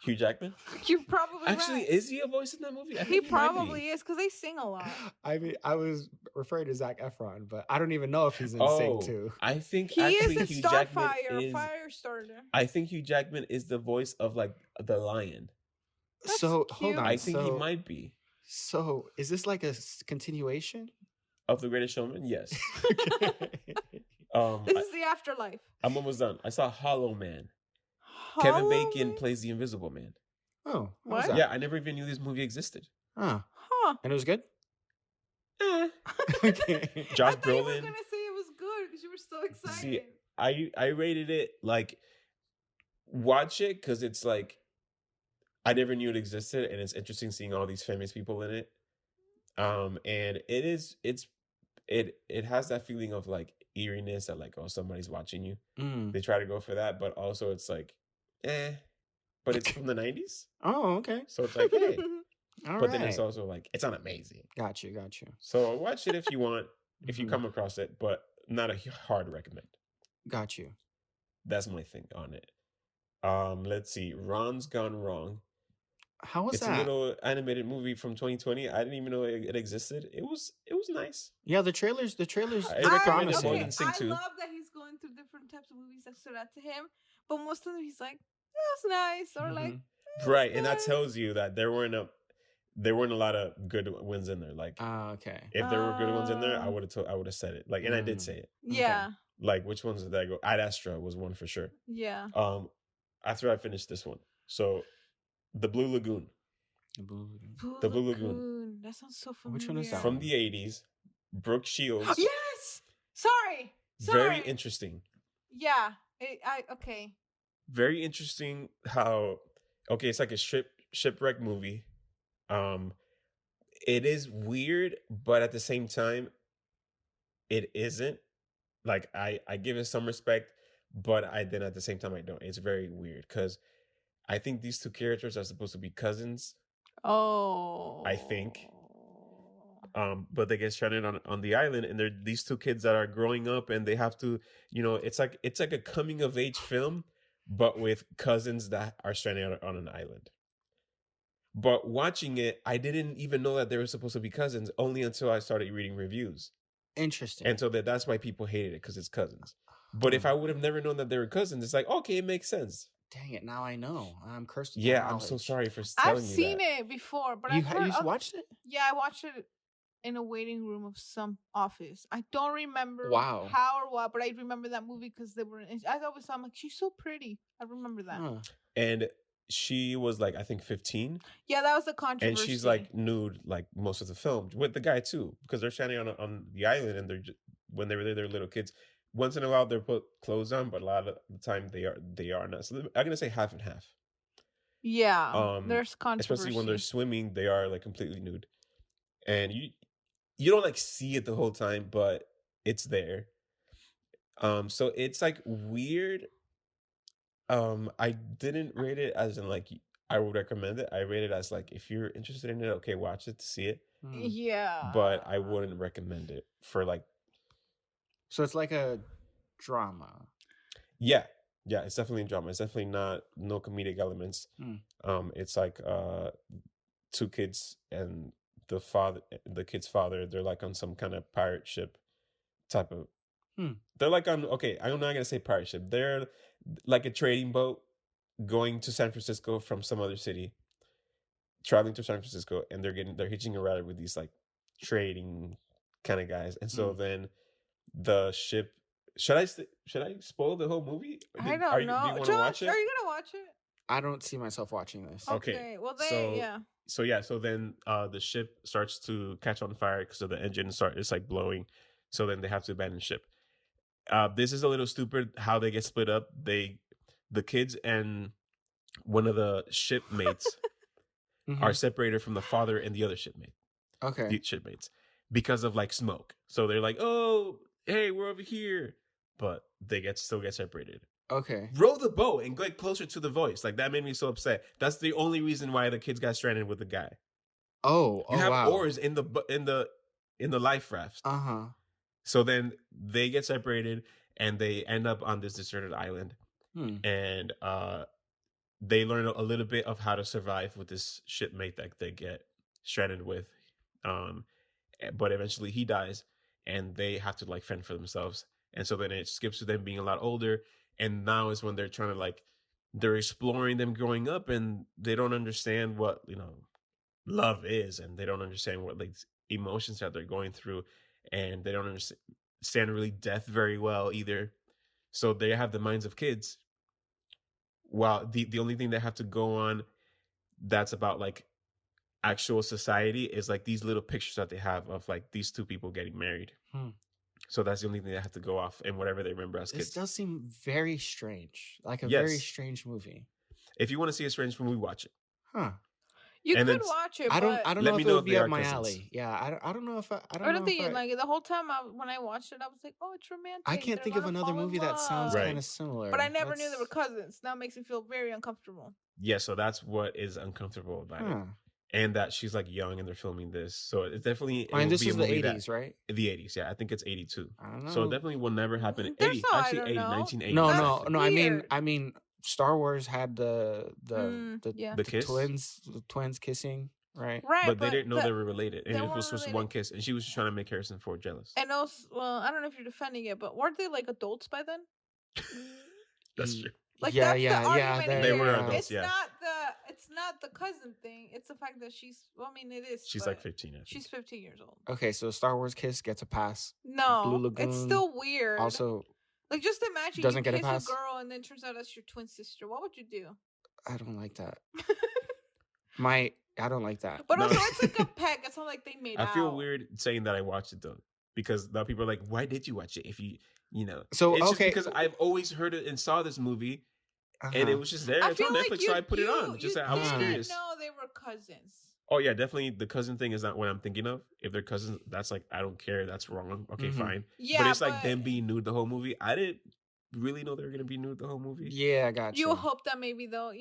S3: Hugh Jackman?
S1: You're probably
S3: Actually,
S1: right.
S3: is he a voice in that movie?
S1: He probably is because they sing a lot.
S2: I mean, I was referring to Zac Efron, but I don't even know if he's in Sing 2.
S3: I think
S1: he
S3: actually
S1: is
S3: Hugh
S1: a
S3: Jackman
S1: is fire starter.
S3: I think Hugh Jackman is the voice of like the lion.
S1: That's
S2: so
S1: cute.
S2: hold on.
S3: I think he might be.
S2: So is this like a continuation
S3: of The Greatest Showman? Yes.
S1: This is the afterlife.
S3: I'm almost done. I saw Hollow Man. Kevin Bacon plays the Invisible Man.
S2: Oh,
S1: what?
S3: Yeah, I never even knew this movie existed.
S2: Huh. And it was good?
S3: Okay. Josh
S1: I thought
S3: Brolin.
S1: you were going to say it was good because you were so excited.
S3: See, I rated it like, watch it because it's like, I never knew it existed and it's interesting seeing all these famous people in it. And it has that feeling of like eeriness that like, oh, somebody's watching you. They try to go for that, but also it's like, but it's from the 90s.
S2: Oh, okay.
S3: So it's like, hey. But then it's also like, it's not amazing.
S2: Got you.
S3: So watch it if you want, if you come across it, but not a hard recommend.
S2: Got you.
S3: That's my thing on it. Let's see. Ron's Gone Wrong.
S2: How was that?
S3: It's a little animated movie from 2020. I didn't even know it existed. It was nice.
S2: Yeah, the trailers.
S3: I recommend it more than Sing 2.
S1: I love that he's going through different types of movies that stood out to him, but most of them he's like, it was nice, or like,
S3: right, and that tells you that there weren't a lot of good ones in there. Like,
S2: okay,
S3: if there were good ones in there, I would have said it. Like, and I did say it.
S1: Yeah.
S3: Okay. Like, which ones did I go? Ad Astra was one for sure.
S1: Yeah.
S3: After I finished this one, so The Blue Lagoon. The Blue Lagoon.
S1: That sounds so familiar.
S2: Which one is that?
S3: From the 80s. Brooke Shields.
S1: Yes. Sorry.
S3: Very interesting.
S1: Yeah. Okay.
S3: Very interesting how, okay, it's like a shipwreck movie. It is weird, but at the same time, it isn't. Like, I give it some respect, but then at the same time I don't. It's very weird because I think these two characters are supposed to be cousins.
S1: Oh.
S3: I think. But they get stranded on the island, and they're these two kids that are growing up, and they have to, it's like a coming of age film, but with cousins that are stranded on an island. But watching it, I didn't even know that they were supposed to be cousins only until I started reading reviews.
S2: Interesting.
S3: And so that's why people hated it, because it's cousins. But if I would have never known that they were cousins, it's like, okay, it makes sense.
S2: Dang it, now I know. I'm cursed with
S3: Yeah,
S2: knowledge.
S3: I'm so sorry for telling you that.
S1: I've seen it before, but
S2: you watched it?
S1: Yeah, I watched it in a waiting room of some office. I don't remember how or what, but I remember that movie because they were. I always thought, I'm like, she's so pretty. I remember that.
S2: Huh.
S3: And she was like, I think 15.
S1: Yeah, that was the controversy.
S3: And she's like nude, like most of the film, with the guy too, because they're standing on the island, and when they were there, they're little kids. Once in a while, they're put clothes on, but a lot of the time they are not. So I'm gonna say half and half.
S1: Yeah, there's controversy,
S3: especially when they're swimming. They are like completely nude, and you don't like see it the whole time, but it's there. So it's like weird. I didn't rate it as in like I would recommend it. I rate it as like, if you're interested in it, okay, watch it to see it.
S1: Yeah,
S3: but I wouldn't recommend it for like.
S2: So it's like a drama.
S3: Yeah, it's definitely a drama. It's definitely no comedic elements. It's like two kids and the kid's father. They're like on some kind of pirate ship type of. They're like on, okay, I'm not gonna say pirate ship. They're like a trading boat going to San Francisco from some other city, traveling to San Francisco, and they're hitching a ride with these like trading kind of guys, and so then the ship. Should I spoil the whole movie?
S1: I don't know.
S3: Do you want to watch it?
S1: Are you gonna watch it?
S2: I don't see myself watching this.
S3: Okay.
S1: Well, then
S3: So then the ship starts to catch on fire because of the engine it's like blowing. So then they have to abandon ship. This is a little stupid how they get split up. The kids and one of the shipmates are separated from the father and the other shipmate.
S2: Okay.
S3: The shipmates, because of like smoke. So they're like, oh, hey, we're over here. But they still get separated.
S2: Okay.
S3: Row the boat and get closer to the voice. Like, that made me so upset. That's the only reason why the kids got stranded with the guy.
S2: You
S3: have oars in the life raft. So then they get separated and they end up on this deserted island. And they learn a little bit of how to survive with this shipmate that they get stranded with. But eventually he dies and they have to like fend for themselves. And so then it skips to them being a lot older. And now is when they're trying to like, they're exploring them growing up, and they don't understand what, love is. And they don't understand what like emotions that they're going through. And they don't understand really death very well either. So they have the minds of kids. While the only thing they have to go on that's about like actual society is like these little pictures that they have of like these two people getting married. So that's the only thing they have to go off, and whatever they remember as kids.
S2: This does seem very strange. Like a very strange movie.
S3: If you want to see a strange movie, watch it.
S1: You could watch it.
S2: I don't know if it would be up my alley. Yeah, I don't know if I don't think
S1: like the whole time when I watched it, I was like, oh, it's romantic.
S2: I can't think of another movie that sounds kind of similar.
S1: But I never knew they were cousins. Now it makes me feel very uncomfortable.
S3: Yeah, so that's what is uncomfortable about it. and that she's like young and they're filming this. So it's definitely.
S2: I mean, this is the 80s, right?
S3: The 80s, yeah. I think it's 82.
S2: I don't know.
S3: So it definitely will never happen.
S1: There's
S3: 80,
S1: no,
S3: actually,
S1: I don't
S3: 80,
S1: know.
S3: 1980.
S2: No.
S1: Weird.
S2: I mean, Star Wars had the
S3: kiss?
S2: twins kissing, right?
S1: Right,
S3: but they didn't know they were related, and
S1: they
S3: it was
S1: weren't
S3: just one kiss, and she was just trying to make Harrison Ford jealous.
S1: And also, well, I don't know if you're defending it, but weren't they like adults by then?
S3: That's true.
S1: Like
S2: Yeah,
S1: that's
S2: yeah,
S1: the argument
S3: they
S1: here.
S3: were adults,
S1: It's
S3: yeah.
S1: it's not the cousin thing. It's the fact that she's. Well, I mean, it is.
S3: She's
S1: but
S3: like 15. I think.
S1: She's 15 years old.
S2: Okay, so Star Wars kiss gets a pass.
S1: No,
S2: Blue Lagoon
S1: it's still weird.
S2: Also,
S1: like just imagine
S2: doesn't
S1: you
S2: get a
S1: kiss
S2: pass?
S1: a girl and then turns out that's your twin sister. What would you do?
S2: I don't like that. I don't like that.
S1: But
S3: No.
S1: also, it's like a peck. It's not like they made
S3: I
S1: out.
S3: feel weird saying that I watched it though, because now people are like, "Why did you watch it?" If you know,
S2: So,
S3: it's
S2: okay.
S3: just because I've always heard it and saw this movie, and
S2: Uh-huh.
S3: it was just there.
S1: I
S3: It's on
S1: feel
S3: Netflix,
S1: like
S3: so I put it on. Just I was
S2: didn't
S3: curious.
S1: No, they were cousins.
S3: Oh yeah, definitely. The cousin thing is not what I'm thinking of. If they're cousins, that's like I don't care. That's wrong. Okay,
S2: Mhm.
S3: fine.
S1: Yeah,
S3: but it's like them being nude the whole movie. I didn't really know they were gonna be nude the whole movie.
S2: Yeah, I got you.
S1: You hope that maybe they'll,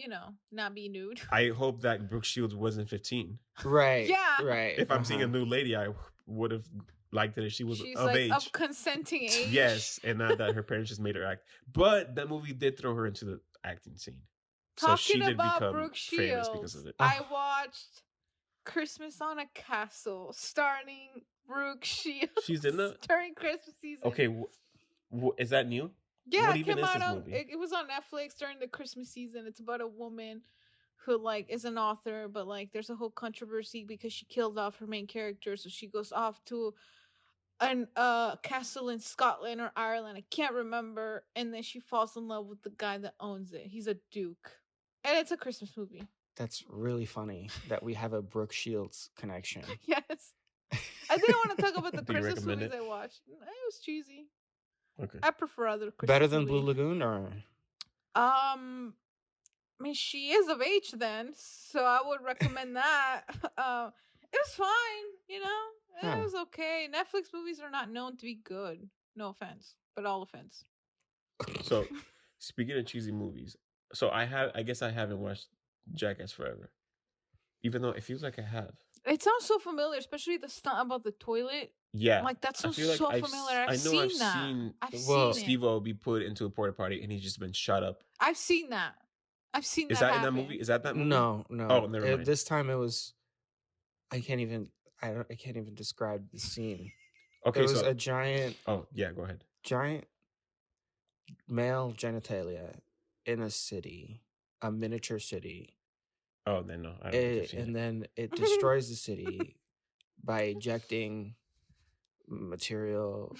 S1: not be nude.
S3: I hope that Brooke Shields wasn't 15.
S2: Right.
S1: Yeah.
S2: Right.
S3: If I'm seeing a
S2: uh-huh.
S3: nude lady, I would have liked it if she was
S1: She's
S3: of
S1: like
S3: age.
S1: of consenting age.
S3: Yes, and not that her parents just made her act. But that movie did throw her into the acting scene. So she
S1: Talking
S3: did
S1: about
S3: become
S1: Brooke
S3: famous
S1: Shields,
S3: because of it.
S1: I watched Christmas on a Castle starring Brooke Shields.
S3: She's in that?
S1: during Christmas season.
S3: Okay, is that new?
S1: Yeah,
S3: What
S1: it
S3: even
S1: came
S3: is
S1: out
S3: this
S1: on.
S3: movie?
S1: It was on Netflix during the Christmas season. It's about a woman who is an author, but there's a whole controversy because she killed off her main character, so she goes off to an castle in Scotland or Ireland. I can't remember, and then she falls in love with the guy that owns it. He's a duke, and it's a Christmas movie.
S2: That's really funny that we have a Brooke Shields connection.
S1: Yes, I didn't want to talk about the
S3: Do you
S1: Christmas
S3: recommend
S1: movies
S3: it?
S1: I watched. It was cheesy.
S3: Okay.
S1: I prefer other Christmas
S2: Better than
S1: movies.
S2: Blue Lagoon, or
S1: I mean, she is of age then, so I would recommend that. It was fine, It
S2: Huh.
S1: was okay. Netflix movies are not known to be good. No offense, but all offense.
S3: So, speaking of cheesy movies, so I guess I haven't watched Jackass Forever, even though it feels like I have.
S1: It sounds so familiar, especially the stunt about the toilet.
S3: Yeah,
S1: That
S3: I
S1: sounds
S3: feel like
S1: so
S3: I've
S1: familiar. I've
S3: I know
S1: seen
S3: I've
S1: that.
S3: seen
S1: I've
S2: Well,
S1: seen it.
S3: Steve-O be put into a porta potty and he's just been shut up.
S1: I've seen that. I've seen
S3: Is
S1: that
S3: that in that
S1: happen.
S3: movie? Is that movie?
S2: no?
S3: Oh, never mind.
S2: This time it was. I can't even describe the scene.
S3: Okay,
S2: There was
S3: so
S2: a giant
S3: oh yeah, go ahead.
S2: male genitalia in a city, a miniature city.
S3: Oh, then no, I don't think I've seen
S2: And
S3: it.
S2: then it destroys the city by ejecting material.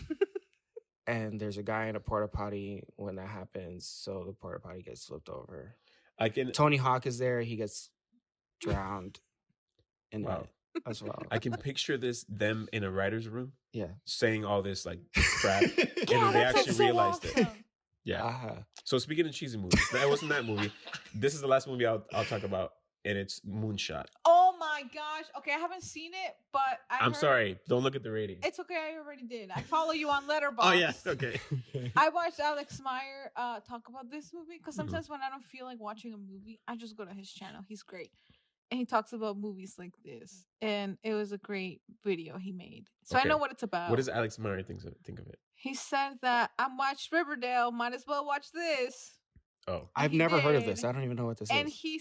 S2: And there's a guy in a porta potty when that happens, so the porta potty gets flipped over.
S3: I can
S2: Tony Hawk is there; he gets drowned in
S3: Wow.
S2: it as well.
S3: I can picture them in a writer's room
S2: Yeah.
S3: saying all this like crap, and
S1: Yeah,
S3: then they
S1: that
S3: actually
S1: sounds so
S3: realized it.
S1: awesome.
S3: Yeah.
S2: Uh-huh.
S3: So speaking of cheesy movies, that wasn't that movie. This is the last movie I'll talk about, and it's Moonshot.
S1: Oh my gosh. Okay, I haven't seen it, but
S3: I'm sorry, don't look at the rating.
S1: It's okay. I already did. I follow you on Letterboxd.
S3: Oh yeah, okay.
S1: I watched Alex Meyer talk about this movie because
S3: Mm-hmm.
S1: sometimes when I don't feel like watching a movie, I just go to his channel. He's great. And he talks about movies like this. And it was a great video he made. So I
S3: Okay.
S1: know what it's about.
S3: What does Alex Meyer think of it?
S1: He said that I watched Riverdale, might as well watch this.
S3: Oh,
S2: I've
S1: He
S2: never heard of
S1: did.
S2: this. I don't even know what this
S1: And
S2: is.
S1: he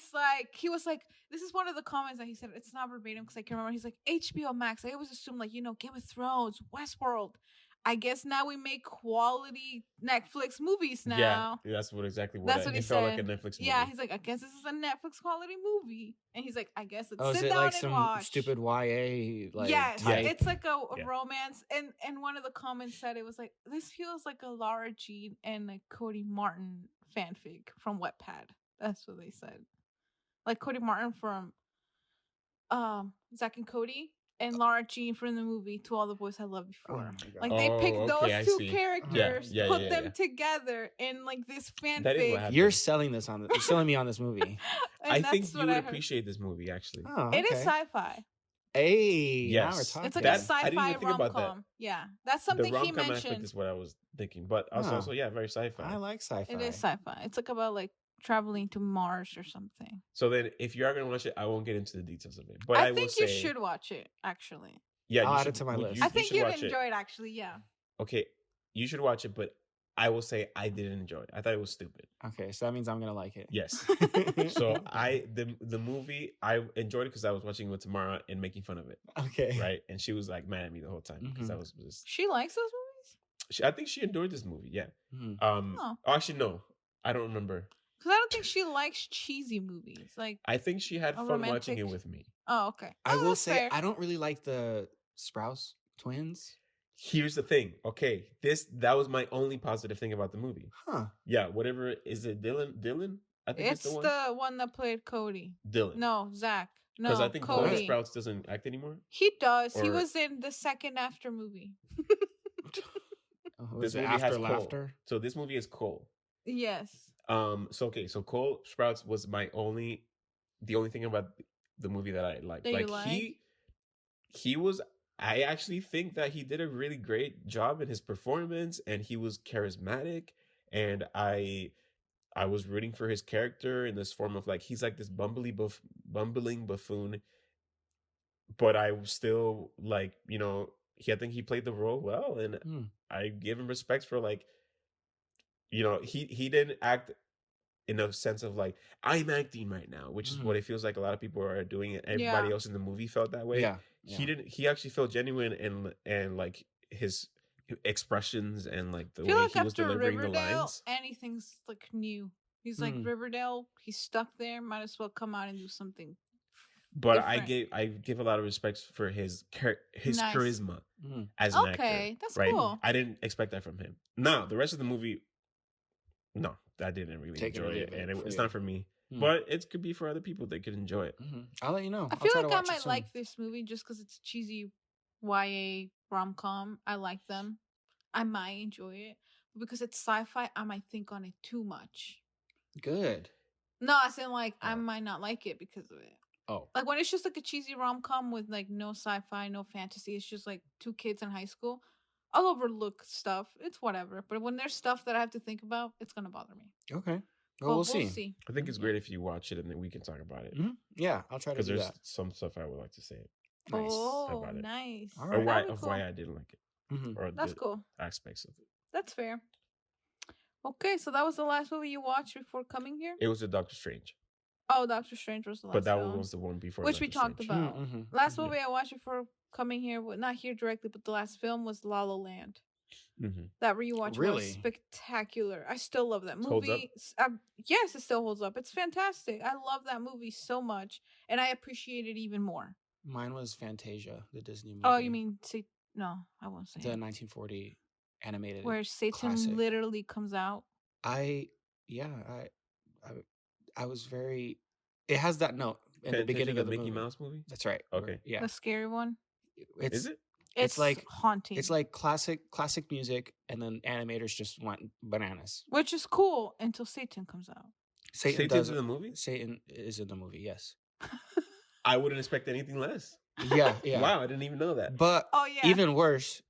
S1: was like, this is one of the comments that he said, it's not verbatim because I can remember. He's like, HBO Max. I always assume Game of Thrones, Westworld. I guess now we make quality Netflix movies now.
S3: yeah, that's exactly what
S1: That's what he
S3: it felt
S1: said.
S3: like a Netflix movie.
S1: Yeah, he's like, I guess this is a Netflix quality movie. And he's like, I guess let's
S2: Oh, is
S1: sit
S2: it
S1: down
S2: like
S1: and
S2: some
S1: watch.
S2: stupid YA
S1: yes,
S2: type?
S1: it's like a
S3: Yeah.
S1: romance. And one of the comments said it was like, this feels like a Laura Jean and a Cody Martin fanfic from Wattpad. That's what they said. Like Cody Martin from Zack and Cody, and Laura Jean from the movie To All the Boys I Loved
S2: Oh
S1: Before.
S2: my God.
S1: Like they picked
S3: okay, I
S1: those two
S3: see.
S1: characters,
S3: Yeah,
S1: put
S3: yeah,
S1: them
S3: yeah.
S1: together in this fanfic.
S3: That is what happened.
S2: You're selling this on. You're selling me on this movie.
S1: And
S3: I
S1: that's
S3: think you
S1: what
S3: would
S1: I heard.
S3: appreciate this movie actually.
S2: Oh,
S1: It is
S2: okay.
S1: sci-fi.
S2: Hey, now we're
S3: Yes.
S2: talking.
S1: It's like
S3: That-
S1: a
S3: I didn't
S1: sci-fi
S3: even think about that.
S1: rom-com. Yeah, that's something
S3: the
S1: he
S3: rom-com aspect
S1: mentioned.
S3: is what I was thinking, but also,
S2: Huh.
S3: also yeah, very sci-fi.
S2: I like sci-fi.
S1: It is sci-fi. It's like about traveling to Mars or something.
S3: So then, if you are gonna watch it, I won't get into the details of it. But
S1: I think you should watch it. Actually,
S3: yeah,
S2: I'll add it to my list.
S1: I think you'd enjoy it. Actually, yeah.
S3: Okay, you should watch it, but I will say I didn't enjoy it. I thought it was stupid.
S2: Okay, so that means I'm gonna like it.
S3: Yes. So the movie I enjoyed it because I was watching it with Tamara and making fun of it.
S2: Okay.
S3: Right, and she was like mad at me the whole time because I was just.
S1: She likes those movies.
S3: I think she adored this movie. Yeah. Actually, no, I don't remember.
S1: Because I don't think she likes cheesy movies. Like
S3: I think she had fun watching it with me.
S1: Oh, okay.
S2: I will say
S1: fair.
S2: I don't really like the Sprouse twins.
S3: Here's the thing. Okay, that was my only positive thing about the movie.
S2: Huh.
S3: Yeah, whatever. Is it Dylan? I think
S1: it's the one that played Cody.
S3: Dylan.
S1: No, Zach. No,
S3: because I think
S1: Cody.
S3: Sprouts doesn't act anymore.
S1: He does. He was in the second After movie.
S3: This movie has Laughter. So this movie is Cole.
S1: Yes.
S3: So Cole Sprouts was the only thing about the movie that I liked. He was. I actually think that he did a really great job in his performance, and he was charismatic, and I was rooting for his character in this form of like he's like this bumbling buffoon, but I was still like, you know, I think he played the role well, and I give him respect for like, you know, he didn't act in a sense of like I'm acting right now, which is what it feels like a lot of people are doing. Everybody else in the movie felt that way. Yeah. He actually felt genuine and like his expressions and like the way he was delivering the lines.
S1: Anything's like new. He's like Riverdale. He's stuck there. Might as well come out and do something.
S3: But different. I give a lot of respect for his charisma as an actor.
S1: Okay, that's
S3: right?
S1: cool.
S3: I didn't expect that from him. Now the rest of the movie, no, I didn't really enjoy it, and it's not for me. But it could be for other people that could enjoy it.
S2: I'll let you know.
S1: I feel like I might like this movie just because it's cheesy YA rom-com. I like them. I might enjoy it. But because it's sci-fi, I might think on it too much.
S2: Good.
S1: No, I said like I might not like it because of it.
S2: Oh.
S1: Like when it's just like a cheesy rom-com with like no sci-fi, no fantasy. It's just like two kids in high school. I'll overlook stuff. It's whatever. But when there's stuff that I have to think about, it's going to bother me.
S2: Okay. Well, we'll see.
S3: I think it's great if you watch it and then we can talk about it.
S2: Yeah, I'll try to do that.
S3: Because there's some stuff I would like to say.
S1: Nice. Oh, nice.
S2: All right.
S3: Why I didn't like it. Or
S1: that's cool.
S3: Aspects of it.
S1: That's fair. Okay, so that was the last movie you watched before coming here?
S3: It was a Doctor Strange.
S1: Oh, Doctor Strange was the last
S3: But that was the one before
S1: which we talked about. Last movie I watched before coming here, not here directly, but the last film was La La Land. That rewatch was spectacular. I still love that movie. Yes, it still holds up. It's fantastic. I love that movie so much, and I appreciate it even more.
S2: Mine was Fantasia, the Disney movie.
S1: Oh, you mean no? I won't say
S2: the 1940 animated
S1: where Satan
S2: classic.
S1: Literally comes out.
S2: I was very. It has that note in the beginning of the
S3: Mickey Mouse movie.
S2: That's right.
S3: Okay,
S1: yeah, the scary one.
S3: Is it?
S1: It's like haunting.
S2: It's like classic music, and then animators just went bananas.
S1: Which is cool until Satan comes out.
S3: Satan's in the movie?
S2: Satan is in the movie, yes.
S3: I wouldn't expect anything less.
S2: Yeah.
S3: Wow, I didn't even know that.
S2: But even worse.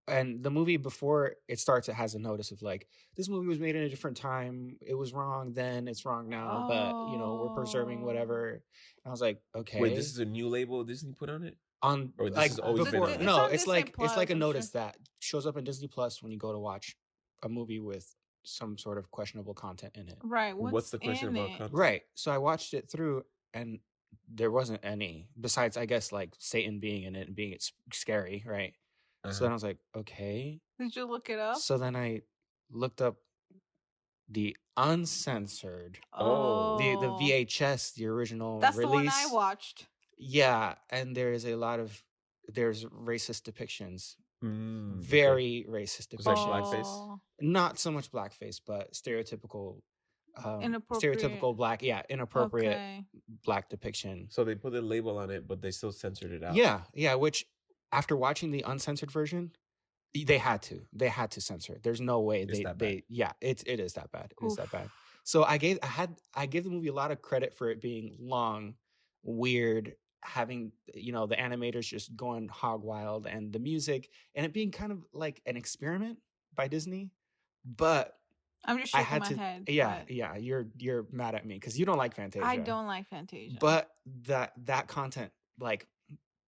S2: And the movie before it starts, it has a notice of like, this movie was made in a different time. It was wrong then, it's wrong now. But, we're preserving whatever. And I was like, okay.
S3: Wait, this is a new label Disney put on it?
S2: Or
S3: this has always been on it?
S2: No, it's like a notice that shows up in Disney Plus when you go to watch a movie with some sort of questionable content in it.
S1: Right.
S3: What's the questionable content?
S2: Right. So I watched it through, and there wasn't any besides, I guess, like Satan being in it and being scary, right? So then I was like, okay.
S1: Did you look it up?
S2: So then I looked up the uncensored, the VHS, the original
S1: That's
S2: release.
S1: The one I watched.
S2: Yeah, and there's racist depictions. Very racist depictions.
S3: Was that blackface?
S2: Not so much blackface, but stereotypical black, inappropriate black depiction.
S3: So they put a label on it, but they still censored it out.
S2: Yeah, which after watching the uncensored version, they had to censor it. There's no way it is that bad. It is that bad. It is that bad. So I gave the movie a lot of credit for it being long, weird, having the animators just going hog wild, and the music, and it being kind of like an experiment by Disney. But
S1: I'm just shaking my head.
S2: Yeah, yeah. You're mad at me because you don't like Fantasia.
S1: I don't like Fantasia.
S2: But that content like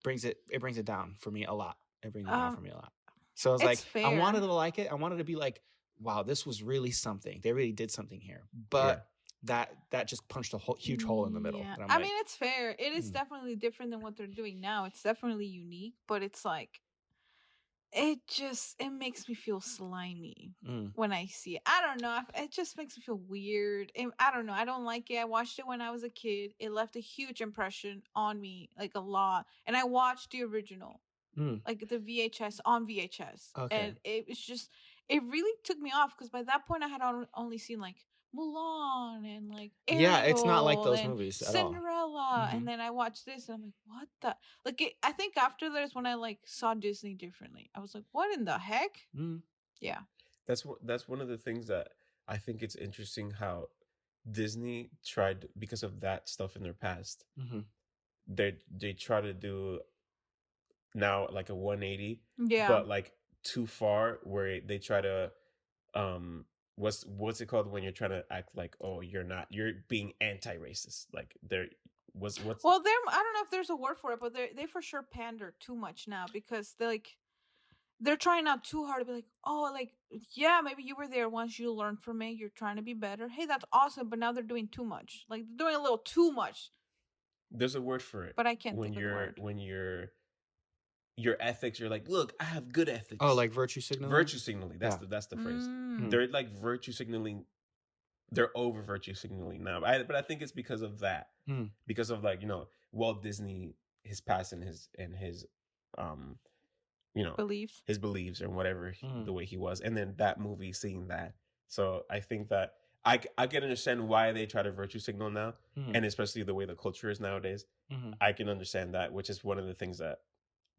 S2: brings it down for me a lot. It brings it down for me a lot. So I was like, fair. I wanted to like it. I wanted to be like, wow, this was really something. They really did something here. But that just punched a huge hole in the middle.
S1: Yeah. I mean, it's fair. It is definitely different than what they're doing now. It's definitely unique, but it's like, it makes me feel slimy when I see it. I don't know. It just makes me feel weird. I don't know. I don't like it. I watched it when I was a kid. It left a huge impression on me, like a lot. And I watched the original, like the VHS on VHS. Okay. And it was just, it really took me off because by that point I had only seen like Mulan and like
S2: Ariel, it's not like those movies at
S1: Cinderella, and then I watched this and I'm like, what the, like I think after there's when I like saw Disney differently. I was like, what in the heck? Yeah,
S3: that's one of the things that I think it's interesting how Disney tried, because of that stuff in their past, they try to do now like a 180, but like too far, where they try to what's it called when you're trying to act like, oh, you're being anti-racist, like well,
S1: I don't know if there's a word for it, but they for sure pander too much now because they're trying out too hard to be like, oh, like, yeah, maybe you were there once, you learned from it, you're trying to be better, hey, that's awesome, but now they're doing too much, like they're doing a little too much.
S3: There's a word for it,
S1: but I can't think of the word.
S3: When your ethics, you're like, look, I have good ethics.
S2: Oh, like virtue signaling?
S3: Virtue signaling. That's the phrase. They're like virtue signaling. They're over virtue signaling now. But I think it's because of that. Because of, like, Walt Disney, his past and his
S1: beliefs.
S3: His beliefs and whatever, the way he was. And then that movie, seeing that. So I think that I can understand why they try to virtue signal now. And especially the way the culture is nowadays. I can understand that, which is one of the things that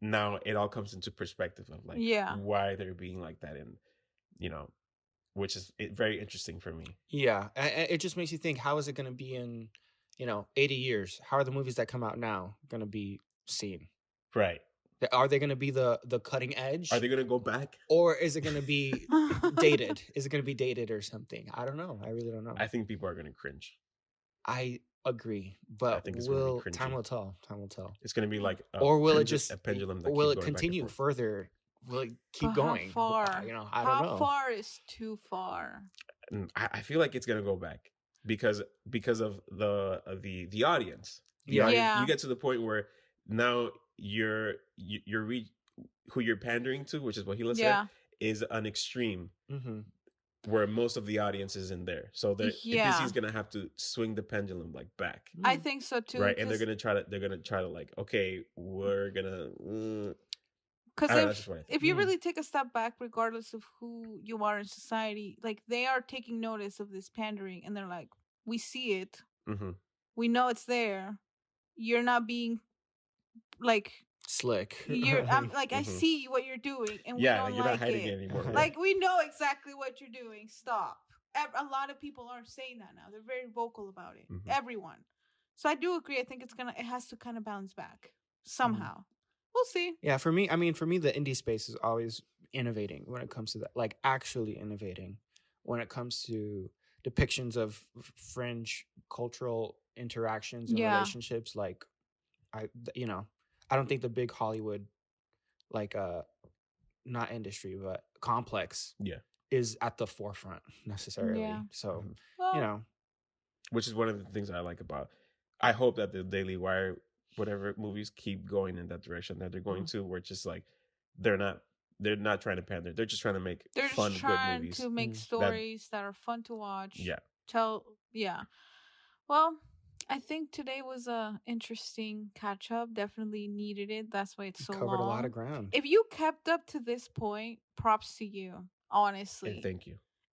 S3: now it all comes into perspective of like why they're being like that, and which is very interesting for me. Yeah,
S2: it just makes you think, how is it going to be in 80 years? How are the movies that come out now going to be seen?
S3: Right.
S2: Are they going to be the cutting edge?
S3: Are they going to go back,
S2: or is it going to be dated? Is it going to be dated or something? I don't know. I really don't know.
S3: I think people are going to cringe.
S2: I agree, but I think time will tell. Time will tell.
S3: It's going to be like
S2: or will it just
S3: a pendulum? That
S2: will it continue further? Will it keep going?
S1: How far?
S2: I don't know.
S1: How far is too far?
S3: I feel like it's going to go back because of the audience. You get to the point where now who you're pandering to, which is what he said, is an extreme. Where most of the audience is in there, so DC's gonna have to swing the pendulum like back.
S1: I think so too,
S3: right? And they're gonna try to like, okay, we're gonna.
S1: Because if you really take a step back, regardless of who you are in society, like they are taking notice of this pandering, and they're like, we see it, we know it's there. You're not being like
S2: slick.
S1: I'm like, I see what you're doing, and we don't
S3: you're
S1: like
S3: not hiding it anymore.
S1: Like, we know exactly what you're doing. Stop. A lot of people aren't saying that now. They're very vocal about it. Everyone. So I do agree. I think it has to kind of bounce back somehow. We'll see.
S2: Yeah, for me, the indie space is always innovating when it comes to that, like actually innovating when it comes to depictions of fringe cultural interactions and relationships. Like, I don't think the big Hollywood, like, not industry, but complex, is at the forefront necessarily. Yeah. So,
S3: which is one of the things I like about. I hope that the Daily Wire, whatever movies, keep going in that direction that they're going to, where it's just like they're not trying to pander. They're just trying to make good movies.
S1: To make stories that are fun to watch.
S3: Yeah.
S1: Well, I think today was a interesting catch up. Definitely needed it. That's why it's so long.
S2: Covered a lot of ground.
S1: If you kept up to this point, props to you, honestly.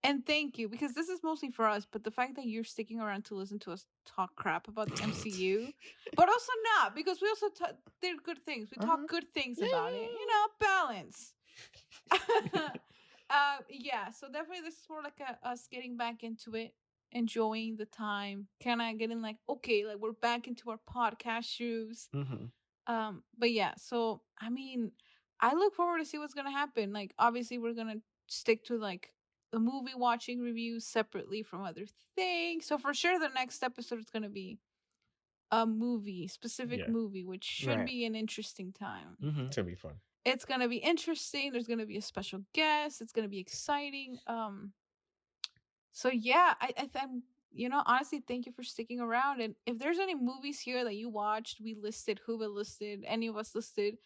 S3: And
S1: thank you, because this is mostly for us, but the fact that you're sticking around to listen to us talk crap about the MCU, but also not, because we also did good things. We talk good things about it. Balance. So definitely this is more like us getting back into it, enjoying the time, kind of getting like, okay, like we're back into our podcast shoes. But yeah, so I mean, I look forward to see what's gonna happen. Like, obviously we're gonna stick to like the movie watching reviews separately from other things. So for sure, the next episode is going to be a specific movie, which should be an interesting time.
S3: It's going to be fun.
S1: It's going to be interesting. There's going to be a special guest. It's going to be exciting. So yeah, I'm, honestly, thank you for sticking around. And if there's any movies here that you watched, we listed, Hubert listed, any of us listed,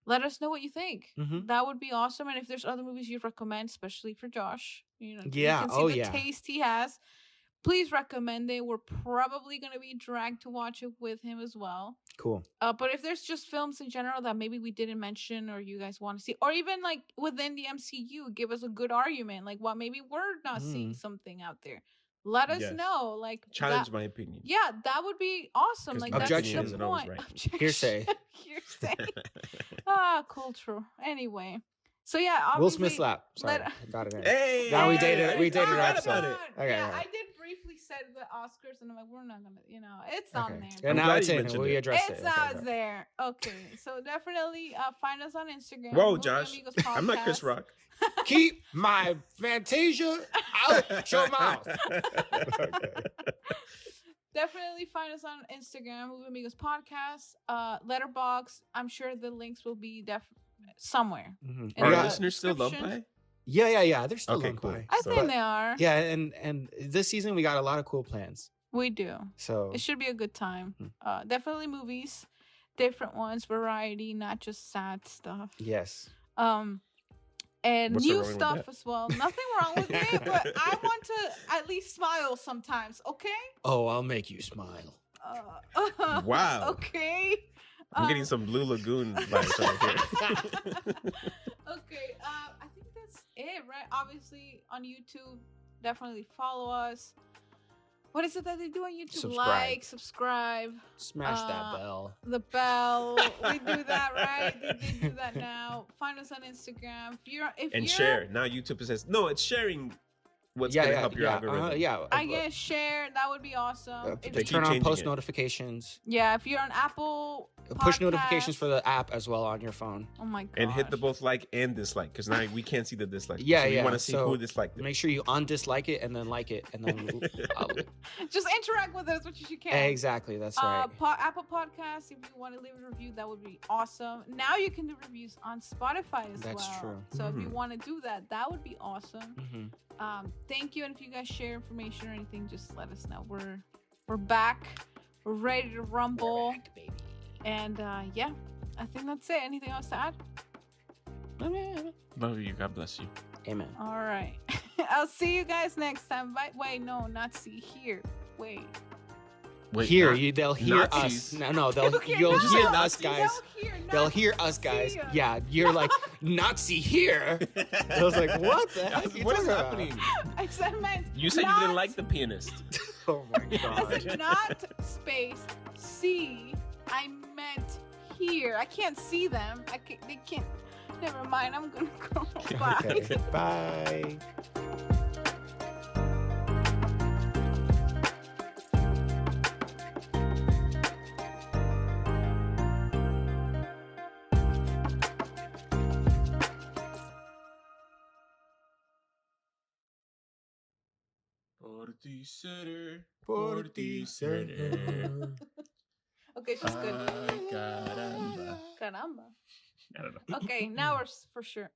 S1: let us know what you think. That would be awesome. And if there's other movies you'd recommend, especially for Josh, you can see the taste he has. Please recommend it. We're probably going to be dragged to watch it with him as well.
S2: Cool.
S1: But if there's just films in general that maybe we didn't mention or you guys want to see, or even like within the MCU, give us a good argument. Like, well, maybe we're not seeing something out there. Let us know. Like,
S3: challenge my opinion.
S1: Yeah, that would be awesome. Like,
S2: objection
S1: that's the point.
S3: Right.
S2: Hearsay.
S1: Hearsay. Cultural. Anyway. So yeah, obviously,
S2: Will Smith slap. Sorry, got it in.
S3: Hey,
S2: now we dated our episode.
S1: Okay, yeah, I did briefly say the Oscars, and I'm like, we're not gonna, it's on there.
S2: And now it's in. We addressed it.
S1: It's now it's there. Okay, so definitely find us on Instagram.
S3: Whoa, Josh, I'm not Chris Rock.
S2: Keep my Fantasia out your mouth.
S3: Okay.
S1: Definitely find us on Instagram, Movie Amigos Podcast, Letterboxd. I'm sure the links will be somewhere.
S3: Are listeners still loved by?
S2: Yeah. They're still loved
S3: cool.
S2: by.
S1: I think they are.
S2: Yeah, and this season we got a lot of cool plans.
S1: We do.
S2: So
S1: it should be a good time. Definitely movies, different ones, variety, not just sad stuff.
S2: Yes.
S1: And new stuff as well. Nothing wrong with it, but I want to at least smile sometimes, okay?
S2: Oh, I'll make you smile.
S3: Wow.
S1: Okay.
S3: I'm getting some Blue Lagoon vibes right here.
S1: Okay, I think that's it, right? Obviously, on YouTube, definitely follow us. What is it that they do on YouTube? Like, subscribe.
S2: Smash that bell.
S1: The bell. We do that, right? They do that now. Find us on Instagram.
S3: Share. Now YouTube says, no, it's sharing what's going to help your algorithm.
S1: I guess share. That would be awesome.
S2: They turn on post notifications.
S1: Yeah, if you're on Apple
S2: push notifications for the app as well on your phone.
S1: Oh my god!
S3: And hit the both like and dislike because now we can't see the dislike.
S2: Yeah,
S3: so we want to see who disliked it.
S2: Make sure you undislike it and then like it and then
S1: just interact with us, which you can.
S2: Exactly, that's right.
S1: Apple Podcasts, if you want to leave a review, that would be awesome. Now you can do reviews on Spotify as well.
S2: That's true.
S1: So if you want to do that, that would be awesome. Thank you, and if you guys share information or anything, just let us know. We're back. We're ready to rumble.
S2: We're back, baby.
S1: And yeah, I think that's it. Anything else to add?
S3: Love you. God bless you.
S2: Amen.
S1: All right. I'll see you guys next time. Bye. Wait, no, not see here. Wait,
S2: here, they'll hear us. No, you'll hear us, guys. They'll hear us, guys. Yeah, you're like Nazi here. I was like, what the heck?
S3: What is happening?
S1: I said,
S3: you said you didn't like the pianist.
S2: Oh my god.
S1: I said not space C. I meant here. I can't see them. They can't. Never mind. I'm gonna go. Bye.
S2: Okay. Bye.
S3: Por ti seré.
S1: Okay, she's good.
S3: Caramba.
S1: Caramba.
S3: I don't know.
S1: Okay, now we're for sure.